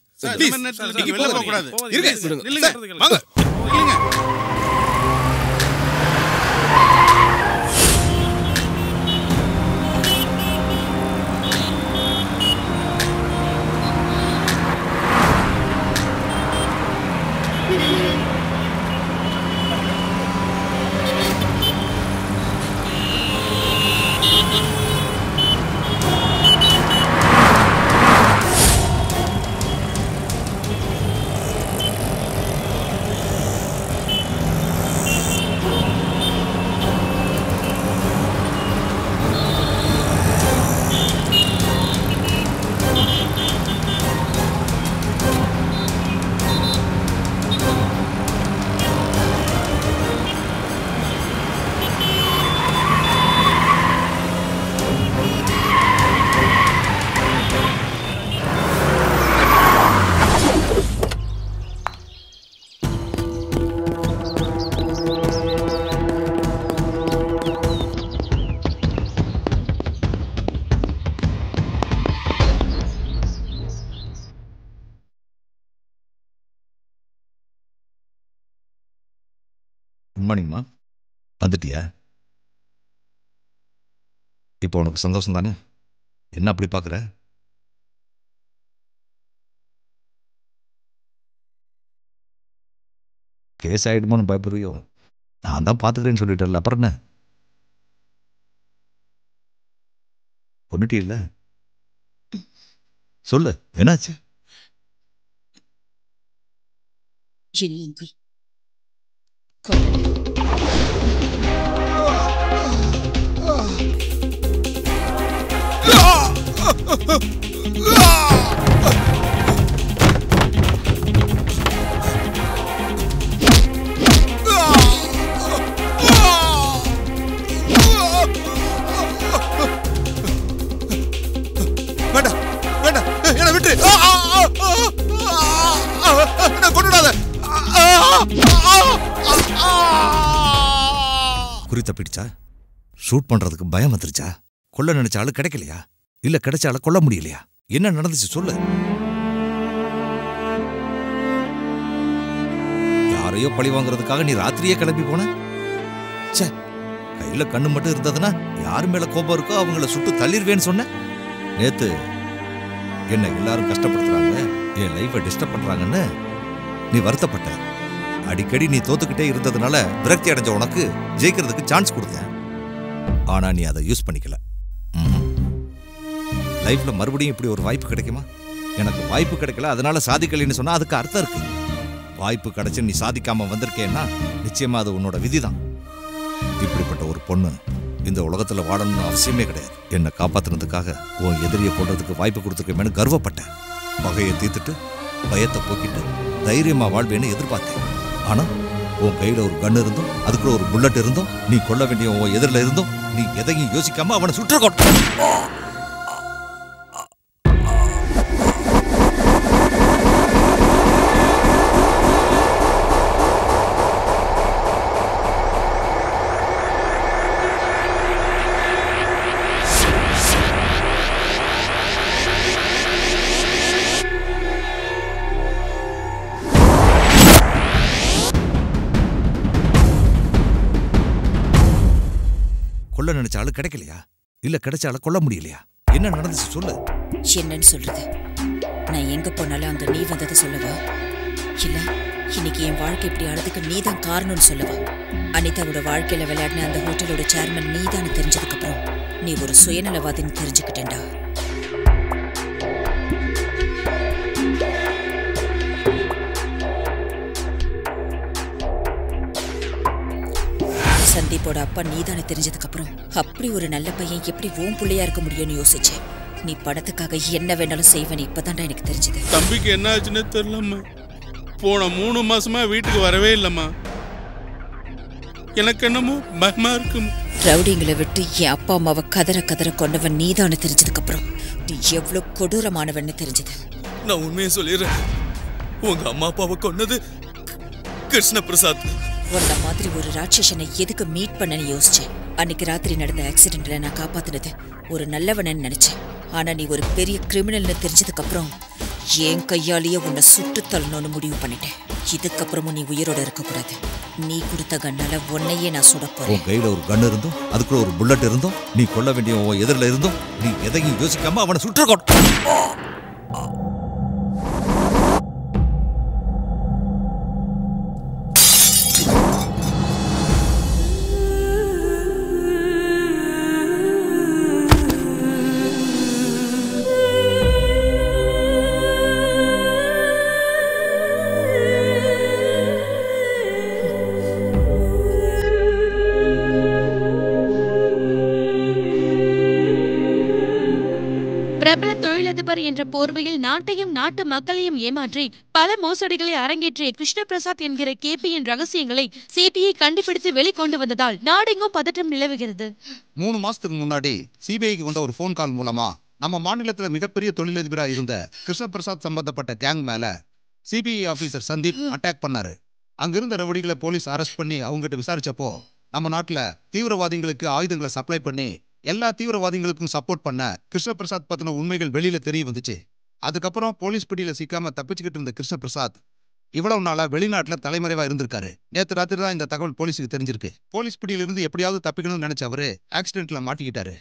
வெளில போக கூடாது. இருங்க. வாங்க. மார்னிங்மா, வந்துட்டியா? இப்போ உனக்கு சந்தோஷம் தானே? என்ன அப்படி பார்க்குற? கேஸ் ஆகிடுமோன்னு பயப்படுறியோ? நான் தான் பார்த்துக்கிறேன்னு சொல்லிட்டேன்ல, அப்புறம் என்ன? பொண்ணுட்டி இல்லை சொல்லு, என்னாச்சு? குறி தப்பிடுச்சா? ஷூட் பண்றதுக்கு பயம் வந்துருச்சா? கொல்ல நினைச்ச ஆளு கிடைக்கலையா? இல்ல கிடைச்ச ஆளு கொல்ல முடியலையா? என்ன நடந்துச்சு சொல்லு. யாரையோ பழி வாங்குறதுக்காக நீ ராத்திரியே கிளம்பி போன? சே, கையில கண்ணு மட்டும் இருந்ததுன்னா யாரு மேல கோபம் இருக்கோ அவங்கள சுட்டு தள்ளிடுவேன்னு சொன்ன. நேத்து என்ன எல்லாரும் கஷ்டப்படுத்துறாங்க, என் லைஃபை டிஸ்டர்ப் பண்றாங்கன்னு நீ வருத்தப்பட்ட. அடிக்கடி நீ தோத்துக்கிட்டே இருந்ததுனால விரக்தி அடைஞ்ச உனக்கு ஜெயிக்கிறதுக்கு சான்ஸ் கொடுத்தேன். ஆனா நீ அதை யூஸ் பண்ணிக்கல. லைஃப்ல மறுபடியும் இப்படி ஒரு வாய்ப்பு கிடைக்குமா? எனக்கு வாய்ப்பு கிடைக்கல அதனால சாதிக்கலைன்னு சொன்னா அதுக்கு அர்த்தம் இருக்கு. வாய்ப்பு கிடைச்சு நீ சாதிக்காம வந்திருக்கேன்னா நிச்சயமா அது உன்னோட விதிதான். இப்படிப்பட்ட ஒரு பொண்ணு இந்த உலகத்துல வாழணும்னு அவசியமே கிடையாது. என்னை காப்பாத்துனதுக்காக உன் எதிரியை கொள்றதுக்கு வாய்ப்பு கொடுத்துருக்கேன்னு கர்வப்பட்டேன். பகையை தீர்த்துட்டு பயத்தை போக்கிட்டு தைரியமா வாழ்வேன்னு எதிர்பார்த்தேன். ஆனா உன் கையில ஒரு கன் இருந்தும் அதுக்குள்ள ஒரு புல்லட் இருந்தும் நீ கொல்ல வேண்டிய உன் எதிரில இருந்தும் நீ எதையும் யோசிக்காம அவனை சுற்ற கொட்ட. கொல்ல நினைச்ச ஆளு கிடைக்கலையா? இல்ல கிடைச்ச ஆளு கொல்ல முடியலையா? என்ன நடந்துச்சு சொல்லு. என்னன்னு சொல்றது? நான் எங்க போனாலும் அங்க நீ வந்ததை சொல்லவா? இல்ல இன்னைக்கு என் வாழ்க்கை இப்படி ஆனதுக்கு நீதான் காரணம்னு சொல்லவா? அனிதாவோட வாழ்க்கையில விளையாடின அந்த ஹோட்டலோட சேர்மன் நீதான் தெரிஞ்சதுக்கு அப்புறம் நீ ஒரு சுயநலவாதின்னு தெரிஞ்சுக்கிட்டேன்டா. சந்தீப்போட அப்பா நீதானே தெரிஞ்சதுக்கு அப்புறம் அப்படி ஒரு நல்ல பையன் எப்படி ஓம் புள்ளையா இருக்க முடியும்னு யோசிச்சேன். நீ பணத்துக்காக என்ன வேணாலும் செய்வேன் இப்பதான்டா எனக்கு தெரிஞ்சது. தம்பிக்கு என்ன ஆச்சுன்னு தெரியலம்மா. போன 3 மாசமா வீட்டுக்கு வரவே இல்லம்மா. எனக்கு என்னமோ பயமா இருக்கு. ரவுடிங்களை விட்டு என் அப்பா அம்மாவை கதற கதற கொண்டவன் நீதானு தெரிஞ்சதுக்கு அப்புறம் நீ எவ்வளவு கொடூரமானவன்னு தெரிஞ்சது. நான் உண்மையை சொல்லிடுறேன். உங்க அம்மா அப்பாவை கொன்னது கிருஷ்ண பிரசாத். உன்ன மாதிரி ஒரு ராட்சசனை எதுக்கு மீட் பண்ணன்னு யோசிச்சேன். அன்னைக்கு ராத்திரி நடந்த ஆக்சிடென்ட்ல நான் காப்பாத்தினது ஒரு நல்லவனு நினைச்சேன். ஆனா நீ ஒரு பெரிய கிரிமினல்னு தெரிஞ்சதுக்கு அப்புறம் என் கையாலேயே உன்னை சுட்டு தள்ளணும்னு முடிவு பண்ணிட்டேன். இதுக்கப்புறமும் நீ உயிரோட இருக்கக்கூடாது. நீ கொடுத்த கண்ணால உன்னையே நான் சுட போறேன். உன் கையில ஒரு கன் இருந்தும் அதுக்குள்ள ஒரு புல்லட் இருந்தும் நீ கொல்ல வேண்டிய உன் எதிரில இருந்தும் நீ எதையும் யோசிக்காம அவனை சுட்டுக்கோ. பிரபல தொழிலதிபர் என்ற போர்வையில் நாட்டையும் நாட்டு மக்களையும் ஏமாற்றி பல மோசடிகளை அரங்கேற்றிய கிருஷ்ண பிரசாத் என்கிற கேபியின் ரகசியங்களை சிபிஐ கண்டுபிடித்து வெளிக்கொண்டு வந்ததால் நாடெங்கும் பதற்றம் நிலவுகிறது. 3 மாசத்துக்கு முன்னாடி சிபிஐக்கு வந்த ஒரு போன் கால் மூலமா நம்ம மாநிலத்துல மிகப்பெரிய தொழிலதிபராக இருந்த கிருஷ்ண பிரசாத் சம்பந்தப்பட்ட கேங் மேல சிபிஐ ஆபீசர் சந்தீப் அட்டாக் பண்ணாரு. அங்கிருந்த ரவுடிகளை போலீஸ் அரெஸ்ட் பண்ணி அவங்ககிட்ட விசாரிச்சப்போ நம்ம நாட்டுல தீவிரவாதிகளுக்கு ஆயுதங்களை சப்ளை பண்ணி எல்லா தீவிரவாதிகளுக்கும் சப்போர்ட் பண்ண கிருஷ்ண பிரசாத் பத்தின உண்மைகள் வெளியில தெரிய வந்துச்சு. அதுக்கப்புறம் போலீஸ் பிடியில சிக்காம தப்பிச்சுக்கிட்டு இருந்த கிருஷ்ண பிரசாத் இவ்வளவு நாளா வெளிநாட்டுல தலைமறைவா இருந்திருக்காரு. நேற்று ராத்திரி தான் இந்த தகவல் போலீஸுக்கு தெரிஞ்சிருக்கு. போலீஸ் பிடியில இருந்து எப்படியாவது தப்பிக்கணும்னு நினைச்ச அவரு ஆக்சிடென்ட்ல மாட்டிக்கிட்டாரு.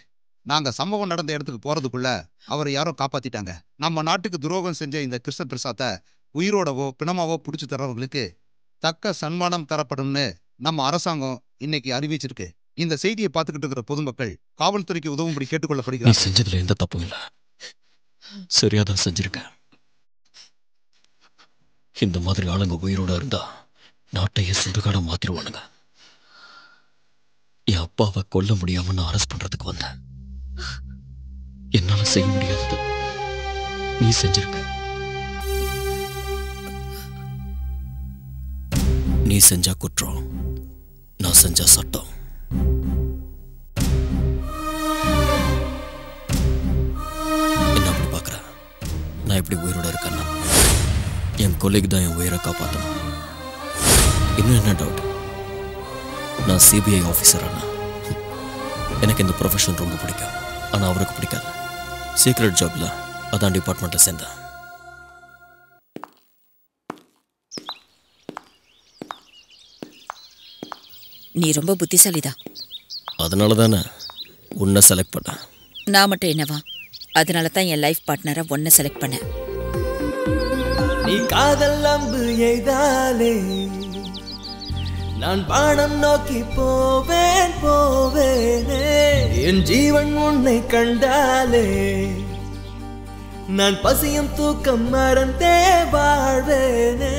நாங்க சம்பவம் நடந்த இடத்துக்கு போறதுக்குள்ள அவரை யாரோ காப்பாத்திட்டாங்க. நம்ம நாட்டுக்கு துரோகம் செஞ்ச இந்த கிருஷ்ண பிரசாத்தை உயிரோடவோ பிணமாவோ பிடிச்சு தரவங்களுக்கு தக்க சன்மானம் தரப்படும்னு நம்ம அரசாங்கம் இன்னைக்கு அறிவிச்சிருக்கு. இந்த செய்தியை பார்த்துக்கிட்டு இருக்கிற பொதுமக்கள் காவல்துறைக்கு உதவும்படி கேட்டுக்கொள்ளப்படுகிறார். நீ செஞ்சதுல எந்த தப்பும் இல்ல, சரியாதான் செஞ்சிருக்க. இந்த மாதிரி ஆளுங்க உயிரோட இருந்தா நாட்டையே சுடுகாட மாத்திருவானுங்க. என் அப்பாவை கொல்ல முடியாம நான் அரெஸ்ட் பண்றதுக்கு வந்தேன். என்னால செய்ய முடியாதது நீ செஞ்சிருக்க. நீ செஞ்சா குற்றம், நான் செஞ்சா சட்டம். நான் எப்படி உயிரோட இருக்கேன்னா என் கொலைக்கு தான் என் உயிரை காப்பாற்றணும். இன்னும் என்ன டவுட்? நான் சிபிஐ ஆஃபீஸர் அண்ணா. எனக்கு இந்த ப்ரொஃபஷன் ரொம்ப பிடிக்கும். ஆனால் அவருக்கு பிடிக்காது. சீக்ரெட் ஜாப்ல அதான் டிபார்ட்மெண்ட்டில் சேர்ந்தேன். நீ ரொம்ப புத்திசாலிதான். அதனால தானே உன்னை செலக்ட் பண்ணேன். நான் மட்டும் என்னவா? அதனால தான் என் லைஃப் பார்ட்னரை ஒன்ன செலக்ட் பண்ணேன். நீ காதல் அம்பு எய்தாலே நான் வானம் நோக்கி போவேன் போவேனே. என் ஜீவன் உன்னை கண்டாலே நான் பசியும் தூக்கம் மறந்தே வாழ்வேனே.